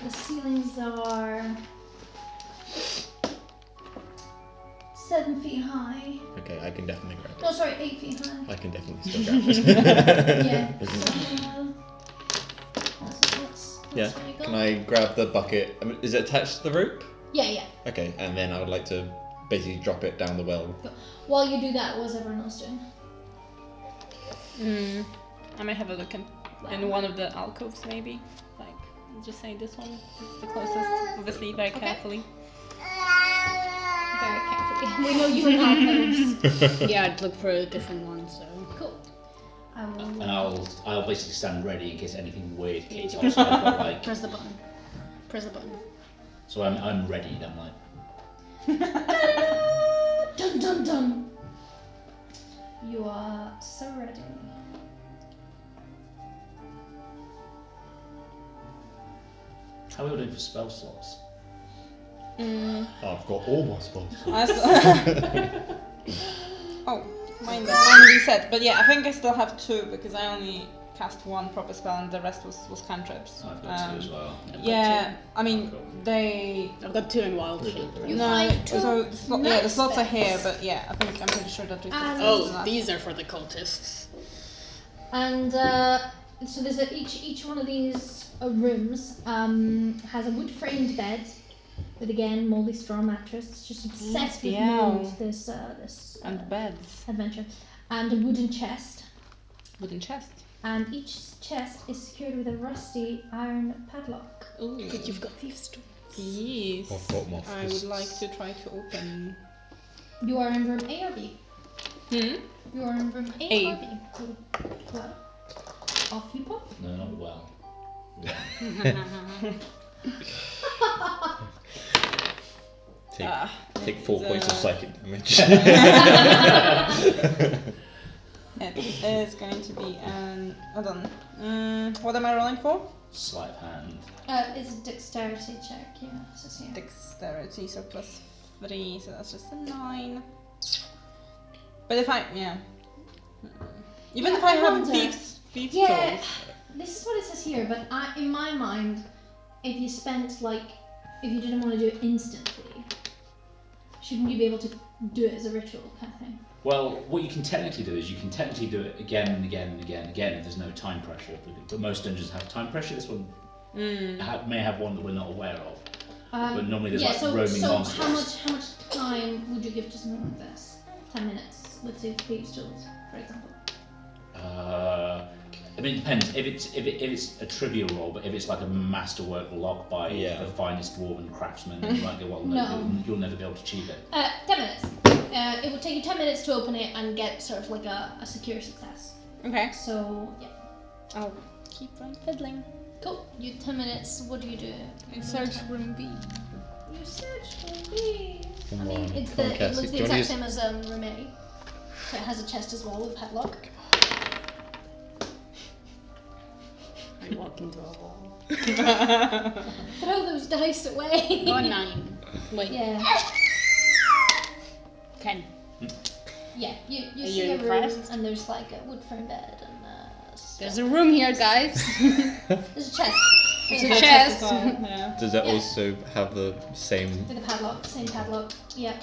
ceilings are 7 feet high. Okay, I can definitely grab it. No, sorry, 8 feet high. I can definitely still grab it. Yeah. That's Yeah. where you go. Can I grab the bucket? I mean, is it attached to the rope? Yeah. Okay, and then I would like to basically drop it down the well. While you do that, what's everyone else doing? I might have a look in one of the alcoves, maybe. Like, I'll just say this one is the closest. Obviously, very carefully. Very carefully. We know you in alcoves. Yeah, I'd look for a different one, so. Cool. I will. And I'll basically stand ready in case anything weird kicks off. So I've got like. Press the button. Press the button. So I'm ready. I'm like. Dun dun dun. You are so ready. How are we doing for spell slots? I've got all my spells. Oh, mine reset. But yeah, I think I still have 2 because I only cast 1 proper spell and the rest was cantrips. I've got 2 as well. Yeah, I mean they. I've got 2 in wild shape. You No, find 2 so nice the slots are spells. here, but yeah, I'm pretty sure that we. Oh, these are for the cultists. And so there's each one of these rooms has a wood framed bed with again moldy straw mattress. It's just obsessed with mold. This and beds, adventure, and a wooden chest. wooden chest. And each chest is secured with a rusty iron padlock. Ooh, Good, you've got thieves too. yes. I've got my I would fists. like to try to open. You are in room A or B? You are in room A, A. or B? Cool. Well, off you pop. No, not well. Take 4 points of psychic damage. It is going to be an. Hold on. What am I rolling for? Sleight of hand. It's a dexterity check, yeah, it says here. Dexterity, so +3, so that's just a 9. But if I, even Yeah, if I I have wonder. thieves Yeah, tools, this is what it says here, but in my mind, if you spent if you didn't want to do it instantly, Shouldn't you be able to do it as a ritual kind of thing? Well, what you can technically do is you can technically do it again and again and again and again if there's no time pressure. But most dungeons have time pressure. This one may have one that we're not aware of. But normally there's roaming monsters. How much time would you give to something like this? 10 minutes. Let's say thieves' tools, for example. I mean, it depends. If it's a trivial role, but if it's like a masterwork lock by the finest dwarven craftsman, you might go, well, no, you'll never be able to achieve it. 10 minutes. It would take you 10 minutes to open it and get sort of like a secure success. Okay. So, yeah. I'll keep on fiddling. Cool. You 10 minutes. What do you do? I search room B. You search room B. Come I mean, on, it come on, looks Cassie. the Do you want exact to same as room A. So it has a chest as well with padlock. I walk into a wall. Throw those dice away. Oh, 9. Wait, Yeah. 10. Yeah. You Are see you a room impressed? and there's like a wood frame bed and There's a room here, guys. there's a chest. It's with a a chest as well, yeah. Does that Yeah. also have the same? With a padlock, same padlock. Yeah.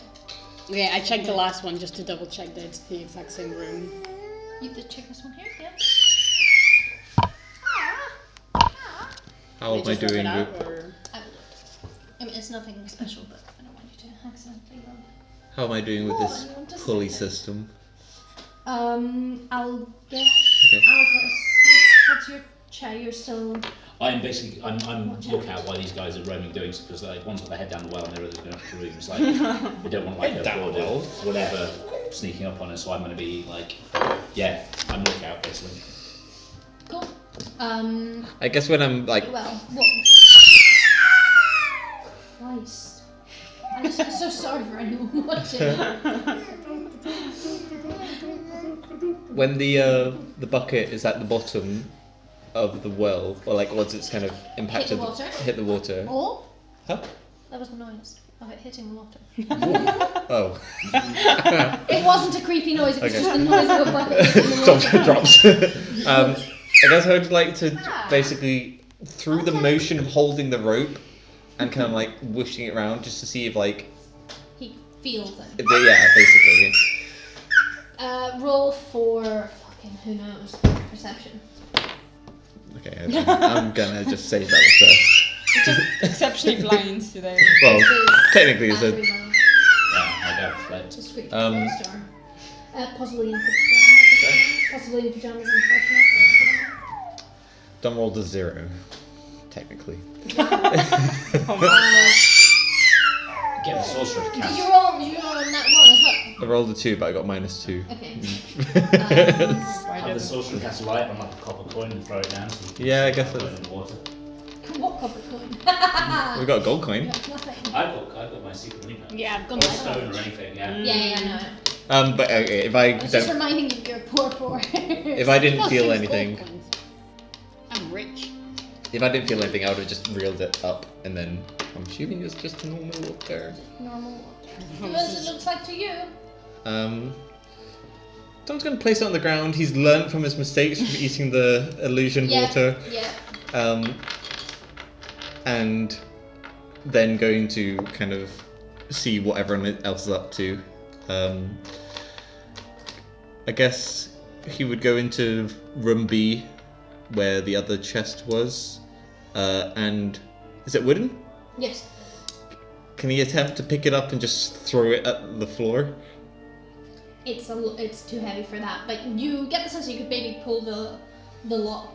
Okay, I checked the last one just to double check that it's the exact same room. You have to check this one here. Yeah. How am I Just rub doing it out, with? or- I will look. I mean, it's nothing special, but I don't want you to accidentally rub. How am I doing with Oh, this I want to pulley see it. system? I'll get. Okay. What's your chair? You're still. I'm lookout while these guys are roaming, doing because like one's got their head down the well and the other's going up to rooms. Like they don't want like Head a down board the well. of whatever sneaking up on us. So I'm going to be like, yeah, I'm lookout basically. Cool. I guess when I'm like, Well, what? Christ. I'm so sorry for anyone watching. when the bucket is at the bottom of the well, or like once it's kind of impacted, water. hit the water. Oh, Huh? that was the noise of it hitting the water. Oh. It wasn't a creepy noise, it was Okay. just the noise of a bucket hitting the water. Drops. I guess I would like to basically, through the motion of holding the rope and kind of like wishing it around, just to see if like, He feels it. yeah, basically. Roll for fucking who knows perception. Okay, I'm gonna just say that was Just exceptionally blind today. well, This is technically it's a battery mode. Yeah, I doubt fled. Just quick Um, star. Possibly in pajamas. Possibly in pajamas and fresh out. don't roll to 0, technically. Get the sorcerer to Did cast. you roll on that one as well? I rolled a 2, but I got -2. Okay. Have the sorcerer cast a light on like a copper coin and throw it down. So you can Yeah, I guess put it that's- in the water. What copper coin? We got a gold coin. Nothing. I've got my secret money bag. Yeah, I've Or got my stone or anything. Yeah. Yeah, I know. But okay, if I I was just don't, reminding you you're poor. if I didn't got feel 6 anything, gold coins. I'm rich. if I didn't feel anything, I would have just reeled it up, and then I'm assuming it's just normal water. Normal water. Who else it looks like to you? Someone's gonna place it on the ground. He's learned from his mistakes from eating the illusion water. Yeah. And then going to kind of see what everyone else is up to. I guess he would go into room B, where the other chest was, and is it wooden? Yes. Can he attempt to pick it up and just throw it at the floor? It's too heavy for that, but you get the sense that you could maybe pull the lock.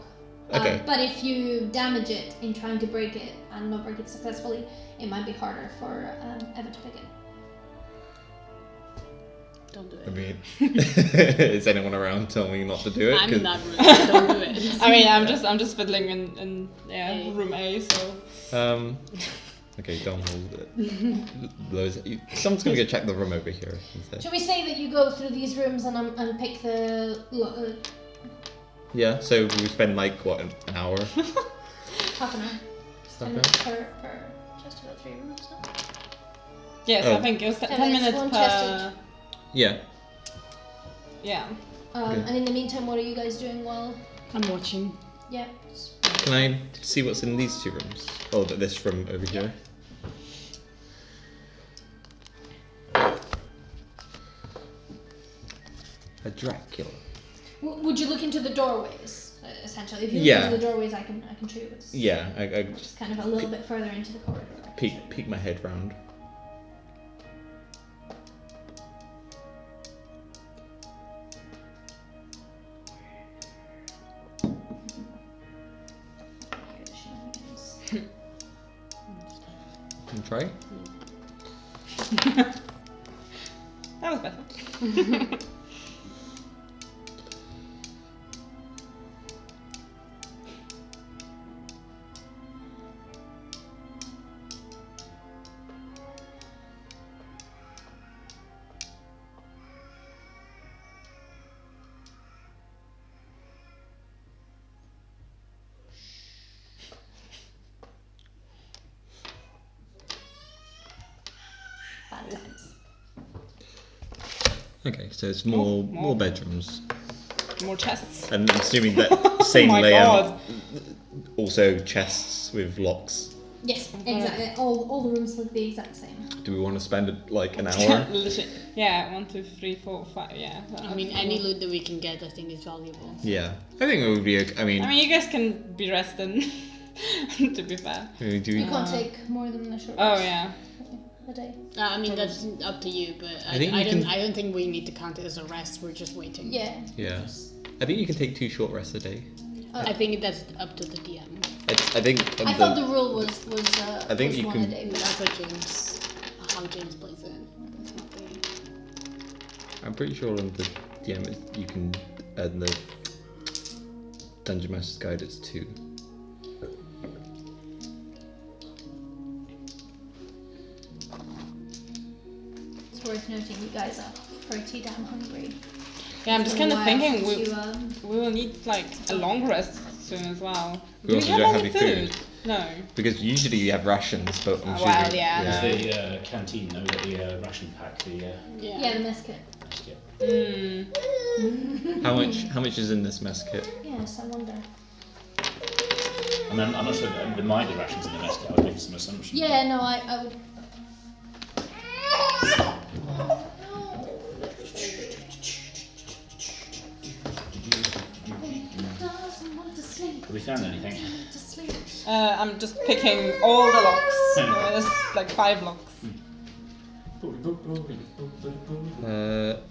Okay. But if you damage it in trying to break it and not break it successfully, it might be harder for Evan to pick it. Don't do I it. mean, is anyone around telling me not to do it? I'm 'Cause- not rude. Don't do it. I mean, I'm just fiddling in A. room A, so. Okay, don't hold it. Someone's gonna go check the room over here instead. Should we say that you go through these rooms and pick the Yeah, so we spend like what, an hour? half an hour? 10 Okay. minutes per chest, about 3 rooms, no? Yes, Oh. I think it was 10 minutes, minutes one per. chest Yeah. Yeah. Okay. And in the meantime, what are you guys doing while? I'm watching. Yeah. Can I see what's in these 2 rooms? Oh, this room over here. A Dracula. Would you look into the doorways, essentially? If you look Yeah. into the doorways, I can show you what's Yeah, I just kind of a little bit further into the corridor. peek my head round. Good shenanigans. And try. That was better. Bad times. Okay, so it's more more. bedrooms. More chests. And I'm assuming that same my layout. God. Also chests with locks. Yes, exactly. All the rooms look the exact same. Do we want to spend like an hour? Yeah, 1, 2, 3, 4, 5. Yeah. I mean, any loot that we can get, I think, is valuable. Yeah, I think it would be. I mean, you guys can be rested. To be fair. do You we? can't take more than a short Oh rest yeah. a day. I mean, that's up to you, but I think you don't. can- I don't think we need to count it as a rest. We're just waiting. Yeah. Yeah, I think you can take 2 short rests a day. I think that's up to the DM. I think. I thought the rule was I think was you one can- a day. And that's what how James plays it. That's not the... I'm pretty sure on the DM you can, and the Dungeon Master's Guide it's 2. It's worth noting you guys are pretty damn hungry. Yeah, I'm just kind of Been a while thinking since we will need like a long rest soon as well. We Do also have don't have any any food. No. Because usually you have rations, but I'm Oh, sure well, you- yeah. There's the canteen, though, the ration pack, Yeah, the mess kit. basket. Mm. How much is in this mess kit? Yes, I wonder. I mean, I'm not sure that there might be rations in the mess kit. I would make some assumptions. Yeah, no, I would. Doesn't want to sleep. Have we found anything? To sleep. I'm just picking all the locks. There's like 5 locks.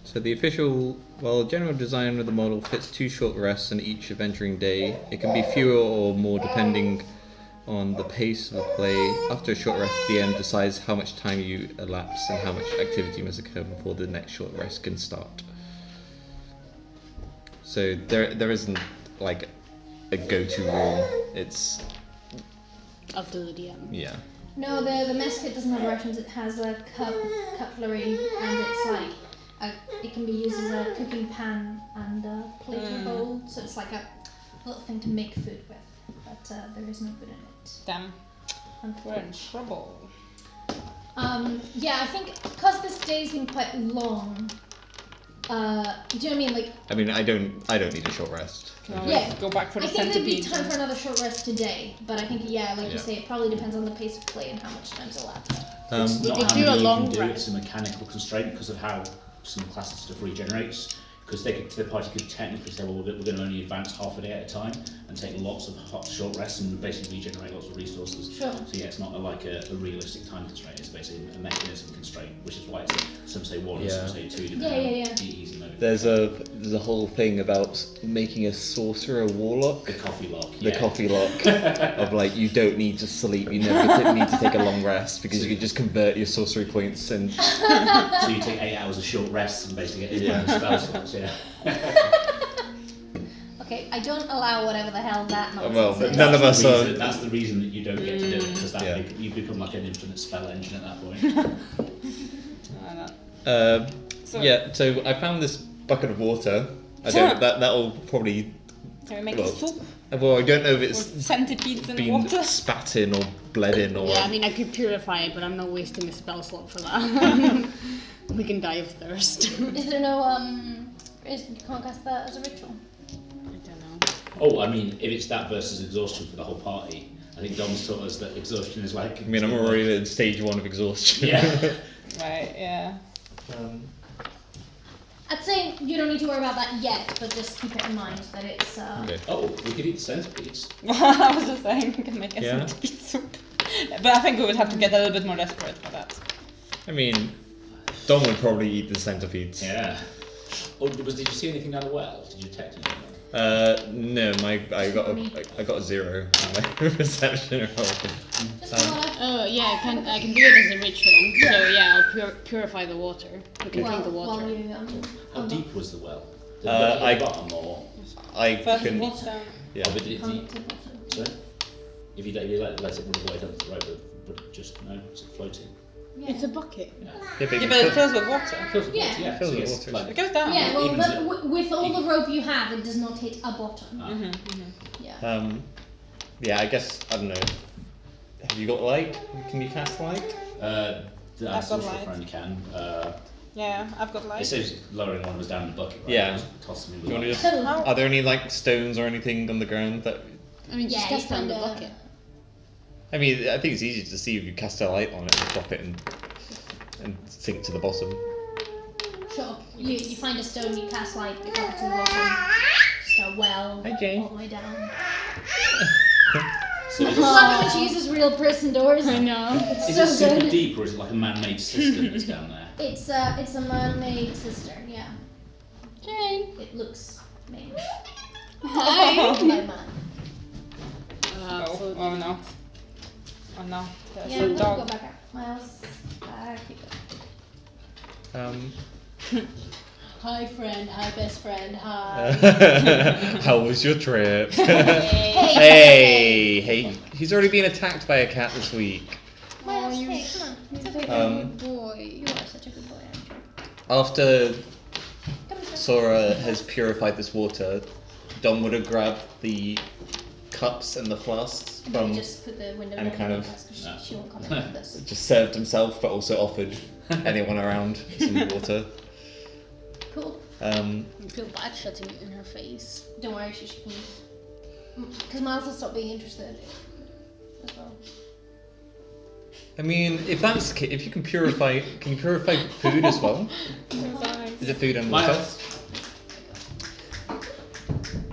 So the official, general design of the model fits 2 short rests in each adventuring day. It can be fewer or more depending on the pace of the play. After a short rest, the DM decides how much time you elapse and how much activity must occur before the next short rest can start. So there isn't like a go-to rule. It's Up to the DM. yeah. No, the mess kit doesn't have rations. It has a cutlery, and it's like it can be used as a cooking pan and a plating bowl. So it's like a little thing to make food with, but there is no food in it. Damn. We're in Unfortunately. trouble. Yeah, I think because this day's been quite long. Do you know what I mean? Like, I mean, I don't need a short rest. Can always Yeah. go back for I the think there'd be centipede. time for another short rest today, but I think like Yeah. you say, it probably depends on the pace of play and how much time's elapsed. It's We not could how do a many you long can do, rest. it's a mechanical constraint because of how some classes stuff regenerates. Because the party could technically say, well, we're going to only advance half a day at a time and take lots of short rests and basically regenerate lots of resources. Sure. So yeah, it's not like a realistic time constraint. It's basically a mechanism constraint, which is why it's some say 1, Yeah. some say 2, depending Yeah. on the easy mode. There's a whole thing about making a sorcerer a warlock. The coffee lock. The yeah. coffee lock of like you don't need to sleep, you never need to take a long rest because you can just convert your sorcery points and So you take 8 hours of short rests and basically get Yeah. spell slots. Yeah. Okay, I don't allow whatever the hell that nonsense well, is. none of us are. That's the reason that you don't get to do it because Yeah. you become like an infinite spell engine at that point. So Yeah, so I found this bucket of water. I don't. That'll probably. can we make well, a soup Well, I don't know if with it's centipedes and been water? spat in or bled in or. Yeah, I mean, I could purify it, but I'm not wasting a spell slot for that. We can die of thirst. Is there no you can't cast that as a ritual? I don't know. Oh, I mean, if it's that versus exhaustion for the whole party, I think Dom's taught us that exhaustion is like. I mean, I'm already at stage 1 of exhaustion. Yeah. Right, yeah. I'd say you don't need to worry about that yet, but just keep it in mind that it's. Okay. Oh, we could eat the centipedes. I was just saying we can make a Yeah. centipede soup. But I think we would have to get a little bit more desperate for that. I mean, Dom would probably eat the centipedes. Yeah. Oh, did you see anything down the well? Did you detect anything? No, I got a 0 on my perception roll. Just water. Oh yeah, I can do it as a ritual. So yeah, I'll purify the water. You can drink the water. While you, How deep was the well? Did I- the bottom or? I First can. water. Yeah. Oh, but if come you, to the bottom. sorry? If you let it run away, it doesn't right, but just no, it's floating. Yeah. It's a bucket. Yeah. Yeah, but Yeah, you but it could- fills with water. Fills with Yeah. water, yeah. Fills so with it's water. like It goes down. Yeah, well, Even but with all the rope you have, it does not hit a bottom. Yeah. Yeah, I guess I don't know. Have you got light? Can you cast light? the I've got social light. friend can. Yeah, I've got It light. says lowering one of us down in the bucket, right? Yeah. Just toss them in Do you the want to bucket. just? Are there any like stones or anything on the ground that? I mean, just Yeah, cast it on the kinda- bucket. I mean, I think it's easy to see if you cast a light on it and drop it and sink to the bottom. Sure. You find a stone, you cast light, it comes to the bottom. Just a well Hi, Jane. all the way down. So I'm is it, not going to use as real prison doors. I know. It's is so it super good. deep or is it like a man-made cistern that's down there? It's a man-made cistern, yeah. Jane. It looks made Hi. by man. Oh, oh no. Oh no. There's Yeah, a go dog. back up. Miles, back you go. Hi friend, hi best friend, hi. How was your trip? Hey. Hey, he's already been attacked by a cat this week. Miles, hey, come on. It's okay. Good boy. You are such a good boy, aren't you? After Come on, sir. Sora has purified this water, Dom would have grabbed the cups and the flasks And then from, just put the window and down kind on of- the desk 'cause she won't come in with this. just served himself, but also offered anyone around some water. Cool. I feel bad shutting it in her face. Don't worry, she can. Because Miles will stop being interested as well. I mean, if that's the case, if you can you purify food as well? Is it food and water? Miles.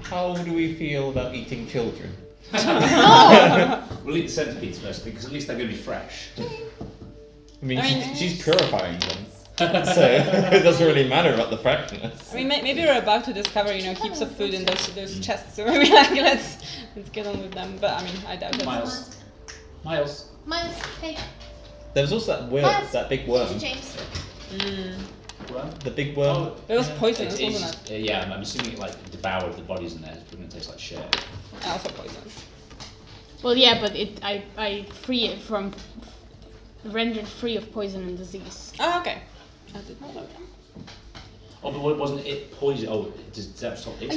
How do we feel about eating children? We'll eat the centipedes first because at least they're going to be fresh. I mean, I mean, she's purifying them, so it doesn't really matter about the freshness. I mean, maybe we're about to discover, heaps of food in those chests. So maybe like let's get on with them. But I mean, I doubt it. Miles. Miles. Miles, hey, There was also that worm, Miles. that big worm, James. Well, the big worm. Oh, It was Yeah. poisonous, wasn't it? yeah, I'm assuming it like devoured the bodies in there. It's probably going to taste like shit. And also poisonous. Well, yeah, but I free it from rendered free of poison and disease. Oh, okay. I did not know that. Oh, but wasn't it poison? Oh, does that stop it? Are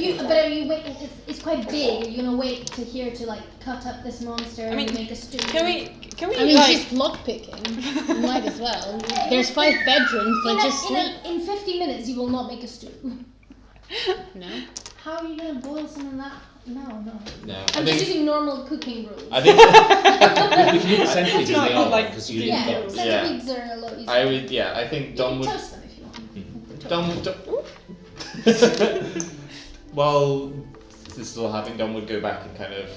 you waiting? It's quite big. Are you gonna wait to here to like cut up this monster I mean, and make a stew? Can we I mean, like? she's lockpicking. Might as well. There's 5 bedrooms. Like just sleep. in 50 minutes, you will not make a stew. No. How are you gonna boil some of that? No. No, I'm just using normal cooking rules. I think We can eat the centipedes as not they are like- because you yeah, didn't. centipedes are a lot easier. I would. Yeah, I think You Dom can would. toast them if you want. Well, this is all happening. Dom would go back and kind of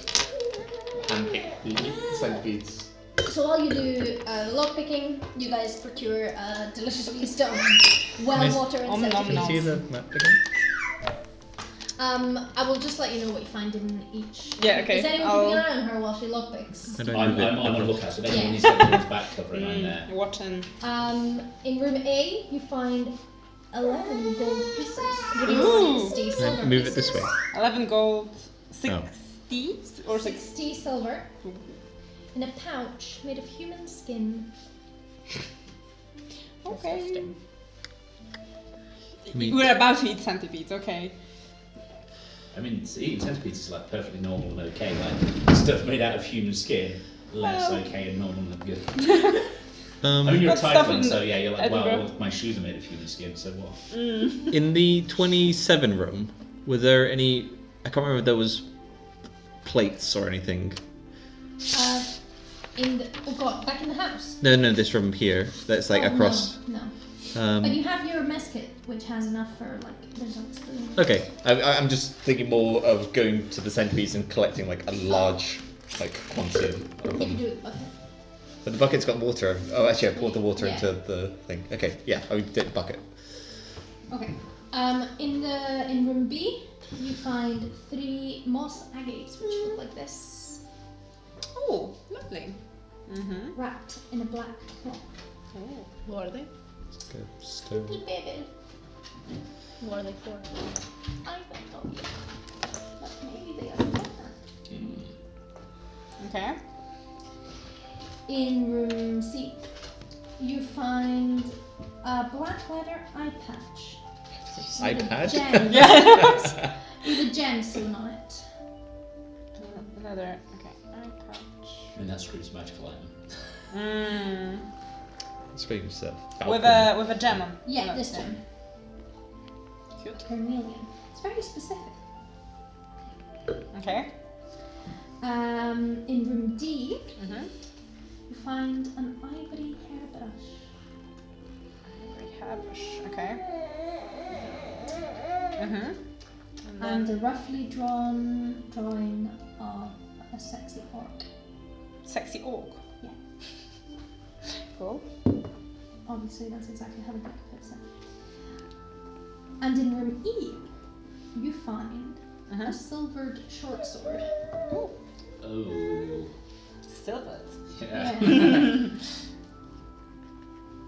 handpick the centipedes. So while you do lock picking, you guys procure deliciously stoned well Nice. water and Nom, nom, centipedes. nom. See the map again? I will just let you know what you find in each. Yeah, okay, Is anyone I'll- keeping an eye on her while she lock picks? I don't I'm know on the the- lookout, so if Yeah. anyone needs to get one's back covering, I'm there. Watching. In room A, you find 11 gold pieces. Ooh. 60 silver Move it pieces. this way. 11 gold, 60 Oh. or 6. 60 silver. In a pouch made of human skin. Okay. mean- We're about to eat centipedes. Okay. I mean, eating centipedes is like perfectly normal and okay. Like stuff made out of human skin, less Well. okay and normal and good. Um, I mean, you're a Got stuff tiefling, in so yeah, you're like, well, Edinburgh. my shoes are made of human skin, so what? in the 27 room, were there any? I can't remember if there was plates or anything. Oh god, back in the house. No, this room here. That's like Oh, across. No. But you have your mess kit, which has enough for like there's no spoon. Okay, I'm just thinking more of going to the centipedes and collecting like a large like quantity of You can them. do it. Okay. But the bucket's got water. Oh, actually, I poured the water Yeah. into the thing. Okay, yeah, I would take the bucket. Okay. In room B, you find 3 moss agates, which look like this, Oh, lovely. wrapped in a black cloth. Oh. What are they? Stone. Baby, What are they for? I don't know yet, but maybe they are better. Okay. In room C, you find a black leather eye patch. With a iPad? gem, Yeah. with a gem sewn on it. Another. Okay. Eye patch. I mean, that's Scrooge's magical item. Mm. Screams With a gem on. Yeah, on it. this gem. Cute. Carnelian. It's very specific. Okay. In room D, Mhm. you find an ivory hairbrush. Hairbrush. Okay. Mhm. And a roughly drawn drawing of a sexy orc. Sexy orc. Yeah. Cool. Obviously, that's exactly how the book puts it. And in room E, you find a silvered short sword. Oh. Silver. Yeah.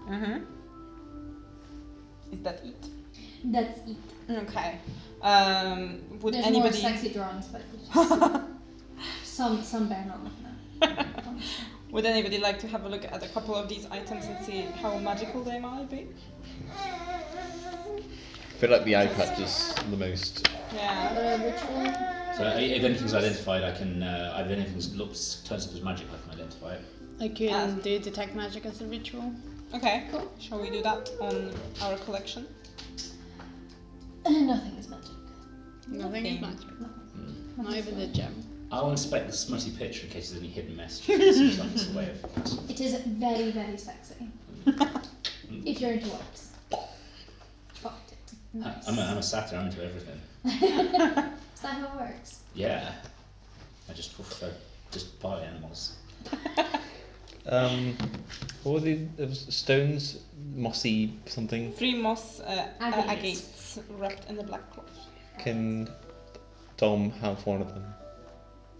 Mhm. Is that it? That's it. Okay. Would There's anybody? more sexy drawings, but some bear not looking at. Would anybody like to have a look at a couple of these items and see how magical they might be? I feel like the iPad is the most. Yeah. The ritual. So if anything's identified, I can. If anything turns up as magic, I can identify it. I can do detect magic as a ritual. Okay. Cool. Shall we do that on our collection? Nothing is magic. Nothing is magic. Not even the gem. I'll inspect the smutty picture in case there's any hidden messages. It seems like it's a way of. It is very, very sexy. If you're into orcs. Fucked it. Nice. I'm a satyr. I'm into everything. Is that how it works? Yeah. I just prefer just party animals. What were the stones? Mossy something. 3 moss Agates. agates wrapped in a black cloth. Can Dom have one of them?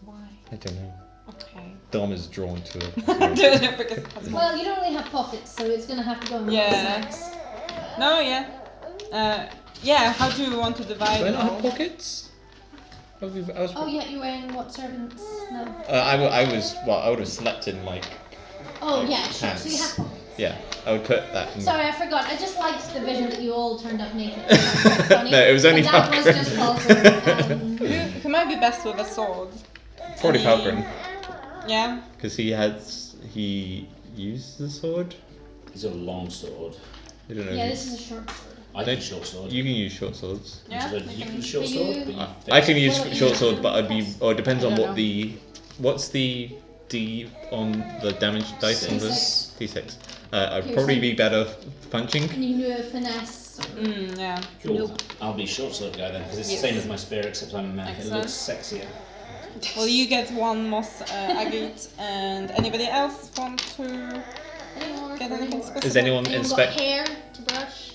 Why? I don't know. Okay. Dom is drawn to it. Because it has Well, you don't really have pockets, so it's gonna have to go in Yeah. snacks. No, yeah. Yeah, how do you want to divide Do I it not all? have pockets? I was. Oh yeah, you're wearing what servants? No. I would have slept in like. Oh yeah, sure. Pants. So you have pockets. Yeah, I would put that in. Sorry, I forgot. I just liked the vision that you all turned up naked. It was quite funny. No, it was only But that was Falcon. just Falcon. Who might be best with a sword? Probably Falcon, Yeah? because he used the sword. He's got a long sword. I don't know. Yeah, this is a short sword. I can short sword. You can use short swords. Yeah? You I can can- short But sword, you- but you I can use Well, short you- sword, but I'd be. Or it depends I on don't what know. what's the D on the damage dice on this D6. I'd Piercing. probably be better punching. And you can do a finesse. Yeah. Cool. I'll be short sword guy then, because it's Yes. the same as my spear, except it Excellent. looks sexier. Well, you get 1 moss agate, and anybody else want to Anyone? get anything specific? Is anyone Anyone got inspect? hair to brush?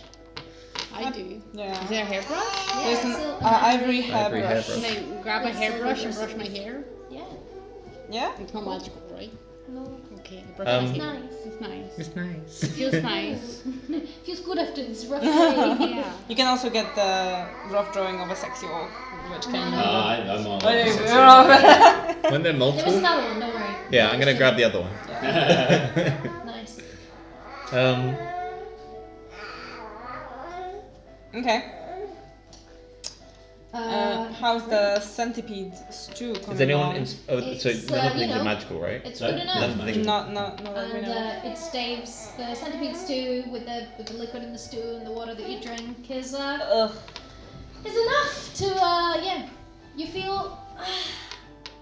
I do. Yeah. Is there a hairbrush? There's an so- ivory Ivory hairbrush. Can I grab a Yes, hairbrush and silver brush my hair? Yeah. Yeah? It's not magical, right? No. Okay, the brush Um, my It's hair. nice. It's nice. It's nice. It feels nice. Feels good after this rough day. Yeah. You can also get the rough drawing of a sexy orc, which can. I'm on. When they're There was multiple. another one, don't worry. Yeah, I'm gonna grab the other one. Nice. Okay. How's the centipede stew coming Is anyone? along? So It's, nothing's you know, magical, right? It's No, good enough. nothing. Not that we And know. it staves the centipede stew with the liquid in the stew and the water that you drink is Ugh. enough to you feel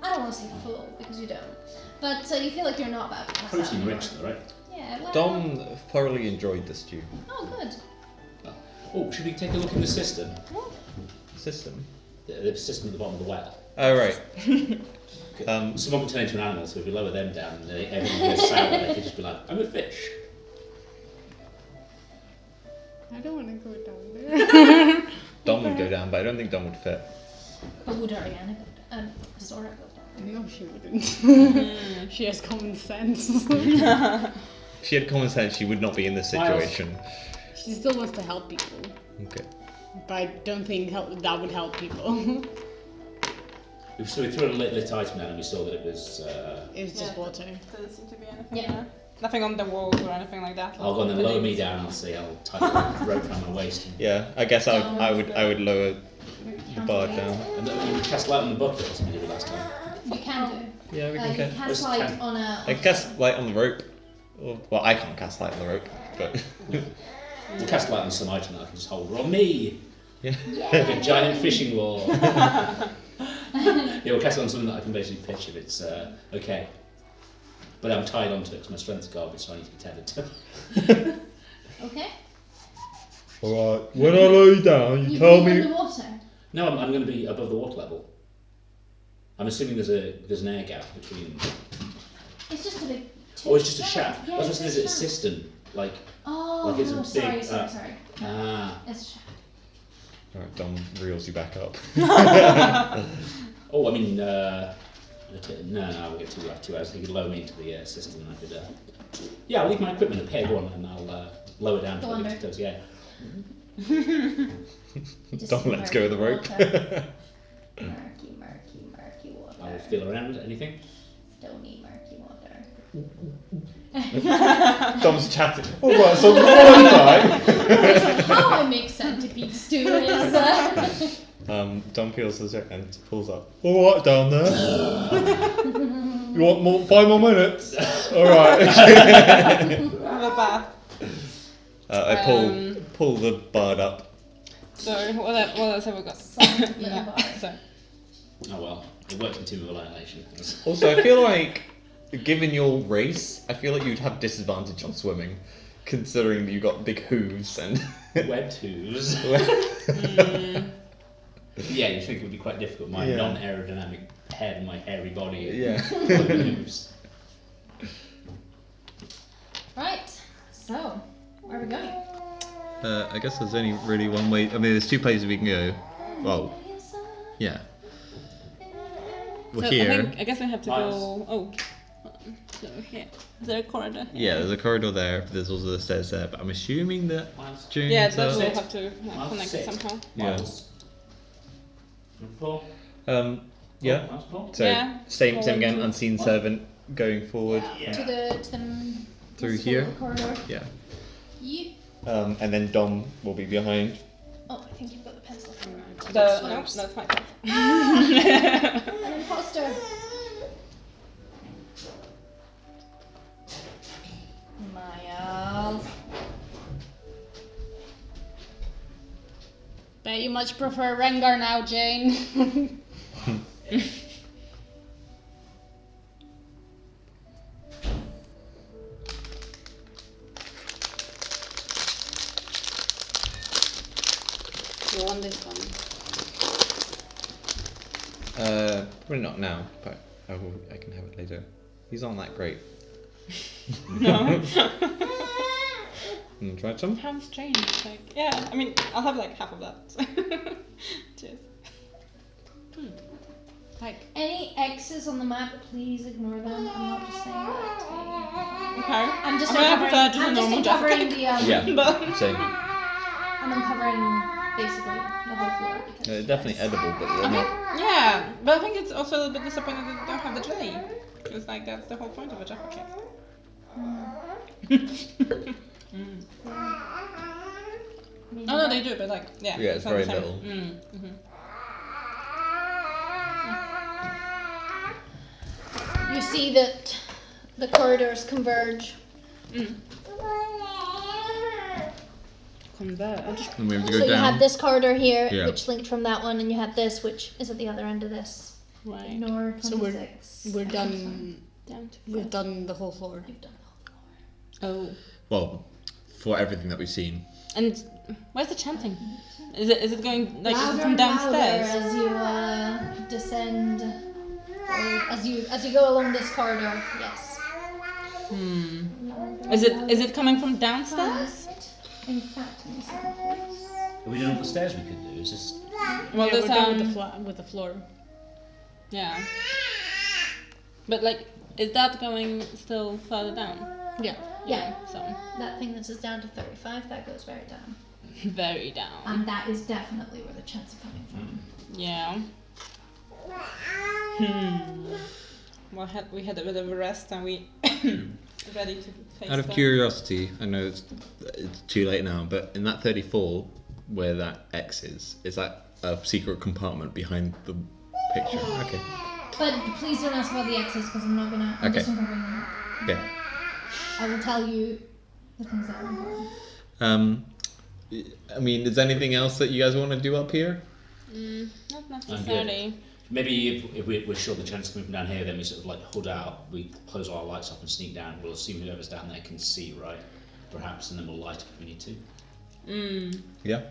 I don't want to say full because you don't, but you feel like you're not about to pass out Protein anymore. rich, though, right? Yeah. Well, Dom thoroughly enjoyed the stew. Oh, good. Oh, should we take a look in the cistern? System. The cistern at the bottom of the well. Oh, right. Someone can turn into an animal, so if we lower them down and everything goes sour, they could just be like, I'm a fish. I don't want to go down there. Dom would go down, but I don't think Dom would fit. But would Ariana go down? Sora go down? No, she wouldn't. She has common sense. If she had common sense, she would not be in this situation. She still wants to help people, Okay. but I don't think that would help people. So we threw a lit item down and we saw that it was... It was just water. Doesn't seem to be anything. Yeah. there. Nothing on the walls or anything like that. I'll go and then lower me down, I'll see, I'll tie the rope around my waist. Yeah, I guess I would lower the bar down. And then we cast light on the bucket, as we did last time. You can do. Yeah, we You can cast What's light can- on a. I cast light on the rope. Well, I can't cast light on the rope, but We'll cast light on some item that I can just hold. On me! yeah. Like a giant fishing wall. Yeah, we'll cast it on something that I can basically pitch if it's okay. But I'm tied onto it because my strength's garbage, so I need to be tethered to it. Okay. Alright, when I lower you down, you tell be me. underwater. No, I'm going to be above the water level. I'm assuming there's an air gap between. It's just a big. Oh, it's just a shaft. Yeah, I was it's supposed to say, is it a shaft. cistern? Like, Oh, Like it's a no, big, sorry. ah. It's a shaft. Alright, Dom reels you back up. Oh, I mean, no, we'll get too hours. He could lower me into the cistern and I could. Yeah, I'll leave my equipment at peg 1 and I'll lower down Go until I under. get to toes. Yeah. Just Dom lets go of the rope. water. Murky water. I will feel around. Anything? Stony, murky water. Dom's chatting. Alright, so one time. How I make centipede stew is. Dom peels the check and pulls up. Alright, down there. You want 5 more minutes? Alright. Have a bath. I pull the bird up. So what else have we got? Little bar. So Oh well, it worked in Tomb of Annihilation. Also, I feel like, given your race, I feel like you'd have disadvantage on swimming, considering that you've got big hooves and. Webbed hooves. Yeah, you think it would be quite difficult. My Yeah. non-aerodynamic head and my hairy body. Yeah. Hooves. Right. So, where are we going? I guess there's only really one way. I mean, there's 2 places we can go. Well, yeah. We're So here. I guess we have to Miles. go. Oh, so here. Is there a corridor? Yeah, there's a corridor there. There's also the stairs there. But I'm assuming that Miles. during Yeah, the- that will Sit. have to Miles, connect sit. it somehow. Yeah. Miles. Paul. yeah. Miles, Paul. So Yeah. same again. Forward. Unseen servant going forward. To the Through what's here? the corridor. Yeah. You. And then Dom will be behind. Oh, I think you've got the pencil. No, that's my fault. An imposter. Miles. Bet you much prefer Rengar now, Jane. You want this one? Probably not now, but I can have it later. He's not that great. No. Try some? How strange. Like, yeah, I mean, I'll have like half of that. Cheers. Like, Any X's on the map, please ignore them. I'm not just saying that to you. Okay. I'm just I mean, I uncovering. prefer just a I'm just normal uncovering Jaffa the. Yeah. But Same. I'm uncovering basically the whole floor because. Definitely edible, but they're not. yeah, but I think it's also a little bit disappointing that they don't have the jelly. It's like that's the whole point of a Jaffa cake. Oh no, they do, but like, yeah. Yeah, it's not the very same. little. You see that the corridors converge. Converge. And we have to So go you down. had this corridor here, Yeah. which linked from that one, and you had this, which is at the other end of this. Right. Ignore So we're 26. we're done. Down to We've done the whole floor. You've done the whole floor. Oh. Well, for everything that we've seen. And where's the chanting? Is it going like is Louder it from and louder downstairs? as you descend, or as you go along this corridor. Yes. Is it coming from downstairs? In fact, let me see. Are we doing all the stairs we could do? Is this? Well, Yeah, there's we're done with the floor. yeah. But like, is that going still further down? Yeah. Yeah, So that thing that says down to 35, that goes very down. very down. And that is definitely where the chants are coming from. Yeah. Well, we had a bit of a rest and we ready to face Out of the- curiosity, I know it's too late now, but in that 34, where that X is that a secret compartment behind the picture? Okay. But please don't ask about the X's because I'm not gonna. I'm Okay. just not gonna bring them up. Okay. I will tell you the things that are important. I mean, is there anything else that you guys want to do up here? Not necessarily. Maybe if we're sure the chance is coming from down here, then we sort of like hood out. We close all our lights off and sneak down. We'll assume whoever's down there can see, right? Perhaps, and then we'll light it if we need to. Yeah.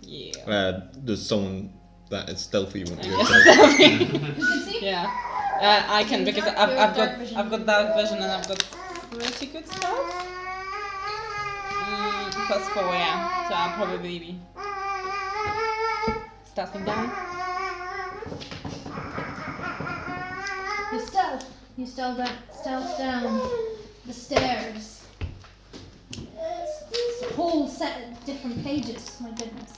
Yeah. There's someone that is stealthy you want to go Who can see? Yeah. I can because Dark- I've dark got vision. I've got dark vision and I've got pretty good stealth. +4, yeah. So I'll probably be stealthing down. You stealth down the stairs. It's a whole set of different pages. My goodness.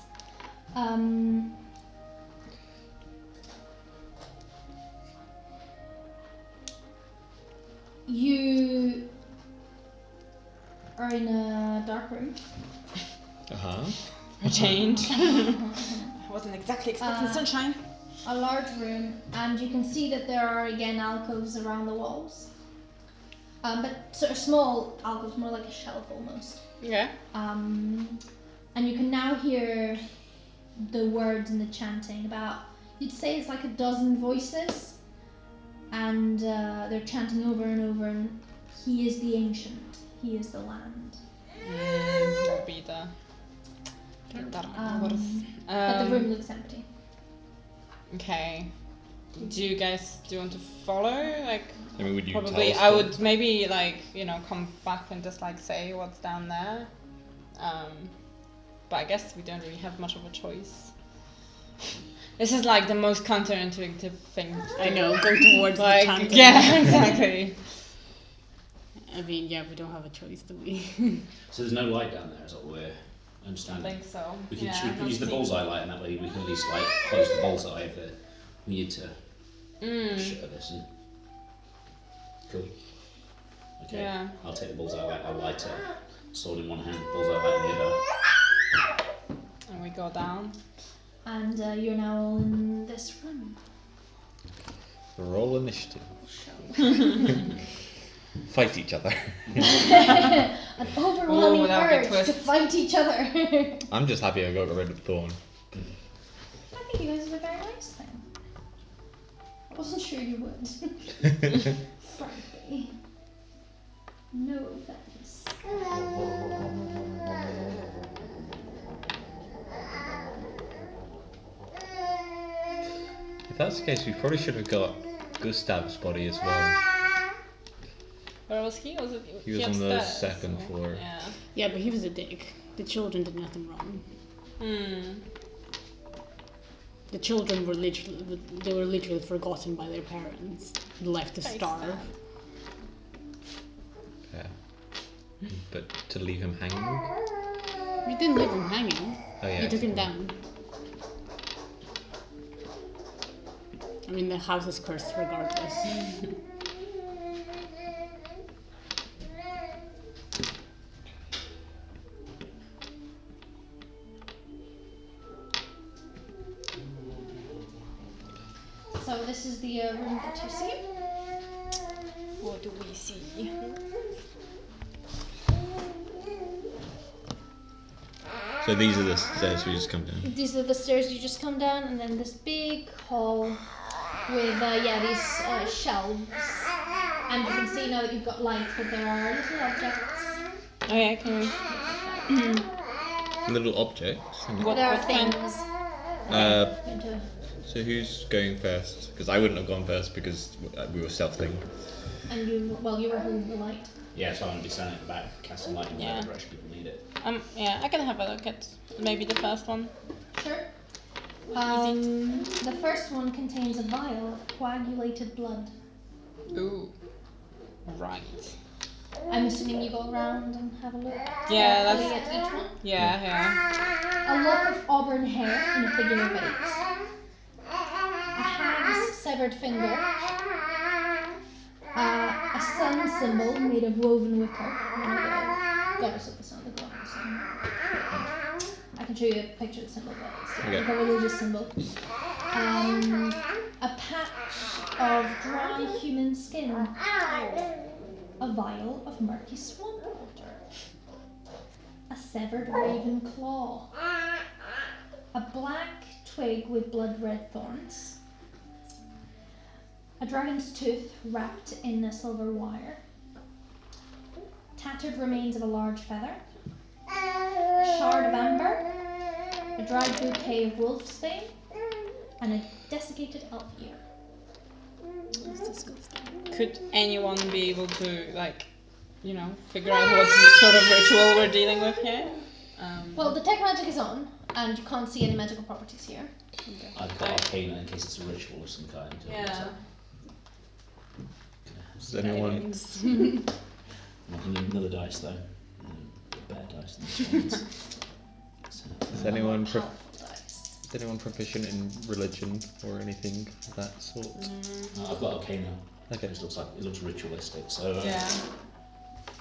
You are in a dark room. A change. I wasn't exactly expecting sunshine. A large room, and you can see that there are again alcoves around the walls. But sort of small alcoves, more like a shelf almost. Okay. And you can now hear the words and the chanting about, you'd say it's like a dozen voices, and they're chanting over and over, and he is the ancient, he is the land. Will be the But the room looks empty. Okay. Do you want to follow? Like, I mean, would you probably tell us I that? would maybe like come back and just like say what's down there. But I guess we don't really have much of a choice. This is like the most counterintuitive thing. I know. Go towards the Like, chanting. yeah, exactly. I mean, yeah, we don't have a choice, do we? So there's no light down there, is what we're I understanding. think so. We can, Yeah, should we not use the seeing- bullseye light, and that way we can at least like close the bullseye if we need to shutter this. And... Cool. Okay. Yeah. I'll take the bullseye light. I'll light it. Sword in one hand, bullseye light in the other. And we go down. And you're now all in this room. Roll initiative. Fight each other. An overwhelming Ooh, that would be urge twist. to fight each other. I'm just happy I got rid of Thorn. I think you guys did a very nice thing. I wasn't sure you would. Frankly. No offense. If that's the case, we probably should have got Gustav's body as well. Where was he? Was it? He was on the upstairs? second floor. Yeah. Yeah, but he was a dick. The children did nothing wrong. The children were literally forgotten by their parents, left to Very starve. sad. Yeah. But to leave him hanging? You didn't leave him hanging. Oh yeah. You took him down. I mean, the house is cursed regardless. So this is the room that you see. What do we see? So these are the stairs we just come down. These are the stairs you just come down, and then this big hall with these shelves, and you can see now that you've got light that there are little objects. Oh yeah, can we? Little objects. What There are kind? things. Into So who's going first? Because I wouldn't have gone first because we were stealthing. and you were holding the light. Yeah, so I'm going to be standing at the back, casting light in Yeah. whatever direction people need it. Yeah, I can have a look at maybe the first one. Sure. The first one contains a vial of coagulated blood. Ooh. Right. I'm assuming you go around and have a look. Yeah, carefully that's- at each one. Yeah. A lock of auburn hair in a figure of 8. A hag's severed finger. A sun symbol made of woven wicker. One of the goddess of the sun, the god of the sun. I can show you a picture of the symbol, but it's Okay. like a religious symbol. A patch of dry human skin. A vial of murky swamp water. A severed raven claw. A black twig with blood red thorns. A dragon's tooth wrapped in a silver wire. Tattered remains of a large feather. A shard of amber. A dried bouquet of wolf's bane. And a desiccated elf ear. Could anyone be able to, like, figure out what sort of ritual we're dealing with here? Well, detect magic is on, and you can't see any magical properties here. I've got Arcana in case it's a ritual of some kind. Yeah. Does anyone? I'm not going to need another dice though. Better dice than this one. Is anyone Dice. is anyone proficient in religion or anything of that sort? I've got Arcana. Okay. It looks ritualistic. So Yeah.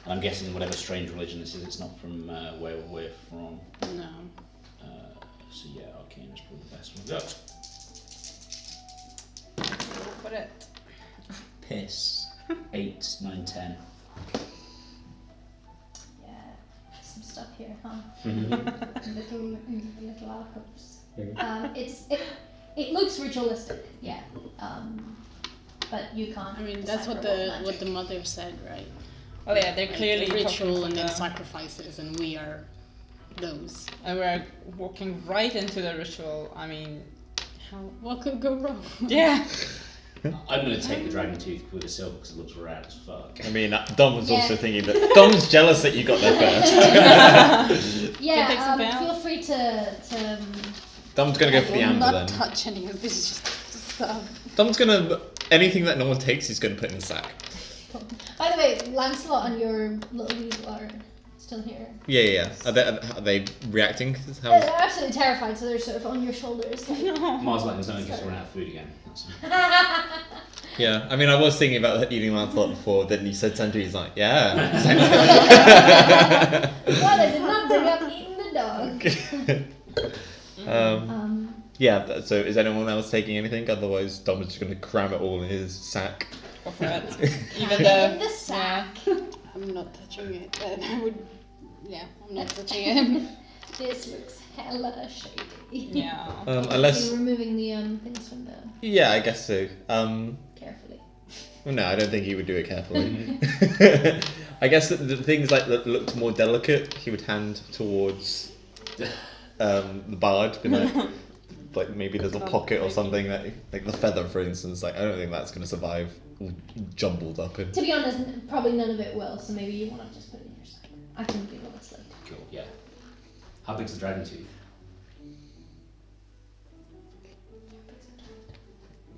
I'm guessing whatever strange religion this is, it's not from where we're from. No. So yeah, Arcana is probably the best one. Go. Go for it. Piss. 8, 9, 10. Yeah, some stuff here, huh? little alcoves. It looks ritualistic, yeah. But you can't. I mean, that's what decipher the mother said, right? Well, yeah, they're Like, clearly the ritual talking and then from sacrifices, and we are those. and we're walking right into the ritual. I mean, how? What could go wrong? Yeah. I'm going to take the dragon tooth with a silk because it looks rad as fuck. I mean, Dom was also Yeah. thinking that Dom's jealous that you got there first. You take some Yeah, bail? feel free to Dom's gonna go for the I will amber not then. touch any of this stuff. Dom's gonna anything that no one takes, he's gonna put in the sack. By the way, Lancelot and your little weasel are still here. Yeah. Are they reacting? They're absolutely terrified, so they're sort of on your shoulders. Like, Miles like there's no in case we run out of food again. Yeah. I mean, I was thinking about eating Lancelot before. Then you said Sandry, he's like, yeah. what? I did not bring up eating the dog. Yeah. So is anyone else taking anything? Otherwise, Dom is just gonna cram it all in his sack. Go for it. Even In though. the sack. I'm not touching it. I would. Yeah, I'm not touching it. This looks hella shady. Yeah. Unless. You're removing the things from the Yeah, I guess so. carefully. Well, no, I don't think he would do it carefully. I guess the things like that looked more delicate, he would hand towards the bard, be like maybe there's a pocket or something that, like the feather, for instance. Like I don't think that's gonna survive all jumbled up in. To be honest, probably none of it will. So maybe you want to just put it in your sack. I can be honest. Cool, yeah. How big's the dragon tooth?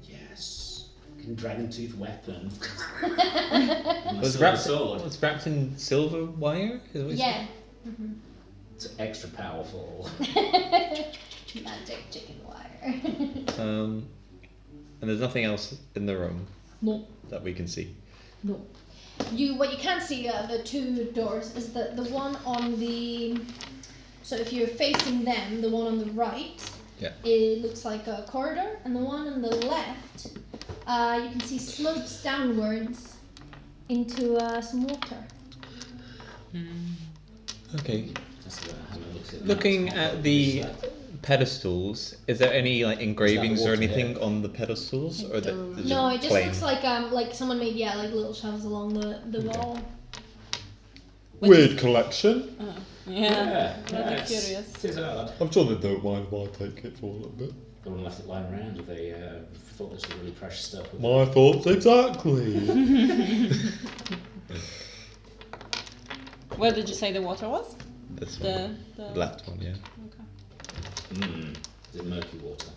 Yes. Dragon tooth weapon. Was sword. wrapped in silver wire? Is what you Yeah. It's extra powerful. Magic chicken wire. said? And there's nothing else in the room No. that we can see. No. What you can see, the two doors, is the one on the. So if you're facing them, the one on the right, Yeah. it looks like a corridor, and the one on the left, you can see slopes downwards into some water. Okay. That's have a look at Looking that. at the pedestals, is there any like engravings or water anything here? on the pedestals, or the No, it just plain? looks like someone made like little shelves along the wall. Weird collection. Yeah. Yeah, Rather it's- curious. It is odd. I'm sure they don't mind if I take it for a little bit. No one left it lying around if they thought this was really precious stuff. My thoughts exactly. Where did you say the water was? This one, The left one, yeah. Mm. Is it murky water?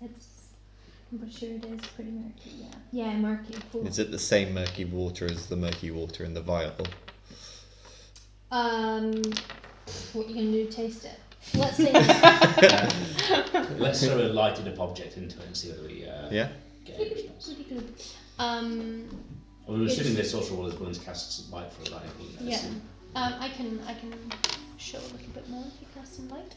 I'm pretty sure it is pretty murky. Yeah, murky. Cool. Is it the same murky water as the murky water in the vial? What you gonna do? Taste it? Let's see. Let's throw a lighted up object into it and see whether we Yeah. get any response. Pretty good. Well, we're assuming this sorcerer will is willing to cast some light for a light. Yeah. I can show a little bit more if you cast some light.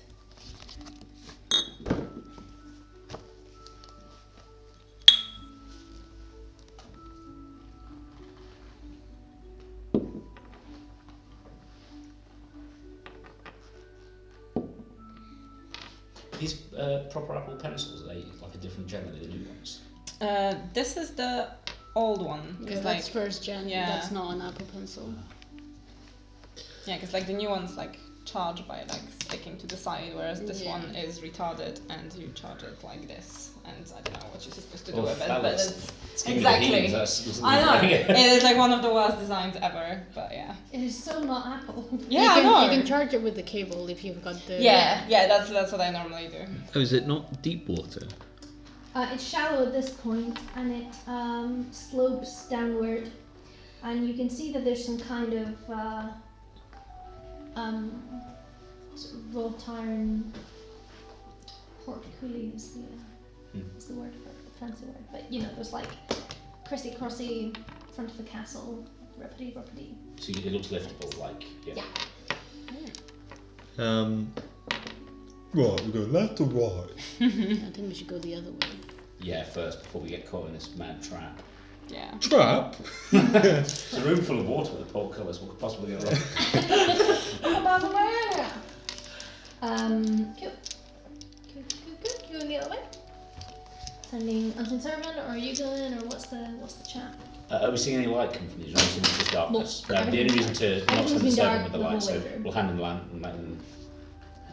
These proper apple pencils, are they like a different gen than the new ones? This is the old one. Yeah, Cause that's like, first gen. yeah. That's not an Apple Pencil. yeah, because like the new one's like charge by like sticking to the side, whereas this Yeah. one is retarded and you charge it like this. And I don't know what you're supposed to do Oh, with it, that but looks- it's giving me the exactly. heaves, that's- I know. It is like one of the worst designs ever, but yeah. It is so not Apple. Yeah, you I know. can charge it with the cable if you've got the. Yeah, that's what I normally do. Oh, is it not deep water? It's shallow at this point, and it slopes downward, and you can see that there's some kind of sort of wrought iron portcullis is the word for it, the fancy word. But you know, there's like crissy-crossy front of the castle, rippity. So it looks liftable, like Yeah. Right, we're going left or right? I think we should go the other way. yeah. First, before we get caught in this mad trap. Yeah. Trap? It's a room full of water with the portcullis. What could possibly go wrong? Cool. You going the other way? Sending unseen servant, or are you going, or what's the chat? Are we seeing any light come from these? Or is it just darkness? Well, The only reason to not everything's send the been servant dark with the the light, whole so way through. we'll hand him the lantern,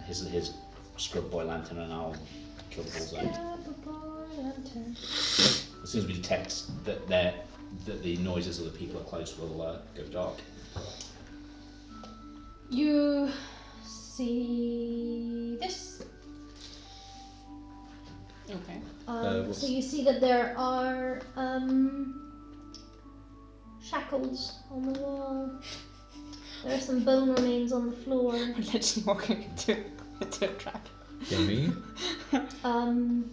his scrub boy lantern, and I'll kill the bullseye. As soon as we detect that the noises of the people are close, we'll go dark. You see this. Okay. So you see that there are shackles on the wall. There are some bone remains on the floor. We're literally walking into a trap. Yummy.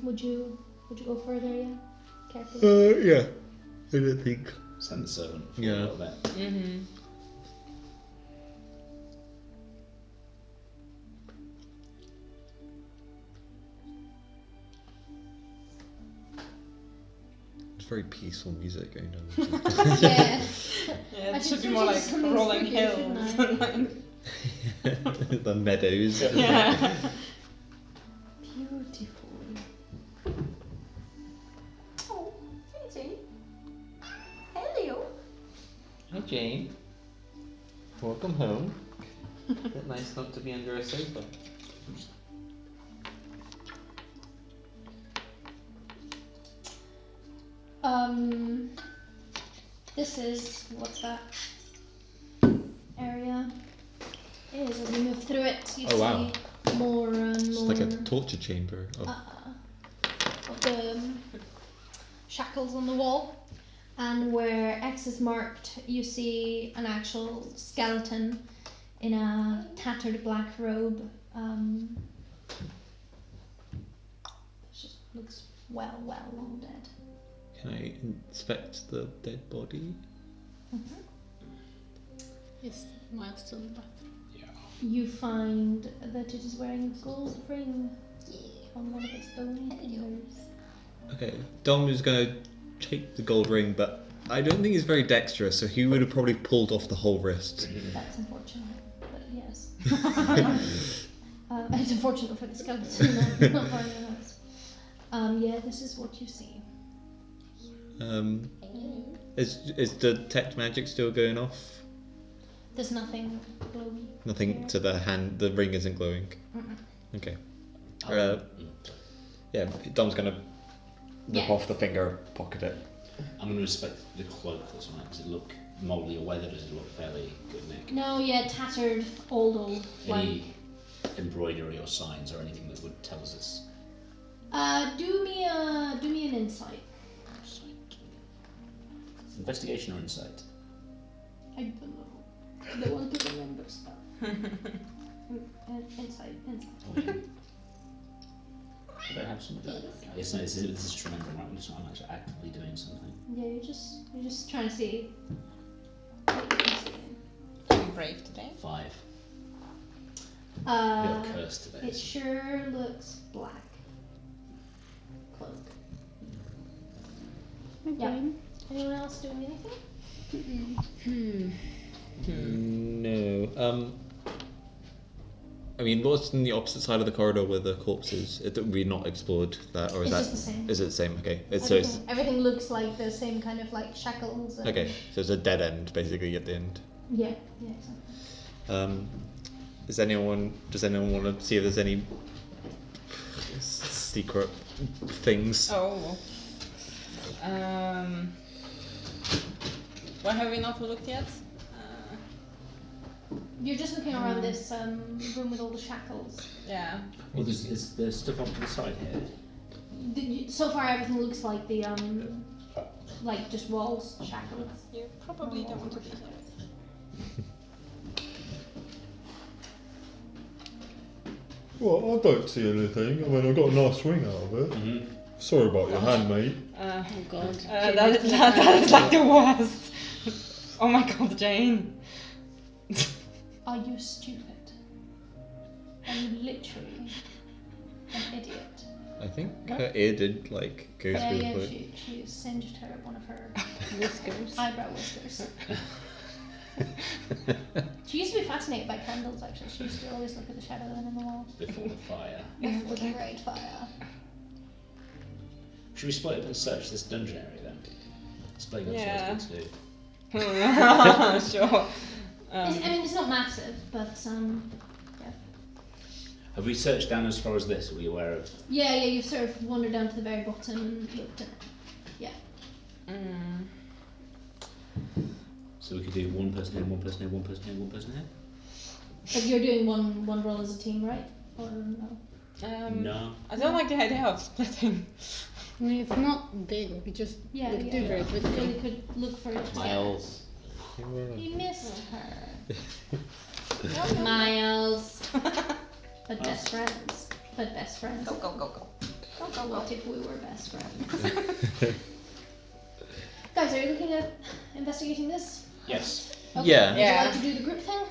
Would you go further? Yeah, carefully. Yeah. I don't think. Send the servant for Yeah. a little bit. Mm-hmm. It's very peaceful music going on. Yeah. Yeah, I it should should be switch more it to like something rolling spooky, hills. shouldn't The meadows. Yeah. Beautiful. Oh, Jane. Hello. Hi, Jane. Welcome home. Bit nice not to be under a sofa. This is what that area is. As you move through it, you Oh, wow. see more and It's more like a torture chamber. Of, of the shackles on the wall. And where X is marked, you see an actual skeleton in a tattered black robe. It just looks well long dead. Can I inspect the dead body? Is Miles still in the bathroom? You find that it is wearing a gold ring on one of its bony fingers. Okay, Dom is going to take the gold ring, but I don't think he's very dexterous, so he would have probably pulled off the whole wrist. That's unfortunate, but yes. It's unfortunate for the skeleton, not for anyone else. Yeah, this is what you see. Is the detect magic still going off? There's nothing glowing. Nothing to the hand. The ring isn't glowing. Okay. Yeah, Dom's gonna rip off the finger, pocket it. I'm going to respect the cloak that's on it. Does it look mouldy or weathered? Does it look fairly good, Nick? No, yeah, tattered, old. Any embroidery or signs or anything that would tell us this? Do me an insight. Investigation or insight? I don't know. They want to remember stuff. Insight. Okay. I don't have something. It's no, this is just remembering, right? I'm actually actively doing something. Yeah, you're just trying to see what you can see. I'm brave today. 5. We have Uh, cursed today. it sure looks black. Cloak. Yeah. Anyone else doing anything? No. I mean, what's on the opposite side of the corridor where the corpse is? We've not explored that, or is It's that? just the same. Is it the same? Okay. Everything looks like the same kind of like shackles. And Okay. So it's a dead end basically at the end. Yeah, exactly. Does anyone want to see if there's any secret things? Oh. Where have we not looked yet? You're just looking around this room with all the shackles. Yeah. Well, there's stuff off to the side here. So far, everything looks like the like just walls, shackles. You probably don't want to be here. Well, I don't see anything. I mean, I got a nice ring out of it. Mm-hmm. Sorry about your hand, mate. Oh god. That is like the worst. Oh my god, Jane. Are you stupid? Are you literally an idiot? I think her ear did like go Yeah, through yeah. the. She singed one of her Whiskers. eyebrow whiskers. She used to be fascinated by candles. Actually, she used to always look at the shadow in the wall. Before the fire. Before the great fire. Should we split up and search this dungeon area then? Splitting up Yeah. so good too. Sure. I mean, it's not massive, but yeah. Have we searched down as far as this? Are we aware of? Yeah, you've sort of wandered down to the very bottom and looked at it. Yeah. So we could do one person here, one person here, one person here, one person here? But you're doing one roll as a team, right? Or no? No. I don't like the idea of splitting. I mean, it's not big. We could just we could do very You quickly. really could look for it. Miles. You missed her. Miles. But best friends. But best friends. Go, go, go, go. Go, go, go. What if we were best friends? Guys, are you looking at investigating this? Yes. Okay. Yeah. Would you Yeah. like to do the group thing?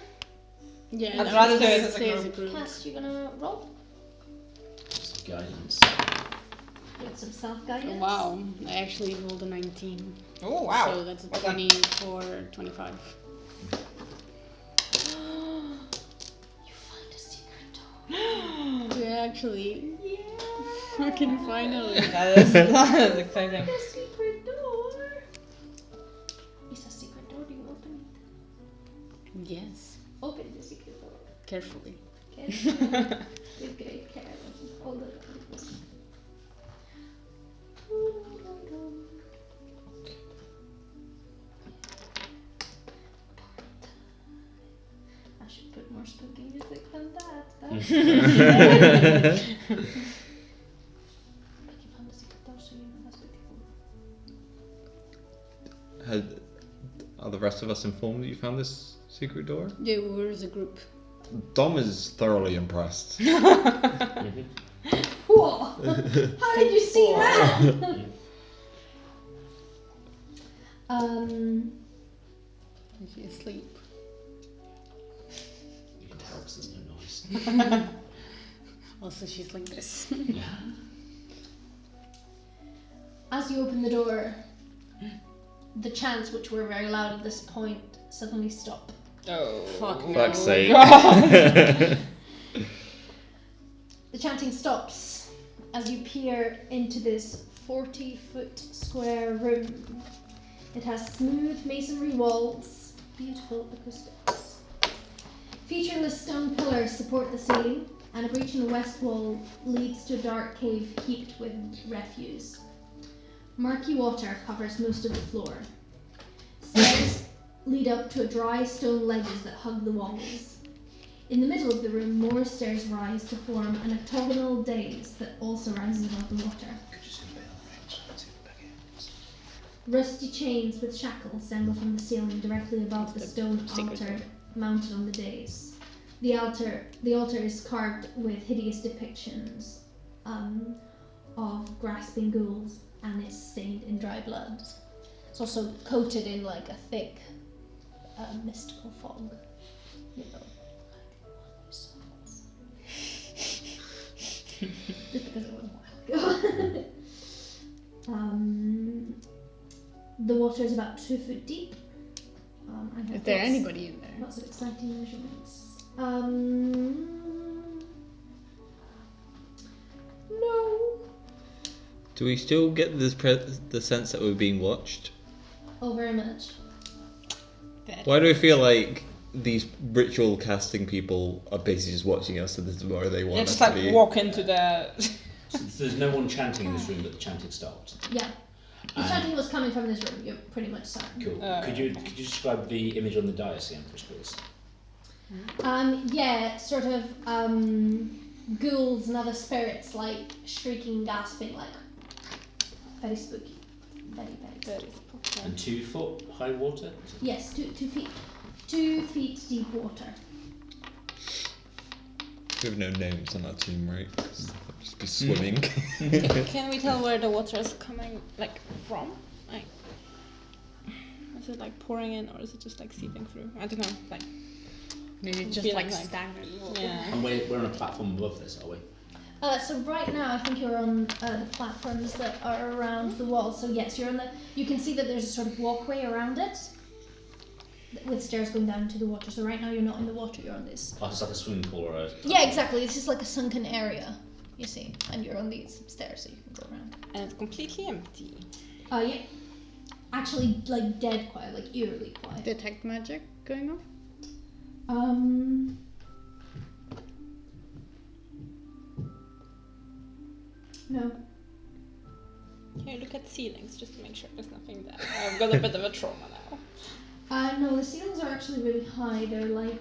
Yeah, I'd rather do it as a stay group. Cass, you gonna roll? It's guidance. Get some self-guidance. Wow, I actually rolled a 19. Oh, wow. So that's a Well done. 24, 25. You find a secret door. We actually Yeah. fucking finally. That is exciting. A secret door. It's a secret door. Do you open it? Yes, Open the secret door. carefully. Okay. With great care. All the things. I should put more spooky music than that. But you found the secret door, so you know that's beautiful. Are the rest of us informed that you found this secret door? Yeah, we were as a group. Dom is thoroughly impressed. Whoa! How did you see that? Is she asleep? You can tell because there's no noise. Also, she's like this. Yeah. As you open the door, the chants, which were very loud at this point, suddenly stop. Oh. Fuck no. Fuck's sake. The chanting stops as you peer into this 40-foot square room. It has smooth masonry walls, beautiful acoustics. Featureless stone pillars support the ceiling, and a breach in the west wall leads to a dark cave heaped with refuse. Murky water covers most of the floor. Stairs lead up to a dry stone ledges that hug the walls. In the middle of the room, more stairs rise to form an octagonal dais that also rises above the water. Rusty chains with shackles dangle from the ceiling directly above the stone altar mounted on the dais. The altar is carved with hideous depictions of grasping ghouls, and it's stained in dry blood. It's also coated in like a thick mystical fog. You know, just because it was a while ago. The water is about 2 foot deep. Is there anybody in there? Lots of exciting measurements. No. Do we still get the sense that we're being watched? Oh, very much. Why do I feel like these ritual casting people are basically just watching us, and this is where they want Yeah, us just to like be? walk into the. So there's no one chanting in this room, but the chanting stopped. Yeah. The chanting was coming from this room. You're pretty much certain. Cool. Could you describe the image on the dais again for us, please? Yeah, sort of ghouls and other spirits, like shrieking, gasping, like very spooky, very spooky. And 2 foot high water? Yes, 2 feet, 2 feet deep water. We have no names on our team, right? I'll just be swimming. Can we tell where the water is coming, like, from? Like, is it like pouring in, or is it just like seeping through? I don't know. Like, Maybe just feeling like like- stagnant water. yeah. And we're on a platform above this, are we? So right now, I think you're on the platforms that are around the wall. So yes, you're on the. You can see that there's a sort of walkway around it, with stairs going down to the water. So right now, you're not in the water. You're on this. Oh, it's like a swimming pool or a... Yeah, exactly. This is like a sunken area, you see, and you're on these stairs, so you can go around. And it's completely empty. Yeah. Actually, like dead quiet, like eerily quiet. Detect magic going off? No. Can you look at ceilings just to make sure there's nothing there? I've got a bit of a trauma now. No, the ceilings are actually really high. They're like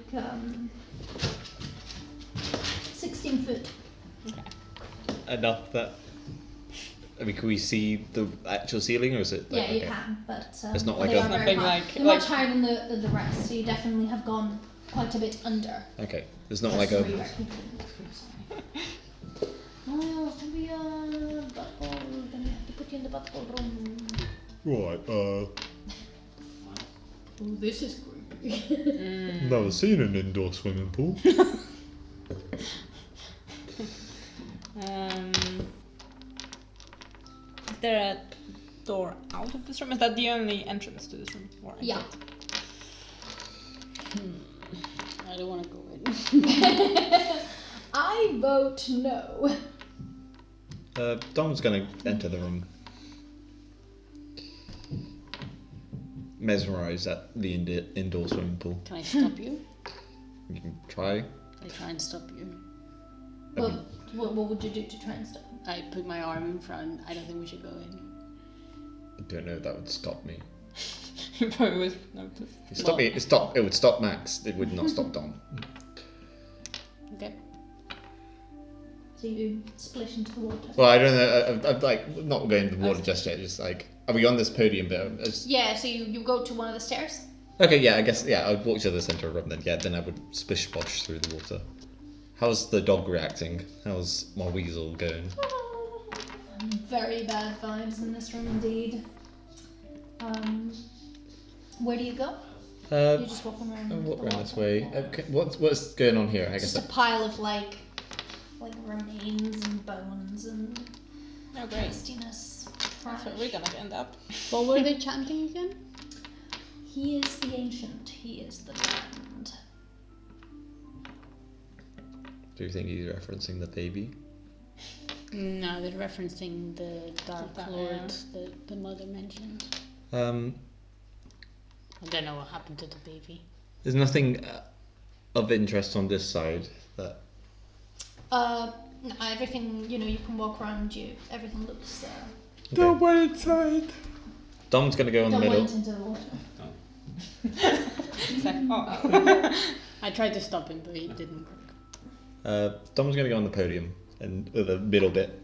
16 foot. Okay. Enough that. I mean, can we see the actual ceiling, or is it? Like, Yeah, you okay. can, but It's not like they a- are very Nothing high. like- They're like- much higher than the rest, so you definitely have gone quite a bit under. Okay, there's not like That's a. where you are completely. Oh, can we butthole? Then we have to put you in the butthole room. Right, Oh, this is creepy. never seen an indoor swimming pool. Is there a door out of this room? Is that the only entrance to this room? Or Yeah. I don't want to go in. I vote no. Dom's gonna enter the room. Mesmerised at the indoor swimming pool. Can I stop you? You can try. I try and stop you. What would you do to try and stop him? I put my arm in front. I don't think we should go in. I don't know if that would stop me. You probably would notice. It would stop Max. It would not stop Dom. Okay. So you splish into the water. Well, I don't know. I'm like not going to the water just yet. Just like, are we on this podium bit? Yeah, so you go to one of the stairs. Okay, yeah, I guess, yeah, I'd walk to the centre of the room then, yeah, then I would splish bosh through the water. How's the dog reacting? How's my weasel going? Very bad vibes in this room indeed. Where do you go? You're just walking around. I'll walk the around this water. way. Okay, what's going on here? I guess Just a pile of like remains and bones and Oh, great. nastiness. That's where we're gonna end up. What were they chanting again? He is the ancient. He is the land. Do you think he's referencing the baby? No, they're referencing the Dark That, Lord that the mother mentioned. Um, I don't know what happened to the baby. there's nothing of interest on this side that. No, everything, you can walk around you. Everything looks. Okay. Go inside. Dom's gonna go in the Don't middle. went into the water. It's like, oh. I tried to stop him, but he didn't work. Dom's gonna go on the podium and the middle bit.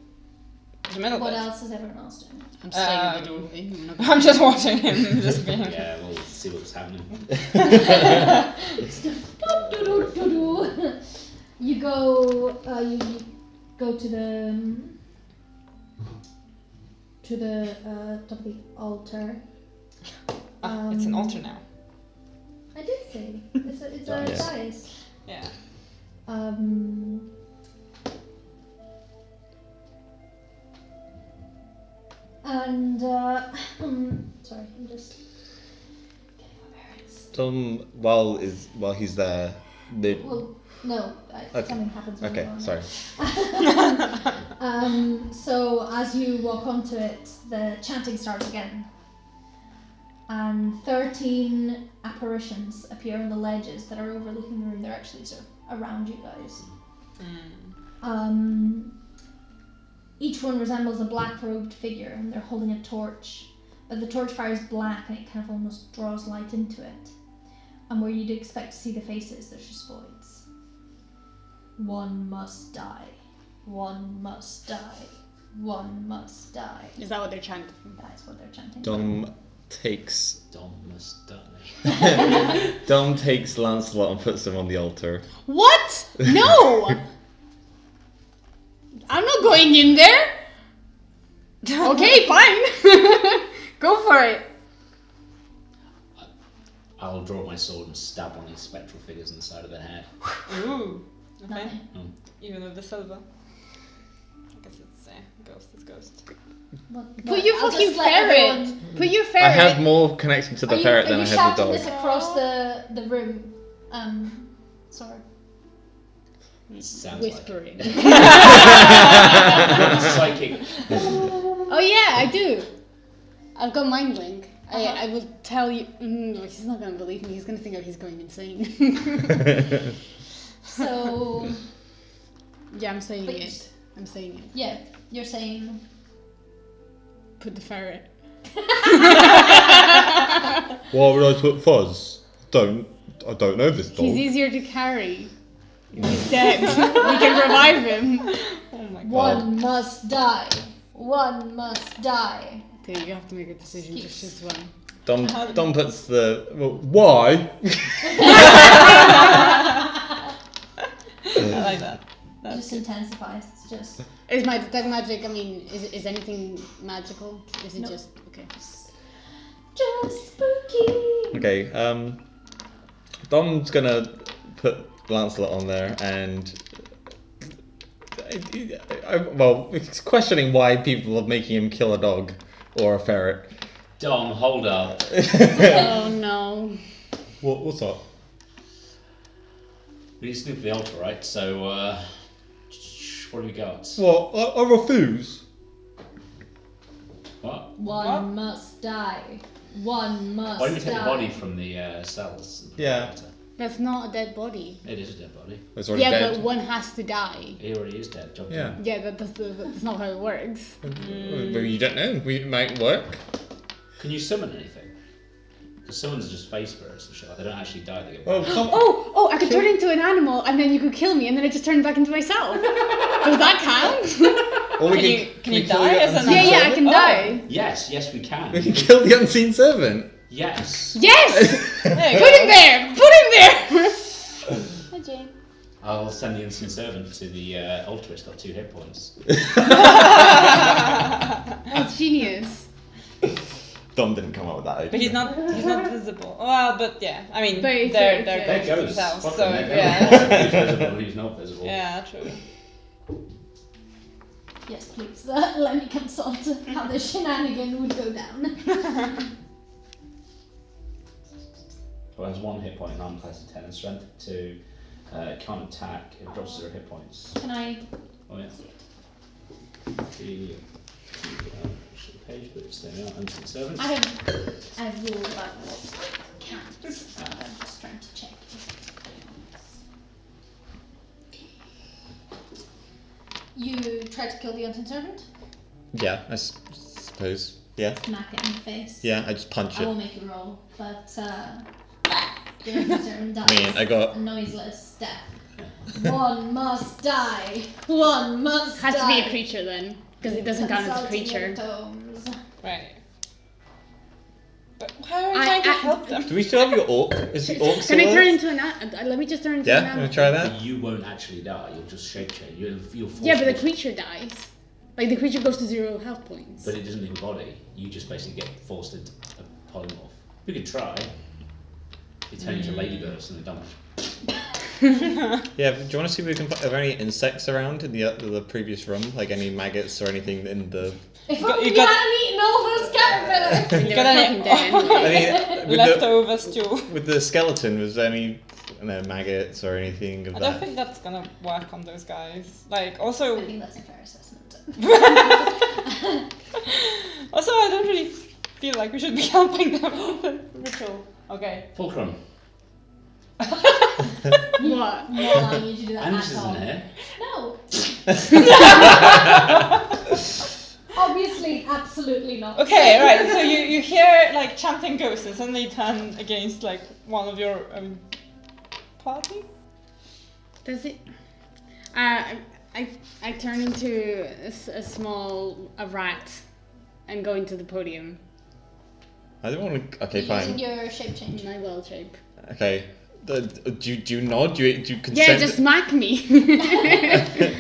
The middle What bit. else is everyone else doing? I'm staying at the doorway. I'm not I'm just watching him just being. Yeah, we'll see what's happening. You go. You go to the top of the altar. It's an altar now. I did say it's a Yes. dais. Yeah. And sorry, I'm just getting my bearings. Dom, while he's there, Well, no, Okay. something happens. When you're okay, on sorry. it. So as you walk onto it, the chanting starts again, and 13 apparitions appear on the ledges that are overlooking the room. They're actually sort of around you guys. Each one resembles a black-robed figure, and they're holding a torch. But the torch fires black, and it kind of almost draws light into it. And where you'd expect to see the faces, there's just voids. One must die. One must die. One must die. Is that what they're chanting? That is what they're chanting. Dom takes Dom must die. Dom takes Lancelot and puts him on the altar. What? No! I'm not going in there! Okay, fine. Go for it. I'll draw my sword and stab one of these spectral figures in the side of the head. Ooh. Okay. Nothing. Even with the silver. I guess it's ghost. It's ghost. Put your I'll fucking just let ferret. everyone- Put your I ferret. have more connection to the ferret than I Are you have the shouting dog. this across the room? Sorry. Sounds Whispering. like psychic. Oh yeah, I do. I've got mind link. I will tell you. He's not gonna believe me. He's gonna think he's going insane. So Yeah, I'm saying But it. I'm saying it. yeah, you're saying. Put the ferret. Why would I put fuzz? I don't know this dog. He's easier to carry. He's dead. We can revive him. Oh my god. One must die. One must die. Okay, you have to make a decision. Just choose one. Dom puts the Why? I like that. It just intensifies. It's just. Is my detect magic? I mean, is anything magical? Is it No. just okay? Just spooky. Okay, Dom's gonna put Lancelot on there and he's questioning why people are making him kill a dog or a ferret. Dom, hold up. Oh no. What's up? We need to snoop the altar, right? So, what do we got? Well, I refuse. What? One must die. One must Why did we take the die. body from the cells? Yeah. That's not a dead body. It is a dead body. It's already Yeah, dead. but one has to die. He already is dead. Job Yeah. done. Yeah, that's not how it works. Well, you don't know. It might work. Can you summon anything? Because summons are just face spirits and shit. Like, they don't actually die. They get Well, come. Oh, I could turn into an animal and then you could kill me and then I just turn back into myself. Does that count? Or we Can you kill die the as an unseen Yeah, I servant? can die. Yes, we can. We can kill the unseen servant. Yes. Yes! There you Put go. him there! Put him there! Hi, Jane. I'll send the unseen servant to the altar. It's got 2 hit points. That's genius. Dom didn't come up with that idea. But he's not visible. Well, but yeah, I mean, But it's they're there There ghosts goes. themselves, Fuck so them, there yeah, goes. Who's visible, who's not visible. yeah, true. Yes, please. Let me consult how the shenanigan would go down. Well, has 1 hit point, non-class of 10 and strength 2. Can't attack. It drops 0 hit points. Can I? Oh yeah. the page, but it's there. Unseen servants. I have rules about what counts. I'm just trying to check. You tried to kill the unseen servant? Yeah, I suppose. Yeah. Smack it in the face. Yeah, I just punch I will it. make you roll, but your unseen servant dies. I mean, I got. A noiseless death. One must die. One must Has die. to be a creature then, because it doesn't count as a Consulting creature. your tomes. Right. But how are we trying to help them? Do we still have your orc? Is the orc still Can I turn there? into an? Let me just turn into an Yeah, animal. wanna try that? But you won't actually die. You'll just shape change. You'll Yeah, but the force- creature dies. Like the creature goes to 0 health points. But it doesn't leave a body. You just basically get forced into a polymorph. We could try. You turn into ladybirds and they're done. Yeah, do you want to see if we can find, are there any insects around in the previous room? Like any maggots or anything in the... If got- only you we got- hadn't eaten all those caterpillars! They You were got any- fucking dead anyway. I mean, with Leftovers too. with the skeleton, was there any maggots or anything of I that? don't think that's gonna work on those guys. Like, I also, think that's a fair assessment. also, I don't really feel like we should be helping them with the ritual. Okay. Fulcrum. What? Not allowing you to do that Anders at all. isn't here. No. Obviously, absolutely not. Okay, right. So you hear like chanting ghosts and suddenly turn against like one of your party. Does it? I turn into a rat and go into the podium. I don't want to... Okay, You're using fine. your shape change. In my world shape. Okay. Do you nod? Do you consent? Yeah, just smack me.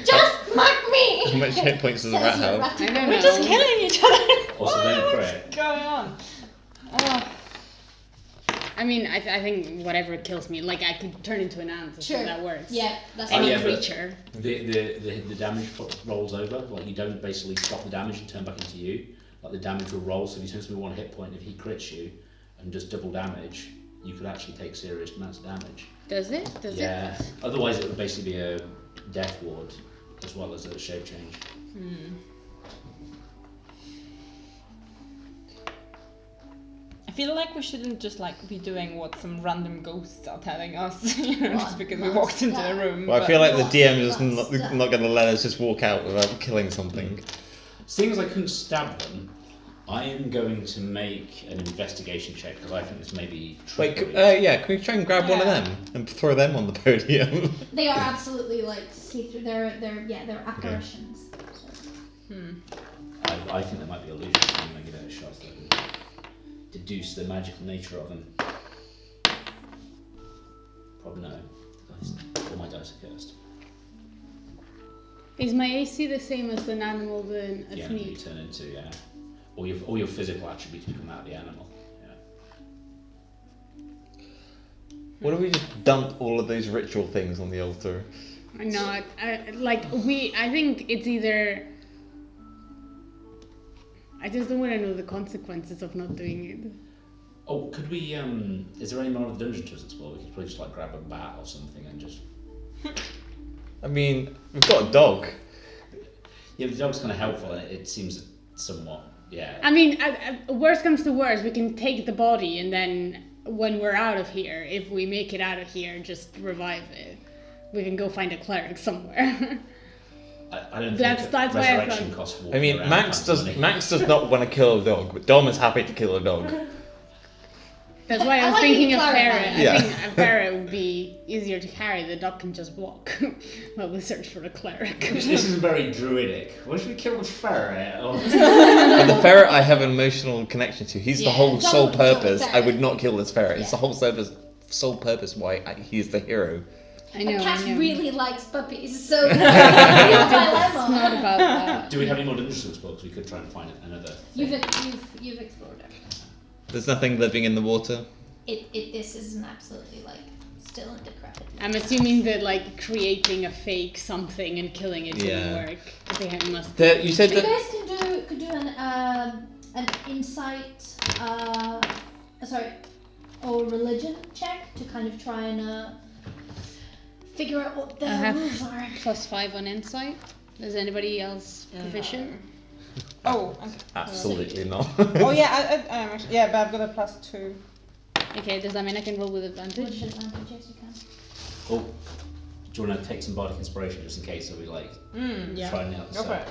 Just mark me! How much hit points does a rat Says your have? ratty I don't We're know. just killing each other. Also, What? don't What's crit. going on? Oh. I mean, I think whatever kills me, like I could turn into an ant, so Sure. that works. Yeah, that's Any yeah, but- creature. The damage rolls over. Like you don't basically stop the damage and turn back into you. Like the damage will roll. So if you turn somebody 1 hit point, if he crits you and does double damage, you could actually take serious amounts of damage. Does it? Does Yeah. Otherwise, it would basically be a death ward as well as a shape change. I feel like we shouldn't just like be doing what some random ghosts are telling us, you know, just What because we must walked into the die? room. Well, I but- feel like the What DM is must not going to let us just walk out without killing something. Seeing as I couldn't stab them, I am going to make an investigation check because I think this may be Wait, trickery. yeah, can we try and grab one of Yeah. them and throw them on the podium? They are absolutely like see-through. They're apparitions. So. I think there might be illusions. I'm going to give it a shot so I can deduce the magical nature of them. Probably no. All my dice are cursed. Is my AC the same as an animal than a The animal you sneak? turn into, yeah. All your physical attributes become out of the animal. Yeah. What if we just dumped all of those ritual things on the altar? I know. I think it's either. I just don't want to know the consequences of not doing it. Oh, could we? Is there any more of the dungeon to explore? We could probably just like grab a bat or something and just. I mean, we've got a dog. Yeah, the dog's kind of helpful, and it seems somewhat. Yeah. I mean, worst comes to worst, we can take the body and then when we're out of here, if we make it out of here, just revive it. We can go find a cleric somewhere. I don't That's- think that's why I resurrection thought- costs I walking mean, around Max kinds of money. does not want to kill a dog, but Dom is happy to kill a dog. That's why I I was like thinking you of clarifying. ferret. Yeah. I think a ferret would be easier to carry. The dog can just walk while we search for a cleric. This is very druidic. Why should we kill the ferret? Or... And the ferret I have an emotional connection to. He's the Yeah, whole don't sole kill the purpose. I ferret. would not kill this ferret. It's the Yeah. whole sole purpose why he's the hero. I know. A cat I know. really likes puppies, so real dilemma. It's not about that. Do we have any more dungeons to explore? 'Cause we could try and find another. You've thing. explored everything. There's nothing living in the water. This is an absolutely like still and decrepit. I'm assuming that like creating a fake something and killing it Yeah. didn't work. I think I must. You said You that. guys could do an insight, or religion check to kind of try and figure out what the I have- rules are. +5 on insight. Is anybody else proficient? Oh, okay. Absolutely not. Oh yeah, I am actually. Yeah, but I've got a +2. Okay, does that mean I can roll with With advantage? advantage, yes, you can. Oh, do you want to take some bardic inspiration just in case? So we like Yeah. trying out. Go for it.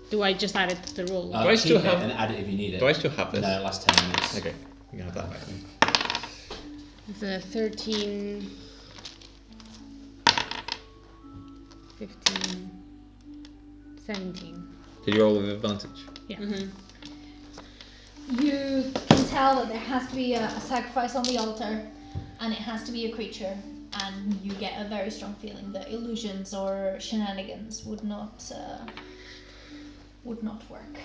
Do I just add it to the roll? Do I still keep it have- and add it if you need it. Do I still have this? No, it lasts 10 minutes. Okay, you can have that back. It's a 13, 15, 17. Did you roll with advantage? Yeah. You can tell that there has to be a sacrifice on the altar, and it has to be a creature, and you get a very strong feeling that illusions or shenanigans would not work.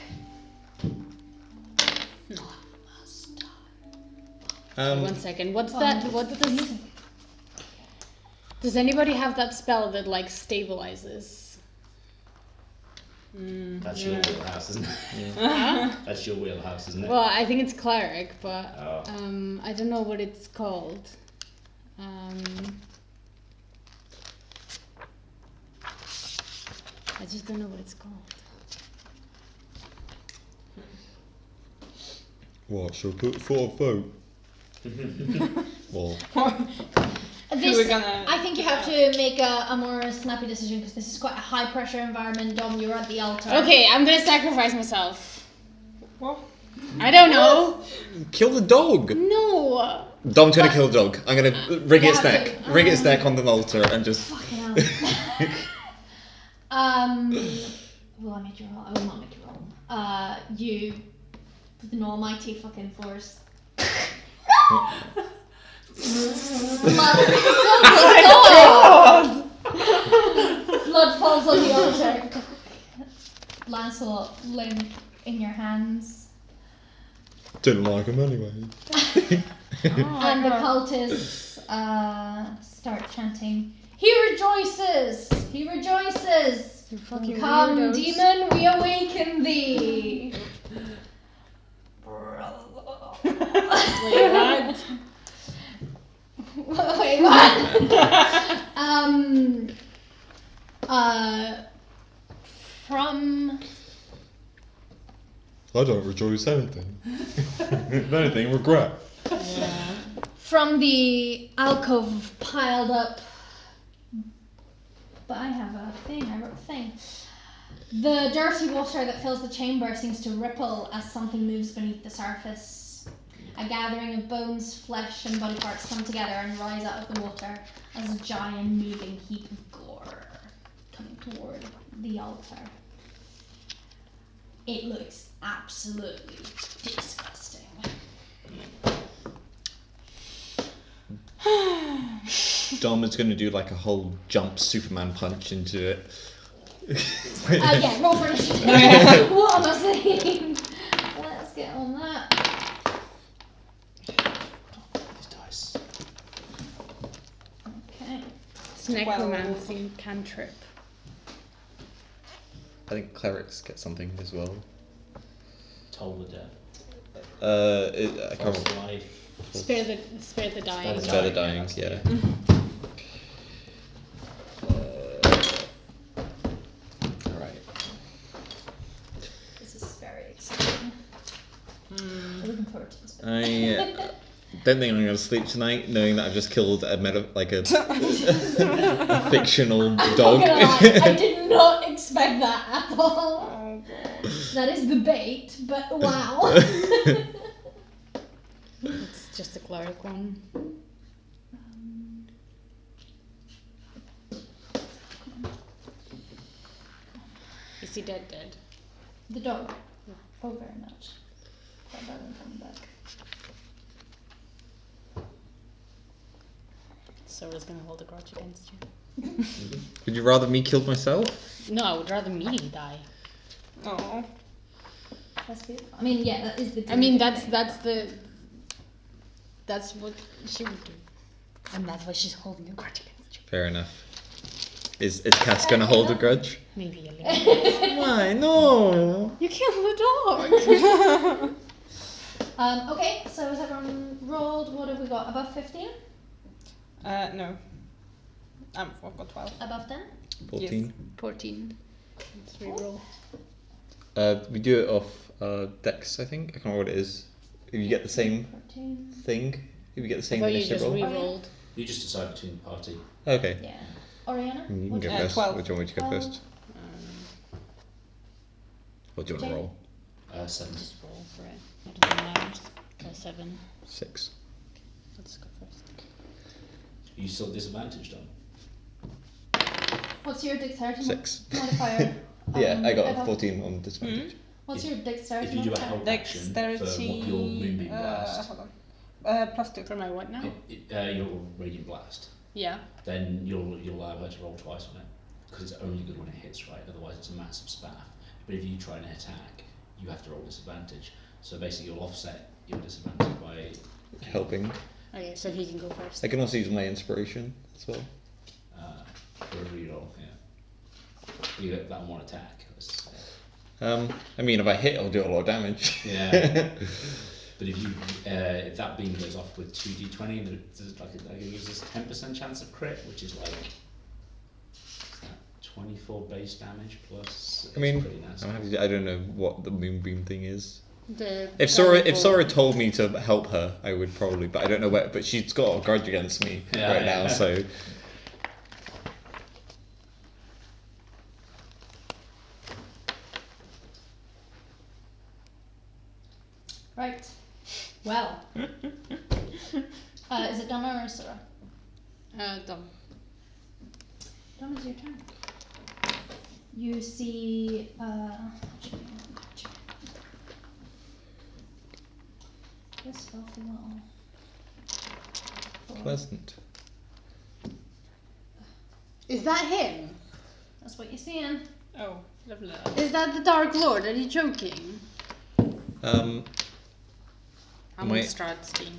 One second. What's that? What's this? Does anybody have that spell that like stabilizes? That's your wheelhouse, isn't it? That's your wheelhouse, isn't it? Well, I think it's cleric, but Oh. I don't know what it's called. I just don't know what it's called. What, shall I put for a vote? Well, This, gonna- I think you have to make a more snappy decision because this is quite a high pressure environment. Dom, you're at the altar. Okay, I'm gonna sacrifice myself. What? I don't know. Kill the dog. No. Dom's gonna kill the dog. I'm gonna rig its Yeah, neck. Rig its neck on the altar and just. Fucking hell. Will I make you roll? I will not make you roll. You, with an almighty fucking force. Blood falls on the altar. Lancelot limp in your hands. didn't like him anyway. And the cultists start chanting, "He rejoices! He rejoices! fucking Come, weirdos." demon, we awaken thee!" Wait, what? Wait, what? From I don't rejoice anything. If anything, regret. from the alcove piled up. But I have a thing, I wrote a thing. The dirty water that fills the chamber seems to ripple as something moves beneath the surface. A gathering of bones, flesh, and body parts come together and rise out of the water as a giant moving heap of gore coming toward the altar. It looks absolutely disgusting. Dom is gonna do like a whole jump Superman punch into it. Yeah, roll for initiative. What am I saying? Let's get on that. These dice. Okay. It's necromancy cantrip. I think clerics get something as well. Toll the dead. I can't False remember. life. Spare the dying. Spare the dying, yeah. Alright. This is very exciting. I'm looking forward to this. I don't think I'm gonna sleep tonight, knowing that I've just killed a a fictional dog. Not gonna lie, I did not expect that at all. That is the bait, but wow. It's just a cleric one. Is he dead? The dog. Oh, very much. That doesn't come back. Sora's gonna hold a grudge against you. Would you rather me kill myself? No, I would rather me die. Oh. That's beautiful. I mean, yeah, that is the. I mean, thing. that's what she would do, and that's why she's holding a grudge against you. Fair enough. Is Cass gonna hold a grudge? Maybe a little. Why? No! You killed the dog. Okay, so has everyone rolled? What have we got? Above 15? No. I've got 12. Above 10? 14. 14. Let's reroll. We do it off Dex, I think. I can't remember what it is. If you get the same 14. thing, if you get the I same thought you initiative just roll. rerolled. You just decide between the party. Okay. Yeah. Oriana? You can What go do you- first. 12. Or do you want me to go 12. first? What do you want to Jane? roll? 7. Just roll for it. It doesn't matter. 7. 6. Let's go first. You still disadvantaged on. What's your dexterity 6. modifier? Yeah, I got Eva? 14 on disadvantage. What's If- your dexterity If you do a modifier? help action for what Dexterity. your moonbeam blast, Hold on. +2. For my what now? your radiant blast, Yeah. then you'll allow her to roll twice on it because it's only good when it hits, right? Otherwise, it's a massive spaff. But if you try and attack, you have to roll disadvantage. So basically, you'll offset your disadvantage by Helping. Okay, so he can go first. I can also use my inspiration as well. for a reroll. Yeah, you get that one attack. I mean, if I hit, I'll do a lot of damage. Yeah. But if you if that beam goes off with 2d20, then it gives us 10% chance of crit, which is like 24 base damage plus. I mean, it's pretty nasty. I'm happy to, I don't know what the moonbeam thing is. The If Sora told me to help her, I would probably, but I don't know where. But she's got a grudge against me right now, so. Right. Well. Is it Donna or Sora? Dom. Donna's your turn. You see. This filthy little. Pleasant. Is that him? That's what you're seeing. Oh, lovely. Is that the Dark Lord? Are you joking? Um, I'm Am on I- Strahd's team.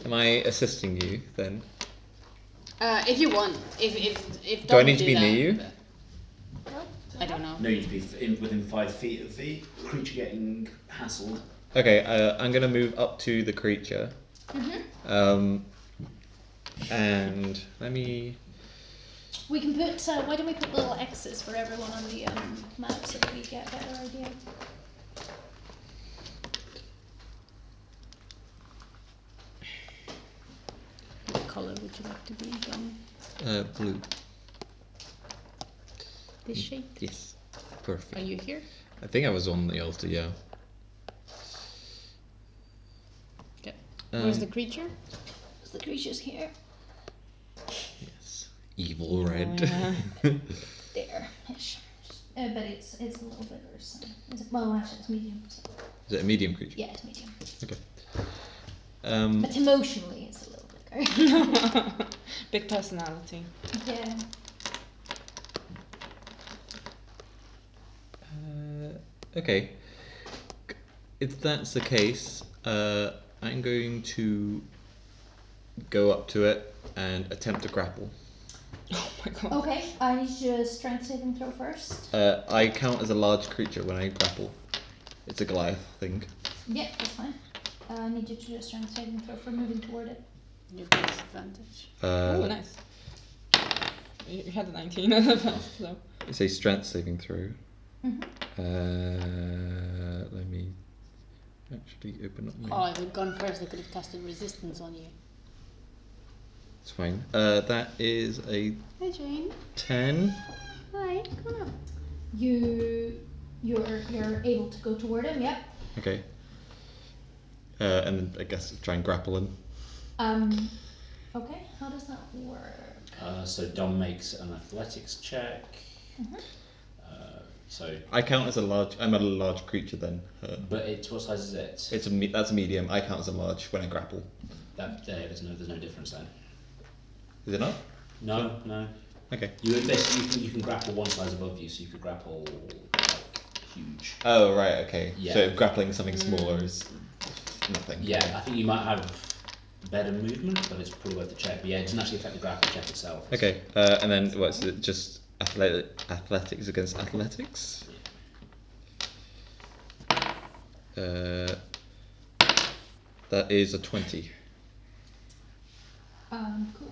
am I assisting you then? If you want, if Do I Dom need to be that, near you? but- I don't know. No, you'd be within 5 feet of the creature getting hassled. Okay, I'm gonna move up to the creature. And let me. We can put. Why don't we put little X's for everyone on the map so that we get a better idea? What colour would you like to be, Dom? Blue. This shape? Yes. Are Perfect. you here? I think I was on the altar, yeah. Okay. Where's Um, the creature? So the creature's here. Yes. Evil red. There. Ish. But it's a little bigger. So well, actually, it's medium. So. Is it a medium creature? Yeah, it's medium. Okay. But emotionally, it's a little bigger. Big personality. Yeah. Okay. If that's the case, I'm going to go up to it and attempt to grapple. Oh my god. Okay, I need you to strength saving throw first. I count as a large creature when I grapple. It's a Goliath thing. Yeah, that's fine. I need you to do a strength saving throw for moving toward it. You have disadvantage. Oh, nice. You had a 19 at the first, so. It's a strength saving throw. Mhm. Let me actually open up Oh, my. if I'd gone first, I could have casted resistance on you. It's fine. That is a Hi, Jane. 10. Hi, come on. You're able to go toward him. Yep. Okay. And then I guess try and grapple him. Okay. How does that work? So Dom makes an athletics check. So, I count as a large. I'm a large creature then. but what size is it? It's that's a medium. I count as a large when I grapple. There's no difference then. Is it not? No. Okay. You can grapple one size above you, so you could grapple like huge. Oh right. Okay. Yeah. So if grappling something smaller is nothing. Yeah, I think you might have better movement, but it's probably worth a check. But yeah, it doesn't actually affect the grapple check itself. Okay. And then what's it? Just athletics against athletics. That is a 20. Cool.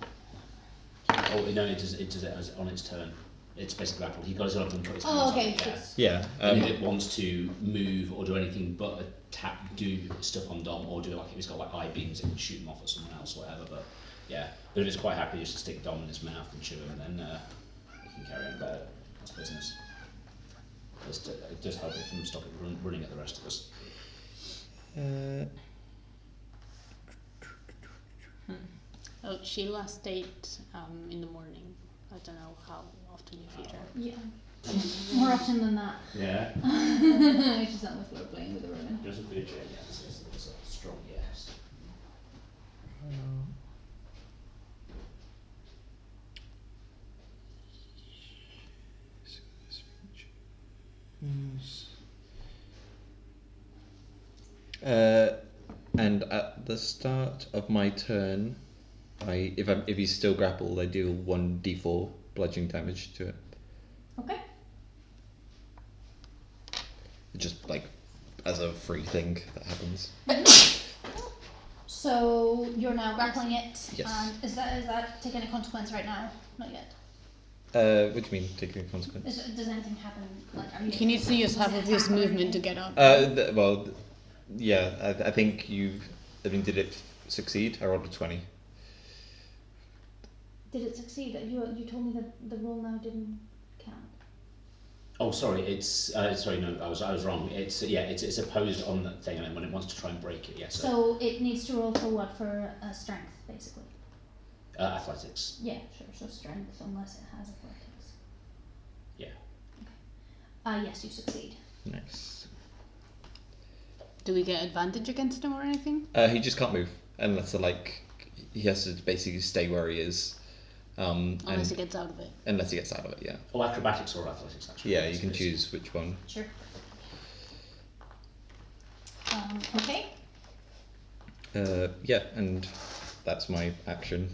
Oh no, it does it as on its turn. It's basically grappled. He got his up and put his hands Oh, okay. on it, So yeah. it's- Yeah. And if it wants to move or do anything but attack, do stuff on Dom, or do like if it's got like eye beams, it can shoot them off at someone else, or whatever. But yeah, but if it's quite happy just to stick Dom in his mouth and chew him, then he can carry on about his business. It does help it from stopping running at the rest of us. Oh, she last ate in the morning. I don't know how often you feed her. Yeah. More often than that. Yeah. She's on the floor playing with the ribbon. Just a food chain, yes. It's a strong yes. And at the start of my turn, if he's still grappled, I deal 1d4 bludgeoning damage to it. Okay. Just like as a free thing that happens. So you're now grappling it. Yes. And is that taking a consequence right now? Not yet. What do you mean taking a consequence? Does anything happen? Like, are you? He needs to use half of his movement to get up. Yeah, I think did it succeed? I rolled a 20. Did it succeed? You told me that the roll now didn't count. Oh, sorry. It's sorry. No, I was wrong. It's opposed on that thing, and then when it wants to try and break it, yes. So it needs to roll for what? For strength, basically. Athletics. Yeah, sure. So strength, unless it has athletics. Yeah. Yes, you succeed. Nice. Do we get advantage against him or anything? He just can't move unless he has to basically stay where he is. Unless he gets out of it. Unless he gets out of it, yeah. Or acrobatics or athletics, actually. Yeah, you can choose which one. Sure. Okay. Yeah, and that's my action.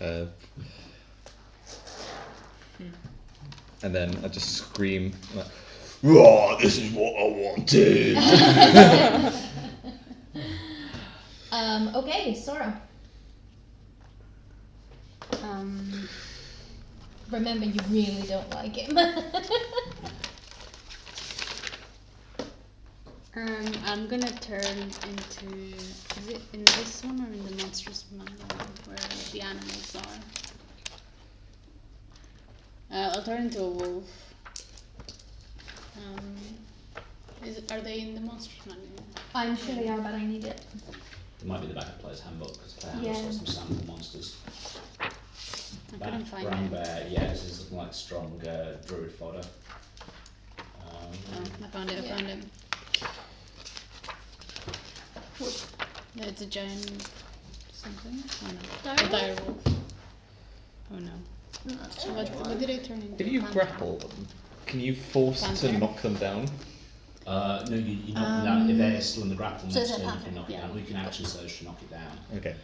And then I just scream like, "Raw! This is what I wanted." Okay, Sora. Remember, you really don't like him. I'm gonna turn into. Is it in this one or in the monstrous manual where the animals are? I'll turn into a wolf. Are they in the monstrous manual? I'm sure they are, but I need it. It might be the back of Player's Handbook, because Player Yeah. Handbook's got some sample monsters. I couldn't find Brown it. bear, yeah, this is looking like strong druid fodder. Oh, I found it. No, it's a giant something. Oh no, a dire wolf. Oh no. What did I turn into? If you Panther? grapple them, can you force to Panther? knock them down? No, you knock them down if they're still in the grapple. So Next it's a turn you panther, can knock it yeah. down. Or you can action surge to knock it down. Okay.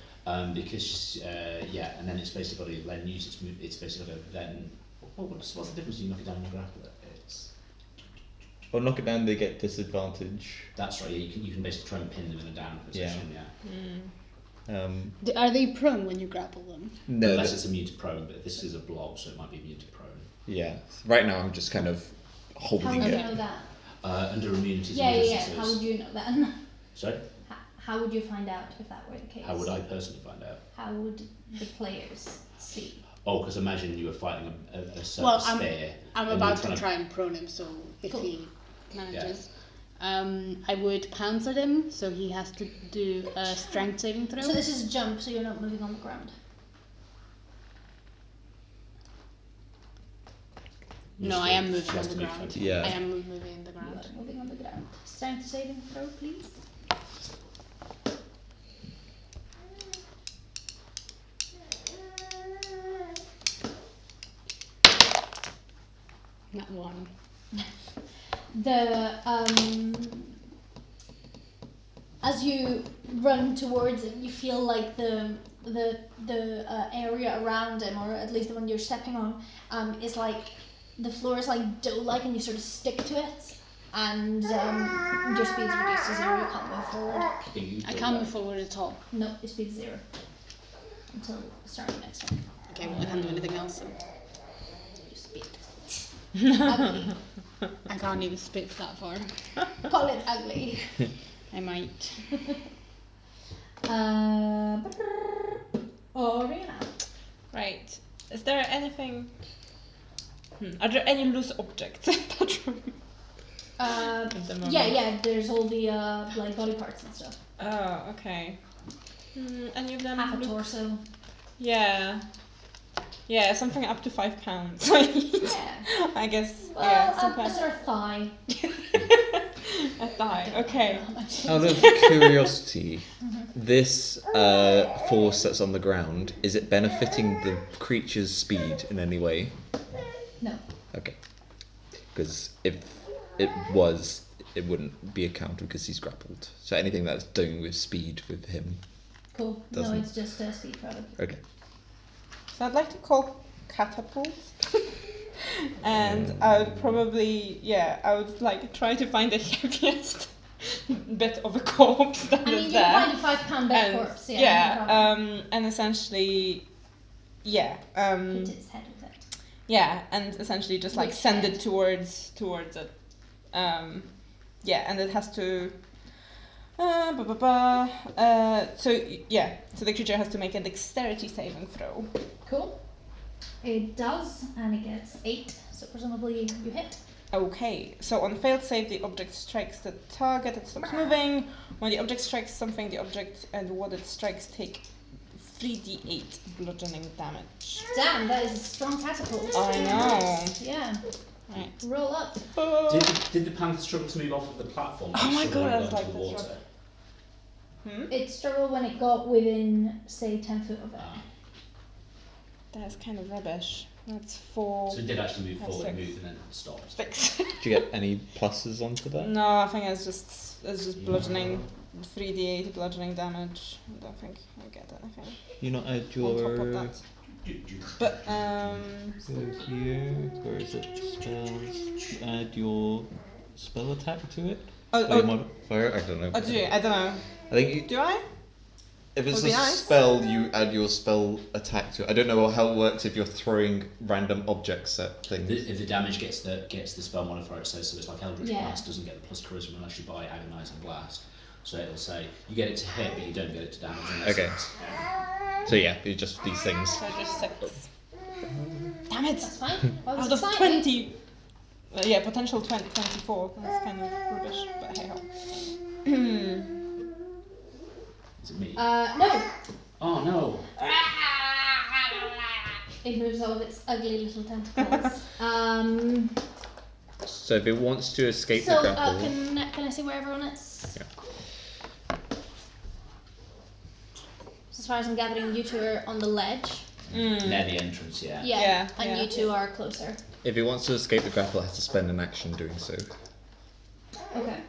Because and then it's basically got to then use its move. It's basically got to then. What's the difference? You knock it down and you grapple it. It's Or knock it down, they get disadvantage. that's right. Yeah, you can basically try and pin them in a down position. Yeah. Are they prone when you grapple them? No, Unless it's immune to prone, but this is a blob, so it might be immune to prone. yeah. Right now, I'm just kind of How holding would you it. know that? Under immunities Yeah, and yeah, yeah. resistances. How would you know that? Sorry? How would you find out if that were the case? How would I personally find out? How would the players see? Oh, because imagine you were fighting a certain Well, spear. I'm and about you're to try and prone him, so if Cool. he manages. I would pounce at him, so he has to do a strength saving throw. So this is a jump, so you're not moving on the ground. No, I am moving She on has the to move ground. 20. Yeah. I am moving on the You ground. are moving on the ground. Strength saving throw, please. Not one. As you run towards it, you feel like the area around him, or at least the one you're stepping on, is like the floor is like dough-like, and you sort of stick to it, and your speed's reduced to 0. You can't move forward. I can't move forward at all. No, your speed's 0 until starting next turn. Okay, well, I can't do anything else. So. You spit. Ugly. I can't even spit that far. Call it ugly. I might. Oriana. Right. Is there anything? Are there any loose objects in that room? At the moment? Yeah. There's all the like body parts and stuff. Oh, okay. Any of them? Half a look- torso. Yeah. Yeah, something up to 5 pounds. Yeah. I guess. Well, yeah, a something. sort of thigh. A thigh. Okay. Out of curiosity, this force that's on the ground, is it benefiting the creature's speed in any way? No. Okay. Because if it was, it wouldn't be accounted because he's grappled. So anything that's doing with speed with him. Cool. Doesn't. No, it's just a speed product. Okay. So I'd like to call catapult. And I would probably, I would like try to find the heaviest bit of a corpse that I mean, is you there. can find a 5 pound dead And corpse. Yeah. No problem. and essentially, Hit its head with it. and essentially just like Which send head? it towards it. And it has to. So the creature has to make a dexterity saving throw. Cool. It does, and it gets 8. So presumably you hit. Okay, so on failed save, the object strikes the target, it stops moving. When the object strikes something, the object and what it strikes take 3d8 bludgeoning damage. Damn, that is a strong catapult. I know. Yeah. Right. Roll up. Did the panther struggle to move off of the platform? Oh my Struggle God, I to was go like, into the that's water? It struggled when it got within, say, 10 foot of it. That's kind of rubbish. That's 4, So it did actually move That's forward, 6. move, and then stopped. 6. Do you get any pluses onto that? No, I think it's just bludgeoning, 3d8 bludgeoning damage. I don't think I get anything You not add on top your of that. You- But go here. Where is it? Spells. Add your spell attack to it. oh, Modifier? I don't know. do you? I don't know. I think you, Do I? if it's Would a be nice. spell, you add your spell attack to it. I don't know how it works if you're throwing random objects at things. If the damage gets the spell modifier, it says so. It's like Eldritch Yeah. Blast doesn't get the plus charisma unless you buy Agonizing Blast. So it'll say you get it to hit, but you don't get it to damage. Unless Okay. it's- So yeah, it's just these things. So just 6. Damn it! That's fine. Well, Out it's of exciting. 20. Potential 24. That's kind of rubbish, but hey ho. Is it me? No. Oh no! It moves all of its ugly little tentacles. So if it wants to escape So, the grapple, can I see where everyone is? Yeah. So as far as I'm gathering, you two are on the ledge. Near the entrance, yeah. Yeah, and yeah. you two are closer. if it wants to escape the grapple, it has to spend an action doing so. Okay.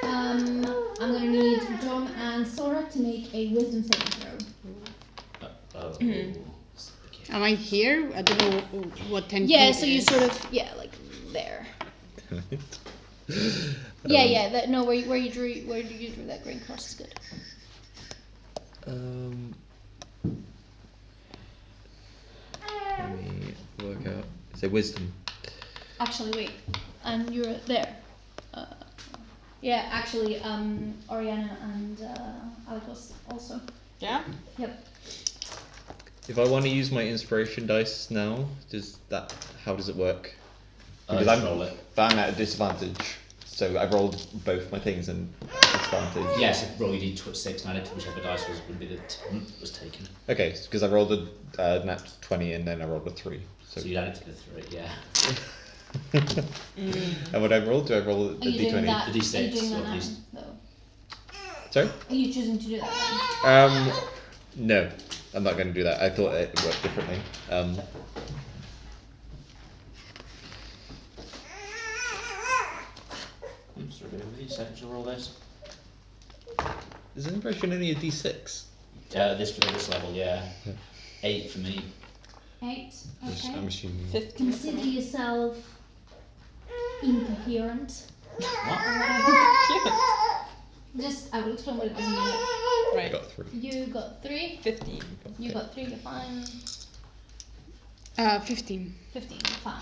I'm gonna need John and Sora to make a wisdom saving throw. Oh. Am I here? I don't know what 10 Yeah, feet so you is. sort of like there. No, where you drew that green cross is good. Let me work out. Say wisdom. Actually, wait, and you're there. Yeah, actually, Oriana and Alcos also. Yeah? Yep. If I want to use my inspiration dice now, how does it work? Because Just roll it. But I'm at a disadvantage, so I rolled both my things and disadvantage. Yes, roll your d6 and add it to whichever dice would be the was taken. Okay, because I rolled a nat 20 and then I rolled a 3. So you'd add it to the 3, yeah. And what I rolled? Do I roll a Are you doing d20? that? The D6 Are you doing or that now, D6. though? Sorry? Are you choosing to do that? No, I'm not going to do that. I thought it worked differently. Oops, we'll give you a second to roll this. Is inspiration only a d6? This for this level, yeah. 8 for me. 8. Okay. I'm assuming. 50. Consider yourself incoherent. What? Just, I will explain what it does in a minute. I Right. got 3. You got 3. 50. You got 3. You're fine. 15. 15, fine.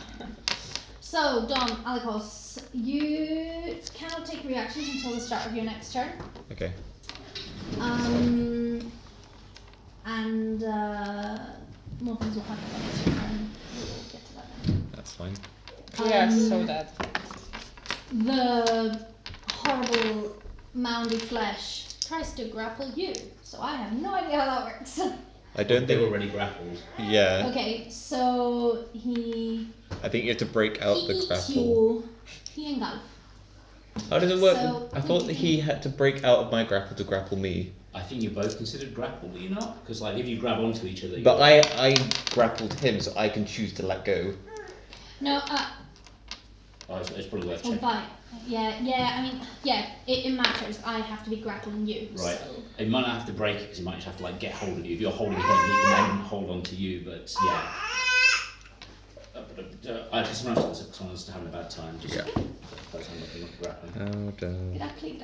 So, Dom, Alikos, you cannot take reactions until the start of your next turn. Okay. And more things will happen on next turn. We'll get to that then. That's fine. We are so dead. The horrible moundy flesh tries to grapple you, so I have no idea how that works. I don't They were think. already grappled. Yeah. Okay, so he I think you have to break out the eats grapple. you. He engulf. How does it work? So- I thought that he had to break out of my grapple to grapple me. I think you're both considered grappled, are you not? Because like if you grab onto each other. But you're- I grappled him, so I can choose to let go. No, Oh, it's probably worth or checking. bite. Yeah, I mean, yeah, it matters. I have to be grappling you. Right. So. It might not have to break it because he might just have to like get hold of you. If you're holding him, he can then hold on to you. But yeah. I just someone's having a bad time. Just Yeah. focus on looking at grappling. Grappling.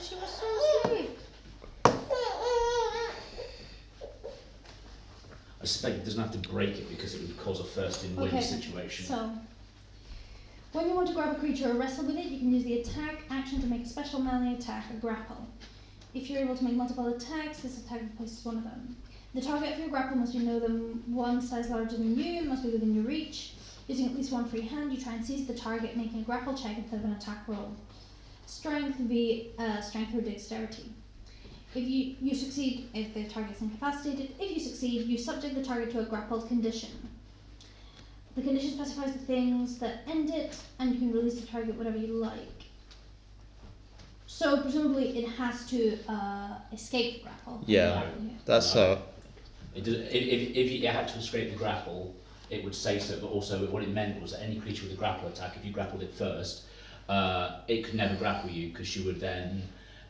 She was so asleep. I suspect it doesn't have to break it because it would cause a first in win Okay, situation. so when you want to grab a creature or wrestle with it, you can use the attack action to make a special melee attack or grapple. If you're able to make multiple attacks, this attack replaces one of them. The target for your grapple must be no than one size larger than you, must be within your reach. Using at least one free hand, you try and seize the target, making a grapple check instead of an attack roll. Strength would be strength or dexterity. If you succeed, if the target's incapacitated, if you succeed, you subject the target to a grappled condition. The condition specifies the things that end it, and you can release the target whatever you like. So presumably it has to escape the grapple. Yeah. That's It does, if you had to escape the grapple, it would say so, but also what it meant was that any creature with a grapple attack, if you grappled it first, it could never grapple you because you would then,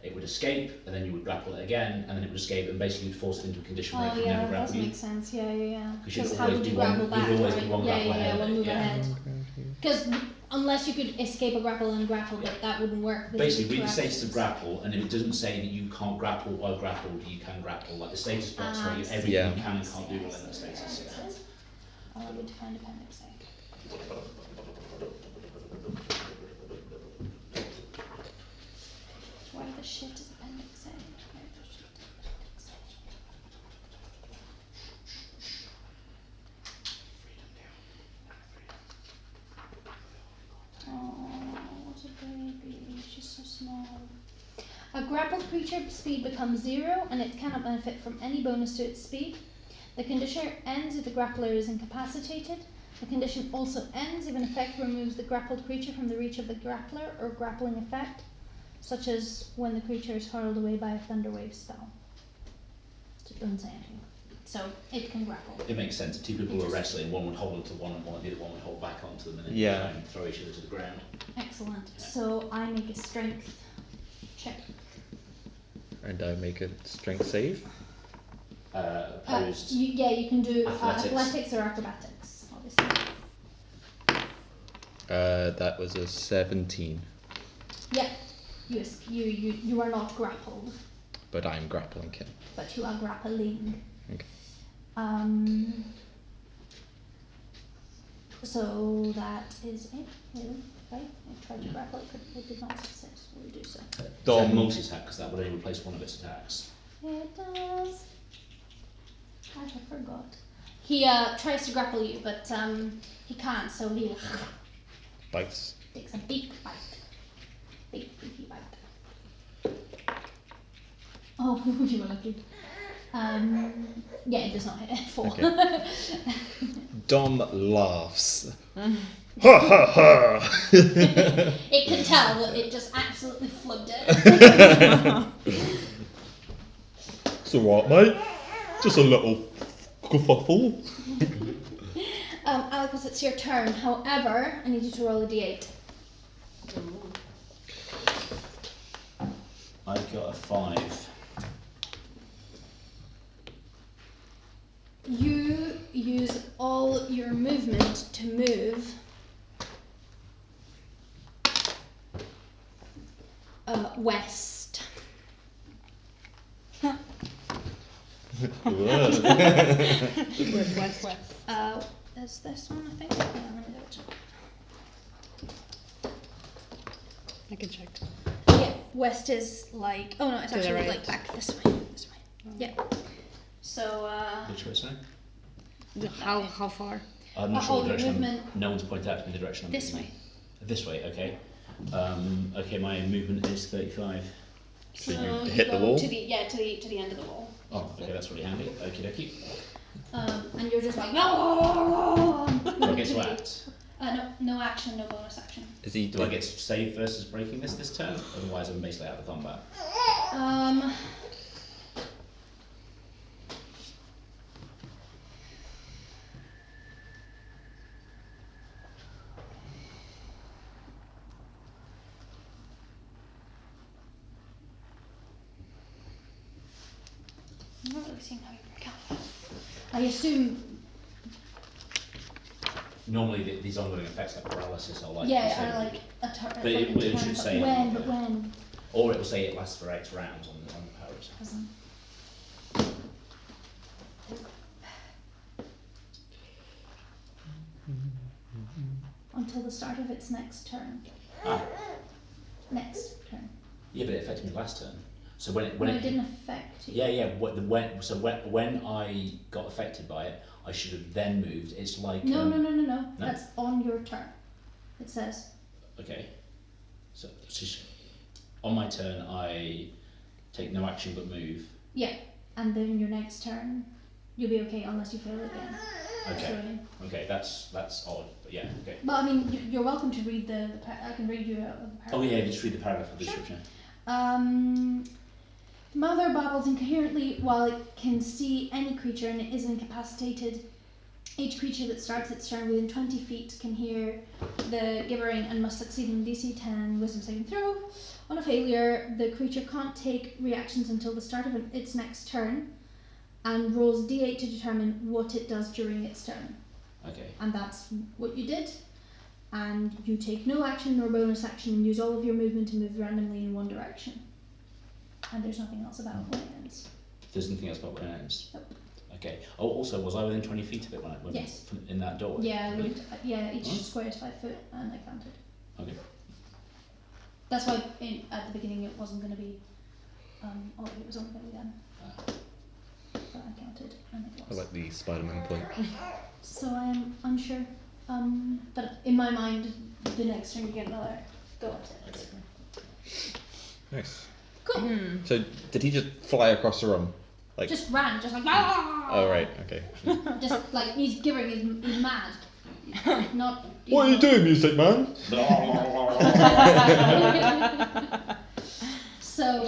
it would escape, and then you would grapple it again, and then it would escape, and basically you'd force it into a condition where it Oh could yeah, never that does grapple you. make sense. Yeah. Because you'd Because how always would be you one, grapple back? you'd always right? be one grapple ahead. one move yeah. ahead. Because unless you could escape a grapple and grapple, but that wouldn't work. This Basically, is read the two status of actions. grapple, and if it doesn't say that you can't grapple while grappled, you can grapple. Like the status box where I you see. everything Yeah. you can and can't do within that status. I would find appendix A. Why the shit is appendix A? Where the shit is appendix A? Oh, what a baby. She's so small. A grappled creature's speed becomes 0 and it cannot benefit from any bonus to its speed. The condition ends if the grappler is incapacitated. The condition also ends if an effect removes the grappled creature from the reach of the grappler or grappling effect, such as when the creature is hurled away by a thunderwave spell. So it doesn't say anything. So it can grapple. It makes sense. If two people were wrestling, one would hold onto one and the other one would hold back onto them and then Yeah. try and throw each other to the ground. Excellent. So I make a strength check. And I make a strength save. Opposed. You can do Athletics. athletics or acrobatics, obviously. That was a 17, Yeah, you are not grappled, but I'm grappling him. but you are grappling. Okay. So that is it, really, right? I tried to grapple it, but it did not successfully do so. Dom multi-attack because that would only replace one of its attacks. It does. I forgot. He tries to grapple you, but he can't, so he Bites. takes a big bite. Big beefy bite. Oh, you were lucky. Yeah, it does not hit. 4. Okay. Dom laughs. Ha ha ha! It can tell that it just absolutely flubbed it. It's alright, mate. Just a little kerfuffle. Alicus, it's your turn. However, I need you to roll a d8. I've got a 5. You use all your movement to move west. West. Is this one, I think? Yeah, let me double check. I can check. Yeah, west is like, oh no, it's To the actually right. like back this way. Yeah. So, Which way, sorry? How far? I'm not Oh, sure your the direction. movement- No one's pointed out to me the direction I'm this moving. way. This way, okay. Okay, my movement is 35. So you you hit the go wall? to the to the end of the wall. Oh, okay, that's really handy. Okie dokie. And you're just like, no. Do I get to act? No action, no bonus action. Is he Do I get to save versus breaking this turn? Otherwise, I'm basically out of combat. I'm not really seeing how you break out. I assume. Normally, these ongoing effects like paralysis or like. Yeah, disabling. or like a turn. But it should say when, on but the- when. Or it will say it lasts for X rounds on the powers. Until the start of its next turn. Ah, Next turn. yeah, but it affected me last turn. So when It didn't affect you. Yeah. When I got affected by it, I should have then moved. It's like No. No? That's on your turn. It says. Okay. So on my turn, I take no action but move. Yeah, and then your next turn, you'll be okay unless you fail again. Okay. So, Okay, that's odd, but yeah. Okay. but I mean, you're welcome to read I can read you out of the paragraph. Oh yeah, just read the paragraph of the description. Mother babbles incoherently while it can see any creature and it is incapacitated. Each creature that starts its turn within 20 feet can hear the gibbering and must succeed in DC 10 wisdom saving throw. On a failure, the creature can't take reactions until the start of its next turn and rolls d8 to determine what it does during its turn. Okay. And that's what you did. And you take no action nor bonus action and use all of your movement to move randomly in one direction. And there's nothing else about when it ends. There's nothing else about when it ends. Nope. Okay. Oh, also, was I within 20 feet of it when I went Yes. in that doorway? Yeah, Really? each Hmm? square is 5 foot, and I counted. Okay. That's why at the beginning it wasn't going to be, all of it was only going to be them. But I counted, and it I was. like the Spider-Man point. So I am unsure, but in my mind, the next turn you get another go at it. Okay. Nice. Cool. So did he just fly across the room? Like Just ran, just like, ah! oh right, okay. Just like he's gibbering, he's mad. Not. What are you doing, music man? So,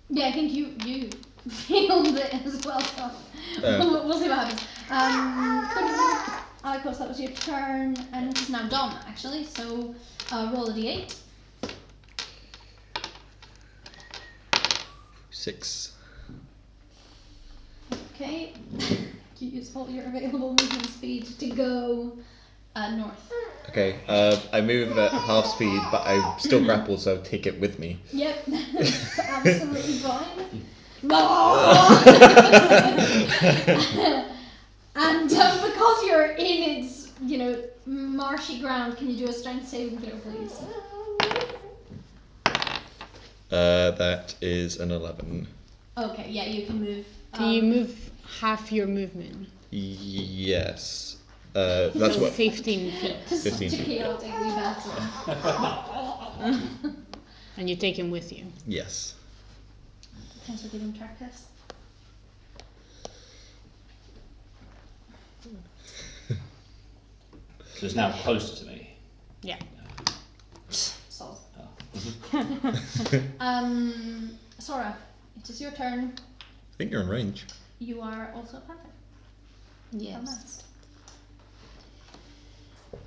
yeah, I think you failed it as well. So we'll see what happens. Of course, that was your turn, and it is now Dom, actually. So, roll a d8. 6. Okay. You use all your available movement speed to go north. Okay, I move at half speed, but I'm still grappled, so take it with me. Yep, that's absolutely fine. And because you're in its, marshy ground, can you do a strength saving throw, please? That is an 11. Okay, yeah, you can move. Can you move half your movement? Yes. That's So what. 15 feet. 15 to feet. chaotically battle. And you take him with you. Yes. Thanks for giving track this. So it's now closer to me. Yeah. So. Oh. Sora, it is your turn. I think you're in range. You are also a panther. Yes.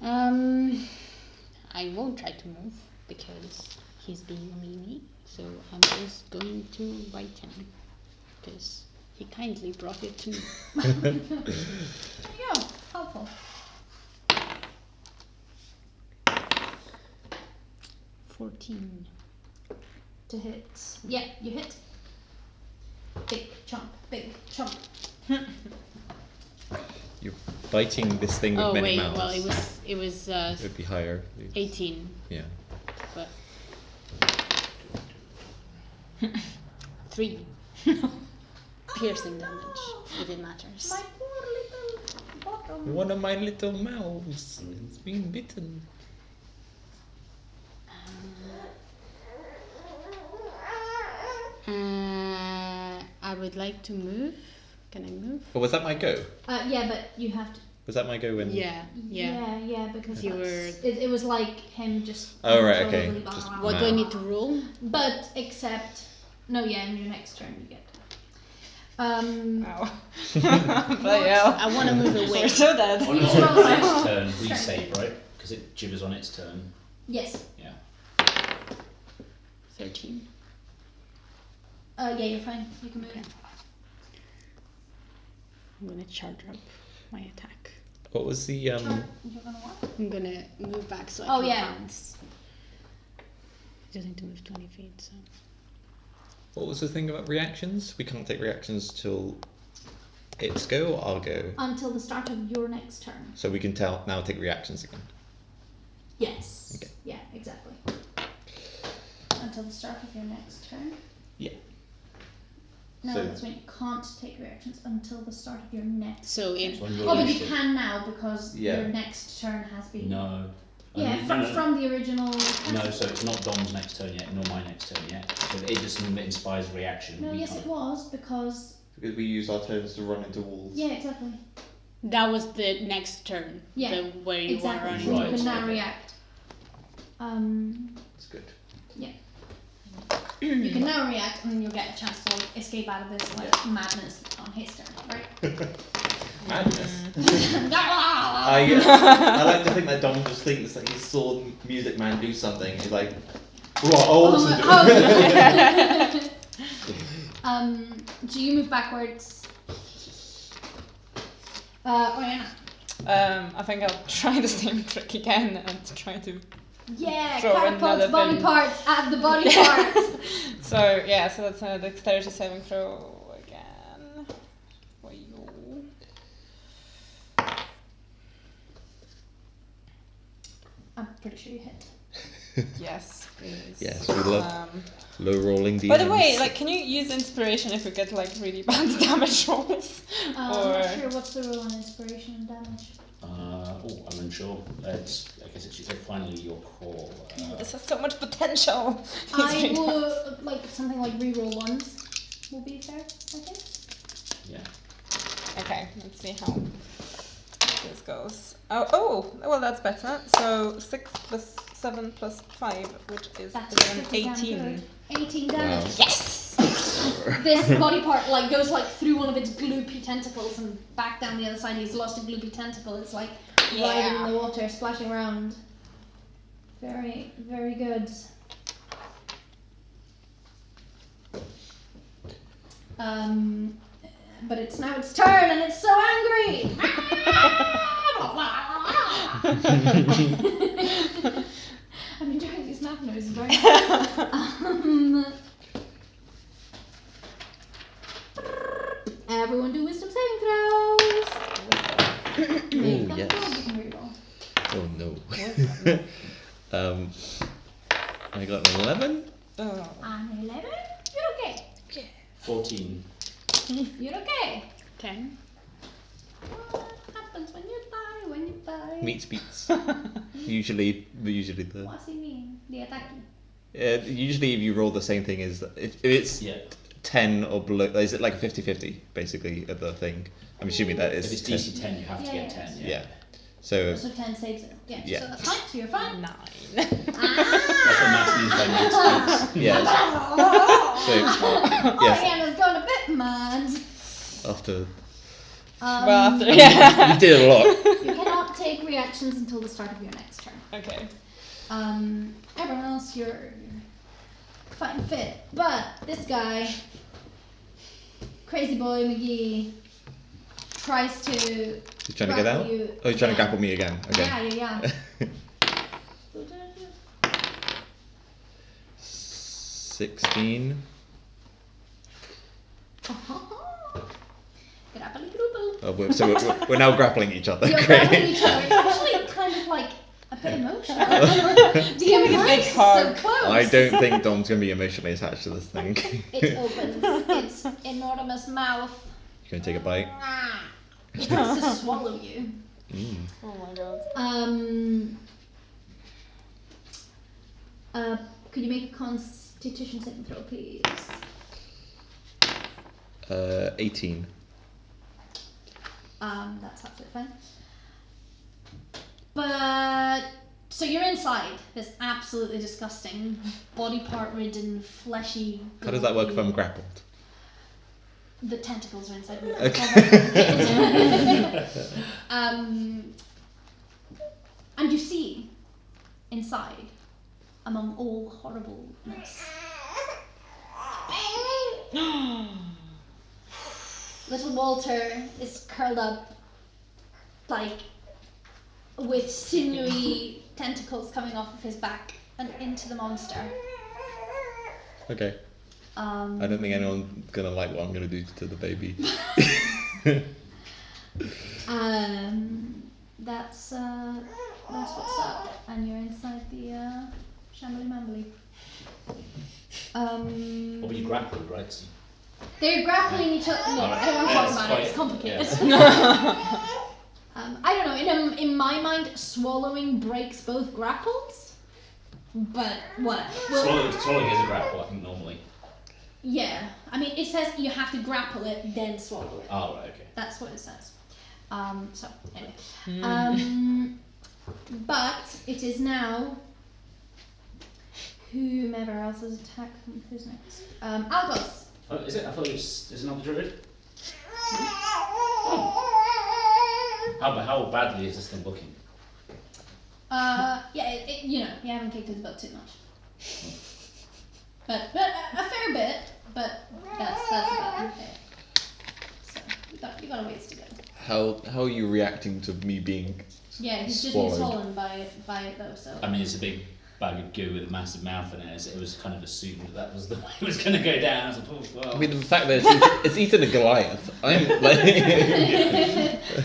I won't try to move because he's being a meanie. So I'm just going to bite him because he kindly brought it to me. There you go. Helpful. 14. To hit. Yeah, you hit. Big chomp, big chomp. You're biting this thing with Oh many wait, mouths. well it was It would be higher. 18, Yeah. but 3 piercing damage if it matters. My poor little bottom. One of my little mouths is being bitten. I would like to move. Can I move? Oh, was that my go? Yeah, but you have to. Was that my go when? Yeah. Yeah, because You it was like him just. Oh, right, okay. totally blah, Just blah, What blah. do I need to roll? But except, no, yeah, in your next turn you get. Ow. Bloody hell. I want to move away. We're so dead. On Each our roll next is- turn, we Sorry. save, right? Because it jibbers on its turn. Yes. Yeah. 13. Yeah, you're fine. You can move. Okay. I'm gonna charge up my attack. What was the You're gonna what? I'm gonna move back so I Oh, can yeah. pounce. Just need to move 20 feet, so. What was the thing about reactions? We can't take reactions till its go or I'll go. Until the start of your next turn. So we can now take reactions again. Yes. Okay. Yeah, exactly. Until the start of your next turn. Yeah. No, So- that's when you can't take reactions until the start of your next. So in. So on your Oh, but you initiative- can now because Yeah. your next turn has been. No. Yeah, from the original. No, so it's not Dom's next turn yet, nor my next turn yet. So it just inspires reaction. No, we yes, can't. it was because. Because we use our turns to run into walls. Yeah, exactly. That was the next turn. Yeah, The where you exactly. were running. So Right, you can now okay. react. That's good. You can now react, and then you'll get a chance to like, escape out of this like madness on his turn, right? Madness. Ah! I like to think that Dom just thinks that he saw Music Man do something. He's like, right, I'll also do it. So you move backwards. Oriana. I think I'll try the same trick again and try to. Yeah, Throw catapults another body thing. parts at the body parts. So yeah, so that's a dexterity saving throw again. For you. I'm pretty sure you hit. Yes, please. Yes, we love Um, low rolling DMs. by the way, like, can you use inspiration if we get like really bad damage rolls? I'm Or not sure what's the rule on inspiration and damage. I'm unsure. I guess it's finally your call. this has so much potential. I would like something like reroll ones will be fair, I think. Yeah. Okay, let's see how this goes. Oh, well that's better. So 6 plus 7 plus 5, which is That's 11, pretty damn 18. good. 18 damage. Wow. Yes! This body part like goes like through one of its gloopy tentacles and back down the other side. He's lost a gloopy tentacle. It's like riding in the water, splashing around. Very, very good. But it's now its turn and it's so angry. I'm enjoying these mouth noises very much. Everyone do wisdom saving throws. Ooh, yes. You can reroll. Oh no. I got an 11. Oh. And 11. You're okay. 14. You're okay. 10. What happens when you die? When you die? Meets beats. usually the. What's he mean? The attacking. Usually if you roll the same thing as if it's Yeah. 10 or below, is it like a 50-50 basically at the thing? I'm assuming that is If it's 10. DC 10, you have to Yeah, get yeah. 10. Yeah. So So 10 saves it. Yeah. Yeah. So that's fine. So you're fine. 9. That's what Max means by mid speeds. yeah. So Oh, yes, Ariana's gone a bit mad. after Well, after, yeah. You did a lot. You cannot take reactions until the start of your next turn. Okay. Everyone else, you're fighting fit. But this guy, Crazy Boy McGee, tries to. He's trying to get out? You. Oh, he's trying to Yeah. grapple me again. Okay. Yeah. 16. Grappling grapple. Oh, we're now grappling each other. You're Great. grappling each other. It's actually kind of like a bit emotional. Give me a big hug. So close. I don't think Dom's going to be emotionally attached to this thing. It opens its enormous mouth. You going to take a bite? It has to swallow you. Oh my god. Could you make a Constitution saving throw, please? 18. That's absolutely fine. But so you're inside this absolutely disgusting, body part ridden, fleshy. How does that work if I'm glowy- grappled? The tentacles are inside me. Okay. And you see inside, among all horribleness, little Walter is curled up, like with sinewy tentacles coming off of his back and into the monster. Okay. I don't think anyone's going to like what I'm going to do to the baby. That's what's up, and you're inside the shambly mambly. Or you grappled, right? So They're grappling each other. No, I don't want to talk about it. It's complicated. I don't know. In my mind, swallowing breaks both grapples, but whatever. swallowing is a grapple, I think, normally. Yeah, I mean, it says you have to grapple it, then swallow it. Oh, right, okay. That's what it says. So anyway, but it is now whomever else has attacked. Who's next? Algos. Oh, is it? I thought it was another druid. How badly is this thing looking? Yeah, you know, you haven't kicked his butt too much, but a fair bit. But that's about it. So you got a ways to go. How are you reacting to me being Yeah, he's just been swallowed? swollen by it though. So I mean, it's a big bag of goo with a massive mouth in it. It was kind of assumed that was the way it was going to go down. I was like, oh, well. I mean, the fact that it's eaten a Goliath. I'm like.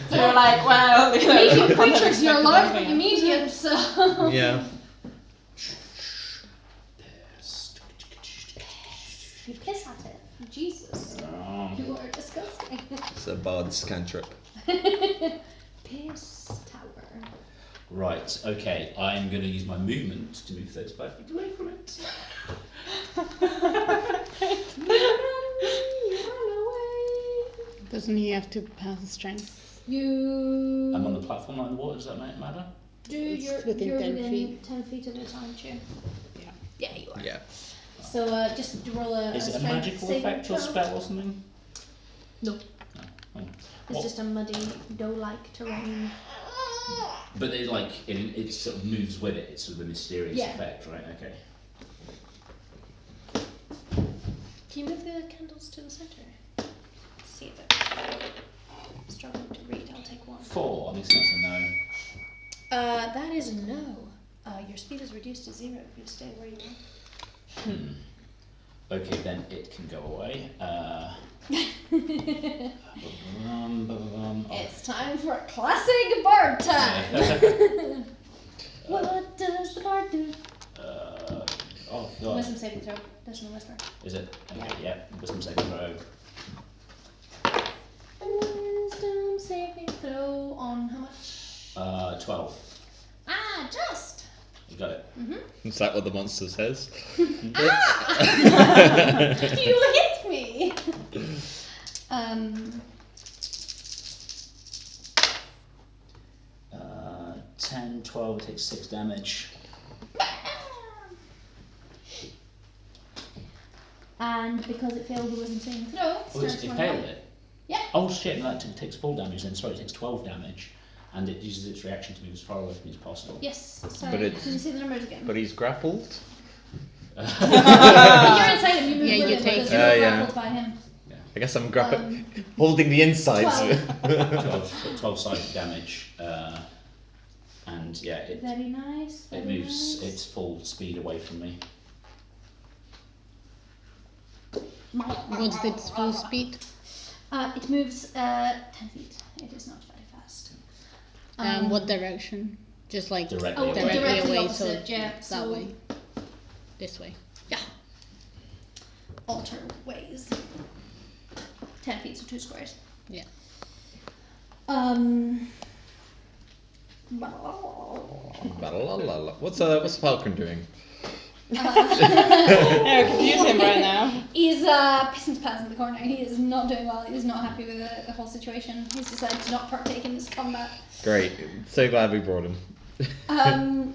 So you're like, well, you know, medium creatures, you're large but you're medium, so Yeah. you piss at it. Jesus, you are disgusting. It's a bard's cantrip. Piss tower. Right, okay. I'm going to use my movement to move 35 feet away from it. Run away. Doesn't he have to pass the strength? You I'm on the platform, not in the water. Does that matter? do It's you're within 10 within feet. 10 feet of it, aren't you? Yeah. Yeah, you are. Yeah. So just roll a Is it a strength magical saving effect or throw. spell or something? No. No. Oh. It's What? just a muddy, dough-like terrain. But it it sort of moves with it. It's sort of a mysterious Yeah. effect, right? Okay. Can you move the candles to the center? See if it's struggling to read. I'll take one. 4. I think that's a no. That is a no. Your speed is reduced to 0 if you stay where you are. Okay, then it can go away. It's time for a classic bard time. What does the bard do? Oh, God. Wisdom saving throw. There's no whisper. Is it? Okay, yeah. Wisdom saving throw. Wisdom saving throw on how much? 12. Ah, just. You got it. Is that what the monster says? You hit me. 10, 12, it takes 6 damage. And because it failed the wisdom saving throw, Oh, it starts running failed away. it? Yep. Oh shit, no, that takes full damage then. Sorry, it takes 12 damage. And it uses its reaction to move as far away from me as possible. Yes, sorry. But it's- Did you see the numbers again? But he's grappled. You're inside him, you move Yeah, with you him, take because it. you're Yeah. grappled by him. I guess I'm holding the insides. 12 sided damage. And yeah, it Very nice. it Very moves nice. its full speed away from me. What's its full speed? It moves 10 feet. It is not very fast. What direction? Just like Directly Oh, away. directly away, opposite, so yeah. that So way. This way. alter ways. 10 feet, so 2 squares. Yeah. What's the falcon doing? Yeah, we could use him right now. He's pissing his pants in the corner. He is not doing well. He is not happy with the whole situation. He's decided to not partake in this combat. Great. So glad we brought him.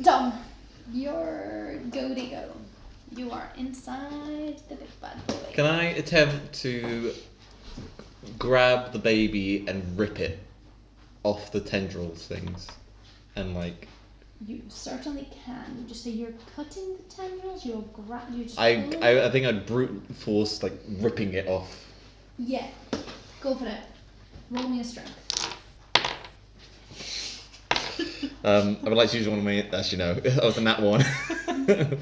Dom, you're go-de-go. You are inside the big bad boy. Can I attempt to grab the baby and rip it off the tendrils things? And like... You certainly can. You just say you're cutting the tendrils, you just I pull I think I'd brute force like ripping it off. Yeah. Go for it. Roll me a strength. I would like to use one of my... Actually, no. That was a nat one. The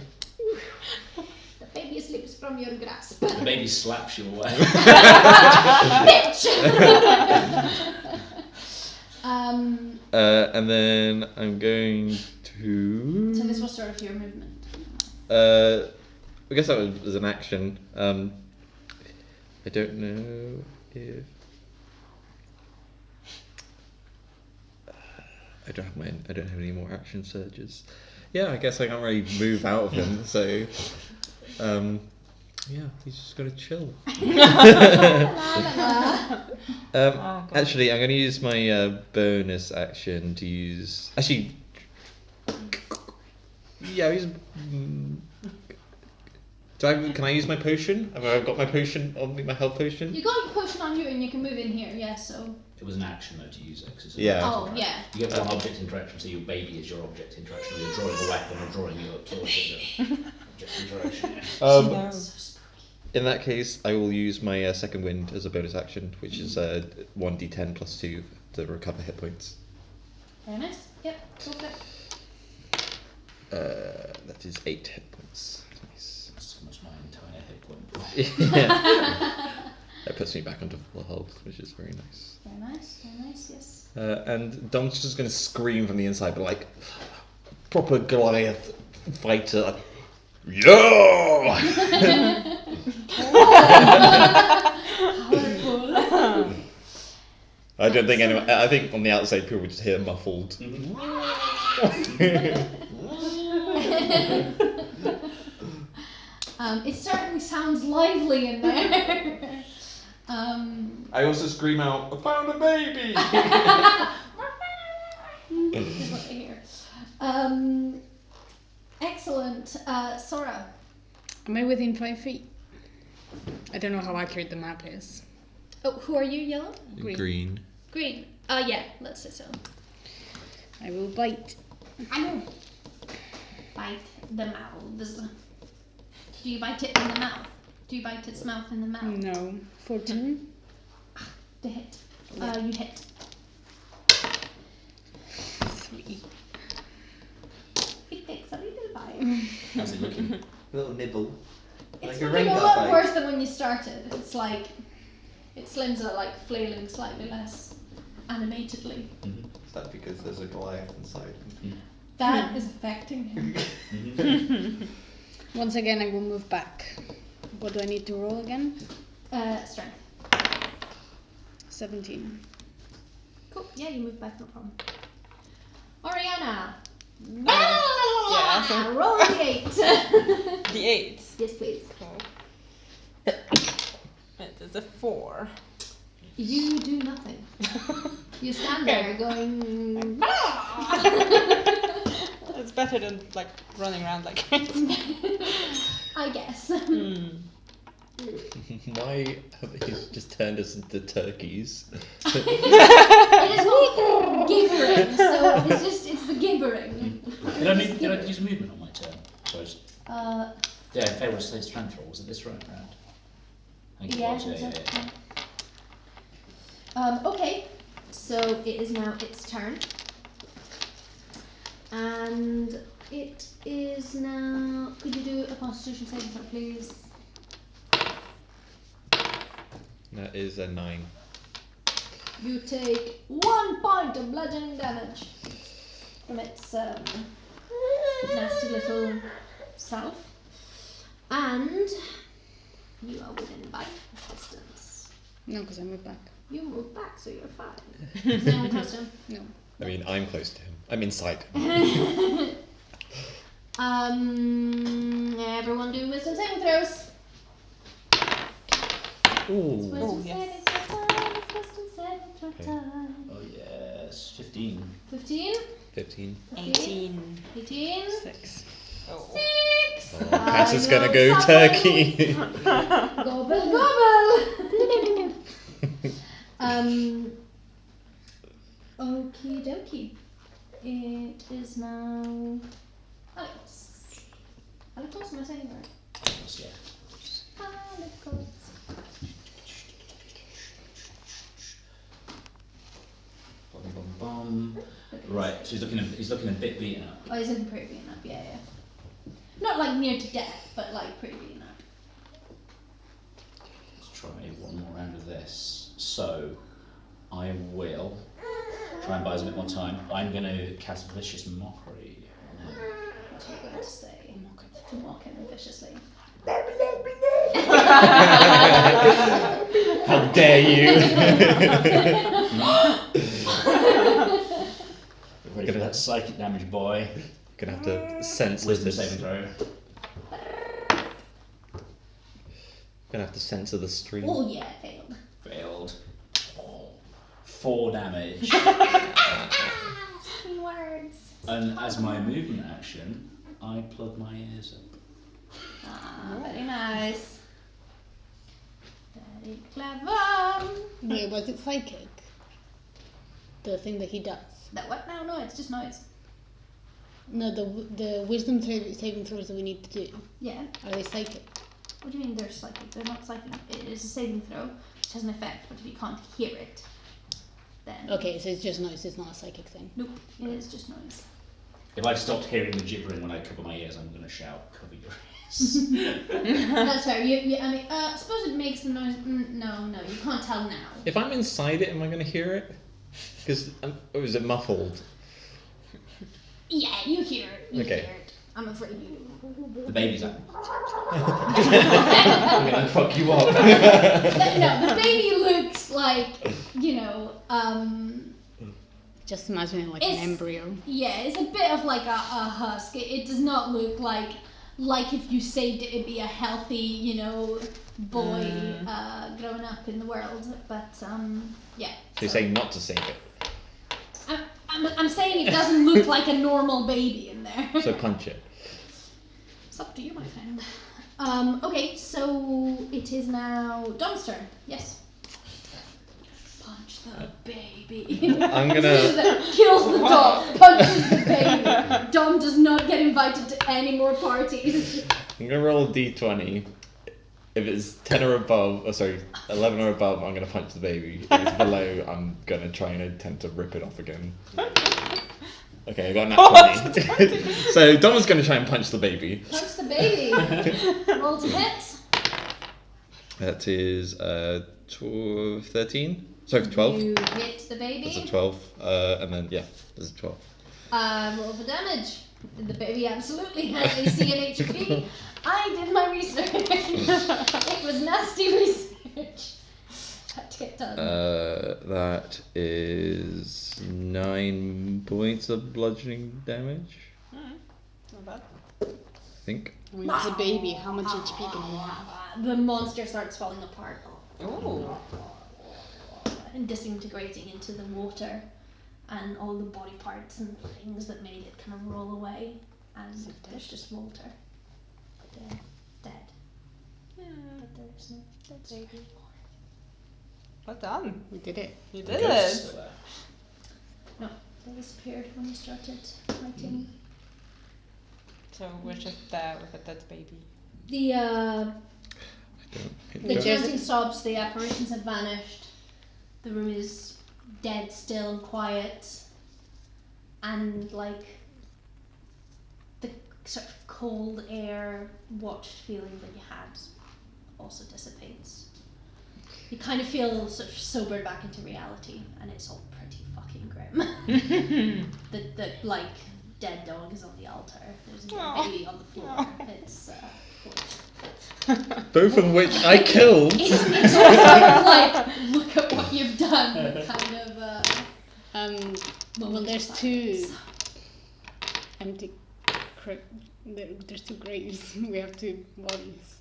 baby slips from your grasp. The baby slaps you away. Bitch! And then I'm going to... So this was sort of your movement. I guess that was an action. I don't know if... I don't have any more action surges. Yeah, I guess I can't really move out of him, so... yeah, he's just got to chill. Actually, I'm going to use my bonus action to use... Actually... Yeah, use... Can I use my potion? Have I got my potion on me, my health potion? You got your potion on you and you can move in here, yeah, so... It was an action though to use it. 'Cause it's an Yeah. object Oh, interaction. yeah. You get one object interaction, so your baby is your object interaction. You're drawing a weapon or drawing you up towards it. Object interaction. Yeah. In that case, I will use my second wind as a bonus action, which is 1d10 plus 2 to recover hit points. Very nice. Yep, go for it. That is 8 hit points. Nice. That's almost my entire hit point. Yeah. That puts me back onto full health, which is very nice. Very nice, yes. And Dom's just going to scream from the inside, but like proper Goliath fighter. Like, yeah! I don't think anyone. I think on the outside people would just hear muffled. It certainly sounds lively in there. I also scream out, "I found a baby!" Is what I hear. Excellent. Sora. Am I within 5 feet? I don't know how accurate the map is. Oh, who are you, yellow? Green. Green. Yeah, let's say so. I will bite. I know. Bite the mouths. Do you bite it in the mouth? Do you bite its mouth in the mouth? No. 14. To hit. You hit. 3. It takes a little bite. How's it looking? Little nibble. It's Like a looking a rainbow lot bite. worse than when you started. It's like its limbs are like flailing slightly less animatedly. Is that because there's a Goliath inside? That is affecting him. Once again, I will move back. What do I need to roll again? Strength. 17. Cool. Yeah, you move back, no problem. Oriana. Yeah, so- Roll the 8. The 8. Yes, please. It is a 4. You do nothing. You stand there going. It's better than like running around like crazy. I guess. Why have they just turned us into turkeys? It is not gibbering, so it's the gibbering. Did I use movement on my turn? I suppose. Yeah, if I were to say strength roll, was it this round? I think it Yeah, was, yeah. okay, so it is now its turn. And it is now. Could you do a Constitution saving throw, please? That is a 9. You take 1 point of bludgeoning damage from its nasty little self. And you are within bite distance. No, because I moved back. You move back, so you're fine. Is anyone close to him? No. I mean, I'm close to him. I'm inside him. Everyone do wisdom saving throws. Ooh. Wisdom yes. saving throw time. It's wisdom saving throw Okay. time. Oh yes, 15. 15. 15. 18. 18. 6. Oh. 6. Oh, Cass is gonna go turkey. Gobble gobble. Okie dokie. It is now Alex. Alex, am I saying that right? Yes, yeah. Alex. Bum, bum, bum. Right, so he's looking a bit beaten up. Oh, he's looking pretty beaten up, yeah. Not like near to death, but like pretty beaten up. Let's try one more round of this. So, I will try and buy us a bit more time. I'm going to cast Vicious Mockery on him. What are you going to say? To mock him viciously. How dare you! Ready for that psychic damage, boy. Gonna have to censor Wisdom this. saving throw. Gonna have to censor the stream. Oh yeah, failed. Failed. 4 damage. Three words. And as my movement action, I plug my ears up. Ah, very nice. Very clever. Wait, was it psychic? The thing that he does? That what now? No, it's just noise. No, the wisdom saving throws that we need to do. Yeah. Are they psychic? What do you mean they're psychic? They're not psychic. It is a saving throw, which has an effect, but if you can't hear it, then... Okay, so it's just noise, it's not a psychic thing. Nope, it is just noise. If I stopped hearing the gibbering when I cover my ears, I'm going to shout, cover your ears. That's fair. I mean, I suppose it makes the noise... no, you can't tell now. If I'm inside it, am I gonna hear it? Because, or is it muffled? Yeah, you hear it. You Okay. hear it. I'm afraid you... The baby's like, I'm gonna fuck you up. No, the baby looks like, Just imagine it like an It's- embryo. yeah, it's a bit of like a husk. It does not look like if you saved it, it'd be a healthy, boy growing up in the world. But yeah. So you're saying not to save it. I'm saying it doesn't look like a normal baby in there. So punch it. It's up to you, my friend. Okay, so it is now Dom's turn. Yes. Punch the baby. I'm gonna. Kills the dog, punches the baby. Dom does not get invited to any more parties. I'm gonna roll a d20. If it's 10 or above, 11 or above, I'm gonna punch the baby. If it's below, I'm gonna try and attempt to rip it off again. Okay, I got a nat 20. So Dom's gonna try and punch the baby. Punch the baby. Roll to hit. That is 13. Sorry, 12. You hit the baby. That's a 12. And then, yeah, there's a 12. Roll for damage. The baby absolutely has AC and HP. I did my research. It was nasty research. Had to get done. That is 9 points of bludgeoning damage, Not bad. I think. I mean, it's a baby, how much HP can he have? The monster starts falling apart Oh. and disintegrating into the water, and all the body parts and things that made it kind of roll away, and there's just Walter. Dead. But there's no dead baby. Well done. We did it. You The did ghost is it. still there. No, they disappeared when you started fighting. So we're just there with a dead baby. The Don't- chanting stops, the apparitions have vanished, the room is dead still and quiet, and like the sort of cold air watched feeling that you had also dissipates. You kind of feel sort of sobered back into reality, and it's all pretty fucking grim. the like dead dog is on the altar, there's a dead Aw. baby on the floor. It's Both of which I killed. it's also like, look at what you've done, kind of Well, there's of two silence. empty there's two graves. We have two bodies.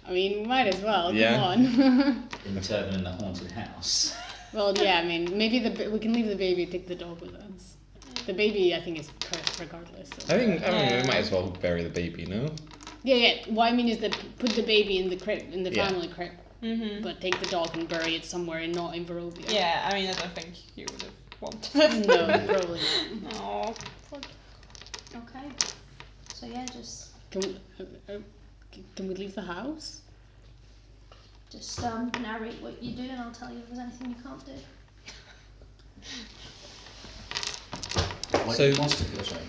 I mean, might as well. Yeah. Come on. Inter them in the haunted house. Well, yeah. I mean, maybe we can leave the baby, take the dog with us. The baby, I think, is cursed regardless. So. I think we might as well bury the baby, no? Yeah. What I mean is that put the baby in the crypt, in the Yeah. family crypt, Mm-hmm. but take the dog and bury it somewhere and not in Barovia. Yeah, I mean, I don't think you would have wanted it. No, probably not. Oh, Okay. So yeah, just Can we leave the house? narrate what you do, and I'll tell you if there's anything you can't do. What So- monster kill, sorry.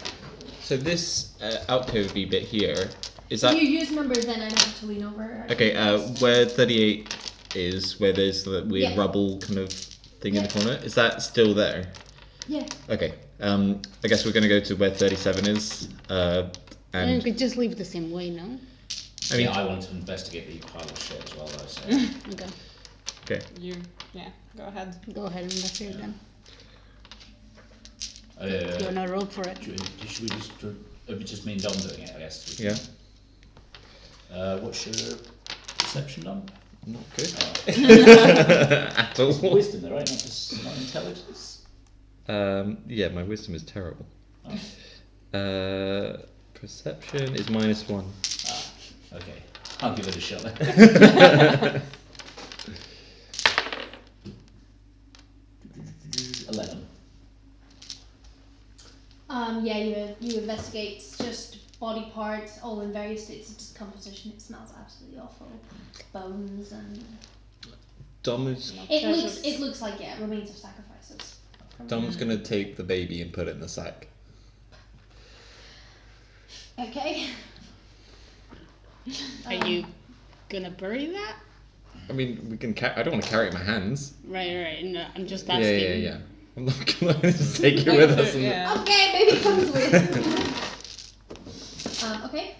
So this alcovey bit here, is that... You use numbers, then I don't have to lean over. Okay, where 38 is, where there's the weird Yeah. rubble kind of thing in the Yeah. corner, is that still there? Yeah. Okay, I guess we're going to go to where 37 is, We and could just leave the same way, no? I mean, Yeah, I want to investigate the pile of shit as well, though, so. Okay. okay, go ahead. Go ahead and investigate then. Uh, You're not roll for it. should we just do, it'd be just me and Dom doing it, I guess. yeah, What's your perception, Dom? not good Oh. at all. Wisdom, though, right? Not intelligence. Yeah, my wisdom is terrible. Oh. Perception is -1. Ah, okay. I'll give it a shot then. 11. Yeah, you investigate. It's just body parts, all in various states of decomposition. It smells absolutely awful. Bones and Dom's it looks like remains of sacrifices. going to take the baby and put it in the sack. Okay. Are you gonna bury that? I mean, we can. I don't want to carry it in my hands. Right. No, I'm just Yeah, asking. yeah. I'm not going to just take it with us. And Yeah. Okay, baby comes with. Okay.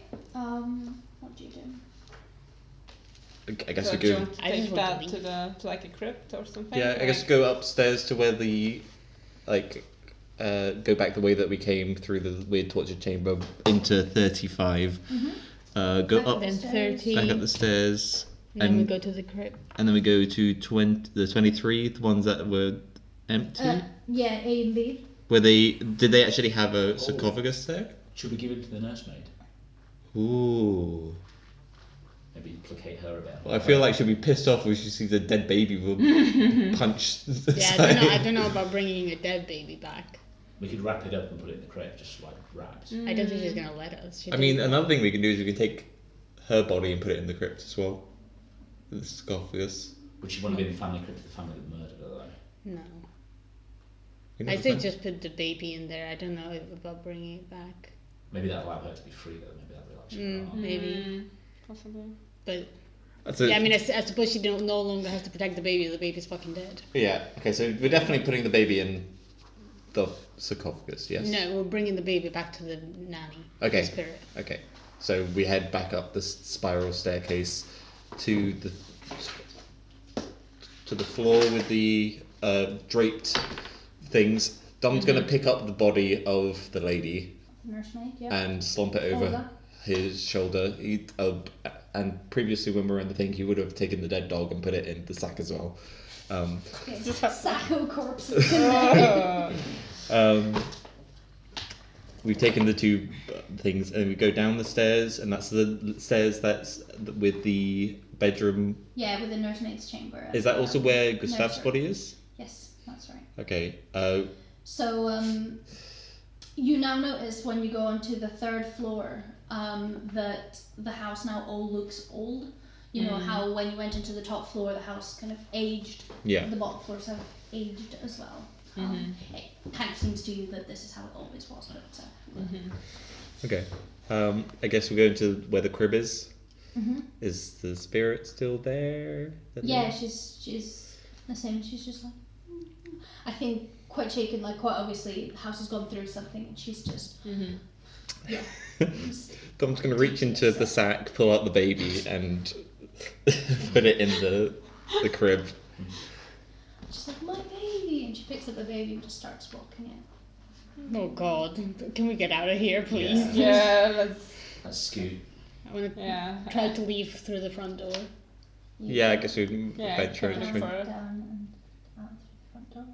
What do you do? I guess So we do you go. want to I take just want that to to like a crypt or something? Yeah, I guess go upstairs to where the go back the way that we came through the weird torture chamber into 35. Go Back up, Then 30. back up the stairs, Then we and go to the crypt. and then we go to the 23, the ones that were empty. Yeah, A and B. Where did they actually have a sarcophagus there? Should we give it to the nursemaid? Ooh. Maybe placate her a bit. Well, I feel like she'll be pissed off when she sees a dead baby with punch. Yeah, I don't know about bringing a dead baby back. We could wrap it up and put it in the crypt, just like wrapped. I don't think she's gonna let us. She I mean, doesn't- another thing we can do is we can take her body and put it in the crypt as well. The sarcophagus. Would she want to be in the family crypt of the family that murdered her, though? no. You I never say find- just put the baby in there. I don't know about bringing it back. Maybe that'll allow her to be free, though. Maybe that'll relax her. heart. Maybe, Possibly. but That's it. yeah, I mean, I suppose she no longer has to protect the baby. The baby's fucking dead. Yeah. Okay, so we're definitely putting the baby in the sarcophagus. Yes. No, we're bringing the baby back to the nanny. Okay. The spirit. Okay. So we head back up the spiral staircase to the floor with the draped things. Dom's gonna pick up the body of the lady Nursemaid, yeah. and slump it over Shoulder. his shoulder. And previously, when we were in the thing, he would have taken the dead dog and put it in the sack as well. Okay. Sacco corpses. Um, we've taken the two things and we go down the stairs, and that's the stairs that's with the bedroom. Yeah, with the nursemaid's chamber. Is that also where Gustav's nursery. body is? Yes, that's right. Okay. So you now notice when you go onto the 3rd floor that the house now all looks old. You know how when you went into the top floor, the house kind of aged. Yeah. The bottom floors have aged as well. It kind of seems to you that this is how it always was, but. Okay. I guess we go into where the crib is. Is the spirit still there? Yeah, she's the same. She's just like, I think quite shaken, like quite obviously the house has gone through something, and she's just yeah. Dom's gonna reach into the sack, pull out the baby, and put it in the crib. She's like, my baby, and she picks up the baby and just starts walking in. Oh God, can we get out of here, please? Yeah, Let's scoot. I want to yeah. try to leave through the front door. Yeah, I guess we can Yeah, venture come into in it. for it. Down and out through the front door.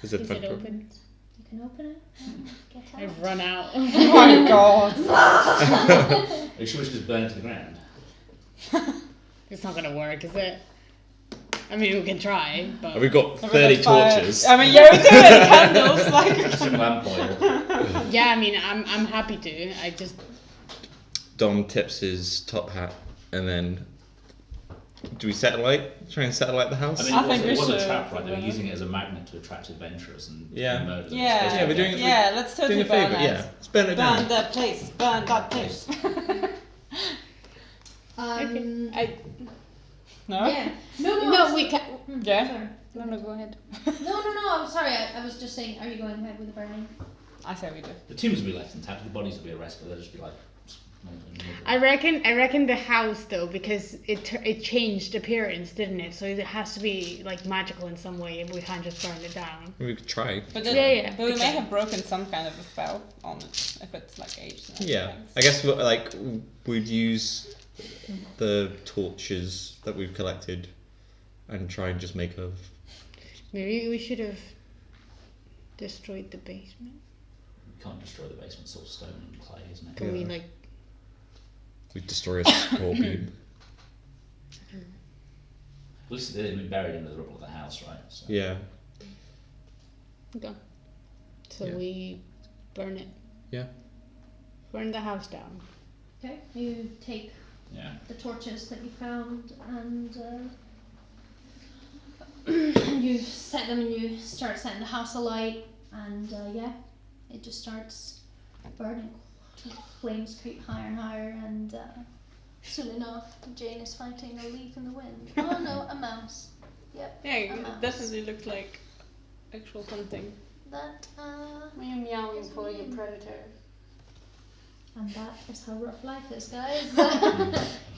Is it Is front it door? open? You can open it and get out. I've run out. Oh my god. Are you sure we should just burn it to the ground? It's not gonna work, is it? I mean, we can try, but We've got 30 torches. I mean, yeah, we do it. Candles, like. Some lamp oil. yeah, I mean, I'm happy to. I just Dom tips his top hat, and then do we satellite? Try and satellite the house? I mean, I think we it was a should. trap, right? They were using it as a magnet to attract adventurers and Yeah. murder them. Yeah, Yeah, we're doing it- Yeah, let's Doing totally a favour, burn it. yeah. Let's burn it Burn down. that place. Burn that place. No? Yeah. No, no, we can. Yeah. Sorry. No, go ahead. No, I'm sorry. I was just saying, are you going ahead with the burning? I say we do. The tombs will be left intact, the bodies will be arrested, but they'll just be like. I reckon the house though, because it changed appearance, didn't it? So it has to be like magical in some way, and we can't just burn it down. We could try. But, Yeah, but we okay. may have broken some kind of a spell on it if it's like aged. And Yeah, everything. I guess like we'd use the torches that we've collected and try and just make a. Maybe we should have destroyed the basement. You can't destroy the basement, it's all stone and clay, isn't it? Can we Yeah. like? We destroy a scorpion. At least they've been buried under the rubble of the house, right? So. Yeah. Okay. So Yeah. we burn it. Yeah. Burn the house down. Okay. You take Yeah. the torches that you found and you set them and you start setting the house alight and yeah, it just starts burning. The flames creep higher and higher and soon enough Jane is fighting a leaf in the wind. Oh no, a mouse. Yep. Yeah, a it mouse. definitely looked like actual something. That I'm meowing for you, predator. and that is how rough life is, guys.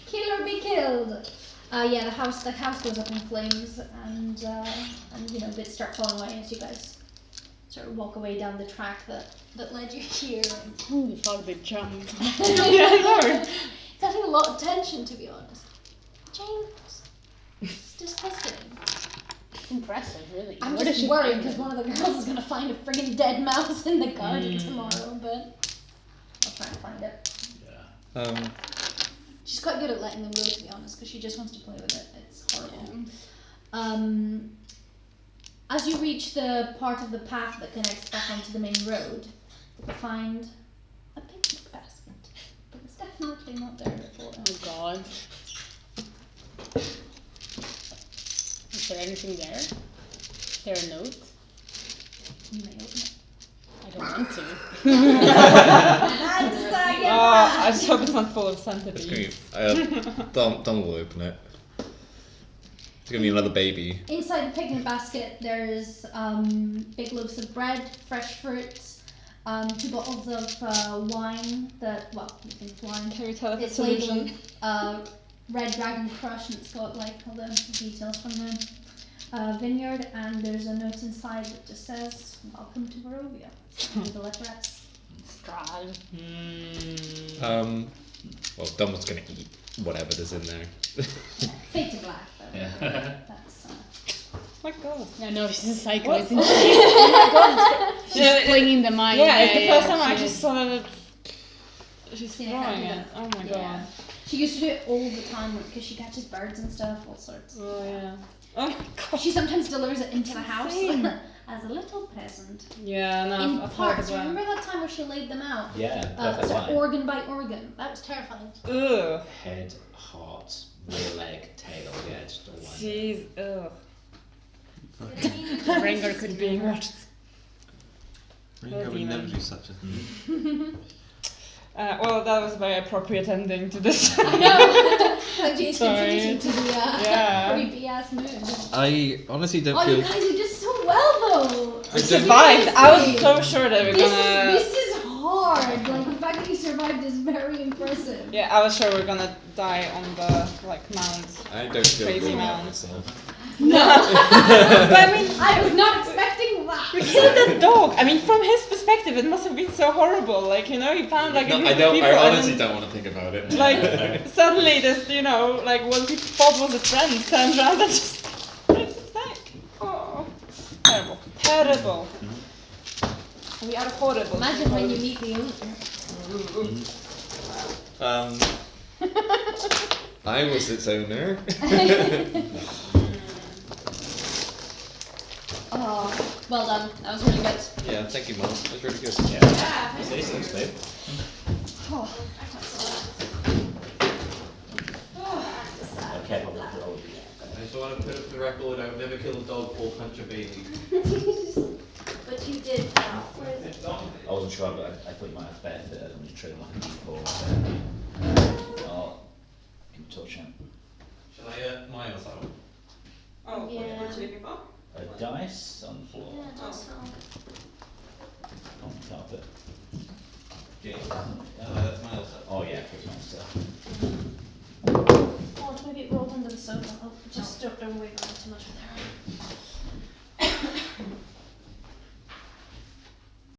Kill or be killed. Yeah, the house goes up in flames, and you know bits start falling away as you guys sort of walk away down the track that led you here. Holy fuck, the jump. Yeah, I know. It's adding a lot of tension, to be honest. Jane, it's disgusting. Impressive, really. I'm What just is she worried finding? because one of the girls is gonna find a friggin' dead mouse in the garden tomorrow, but I'll try and find it. Yeah. She's quite good at letting them go, to be honest, because she just wants to play with it. It's horrible. As you reach the part of the path that connects back onto the main road, you find a picnic basket. But it's definitely not there before. Oh god. Is there anything there? Is there a note? You may open it. I don't want to. I just hope it's not full of It's gonna centipedes. be, Dom will open it. It's gonna be another baby. Inside the picnic basket, there's big loaves of bread, fresh fruits, 2 bottles of wine that, well, you think it's wine. Can we tell if It's it's labeled solution? Red Dragon Crush, and it's got like all the details from the vineyard, and there's a note inside that just says, "Welcome to Barovia," with the letterettes. Strahd. Well, Dom was gonna eat whatever is in there. Fade to black, though. Yeah. That's my god. I know she's a psycho, What? isn't she? She's Yeah, it- flinging the mine. Yeah, it's the first time I she actually is. saw that she's Yeah, I can't throwing do it. that. Oh my Yeah. god. She used to do it all the time because she catches birds and stuff, all sorts. Oh yeah. Oh my god. She sometimes delivers it into the house insane. as a little present. Yeah, no, In I've heard parts. of that. Remember that time where she laid them out? Yeah, perfect So line. organ by organ. That was terrifying. Ugh. Head, heart, rear leg, tail. Yeah, just all lined Jeez. Ugh. Ranger could be watched. Ringo would never do such a thing. Well, that was a very appropriate ending to this. I know. Like James Sorry. introduced you to the Yeah. creepy ass moon. I honestly don't Oh, feel. you guys are just so well though. I don't- Survived. I was so sure that we we're gonna. This is hard. Like the fact that you survived is very impressive. Yeah, I was sure we we're gonna die on the like mount. I don't feel Crazy good about man. myself. But I mean, I was not expecting that. we killed the dog. I mean, from his perspective, it must have been so horrible. Like, you know, he found like a No, group I of don't. people I and honestly then, don't want to think about it. like, suddenly this, you know, like what people thought was a friend turns around and just breaks his neck. Oh, terrible, terrible. We are horrible. Imagine when you meet the owner. I was its owner. Oh, well done. That was really good. Yeah, thank you, Mom. That was really good. Yeah. Yeah. Say thanks, babe. Oh, Okay, I'll have to roll. I just want to put it for the record, I would never kill a dog or punch a baby. but you did. Where is it? I wasn't sure, but I thought you might have better fit than just trade like a D4. So I'll give it a touch on. Shall I Miles out? Oh, Yeah. what are you looking for? A dice on the floor.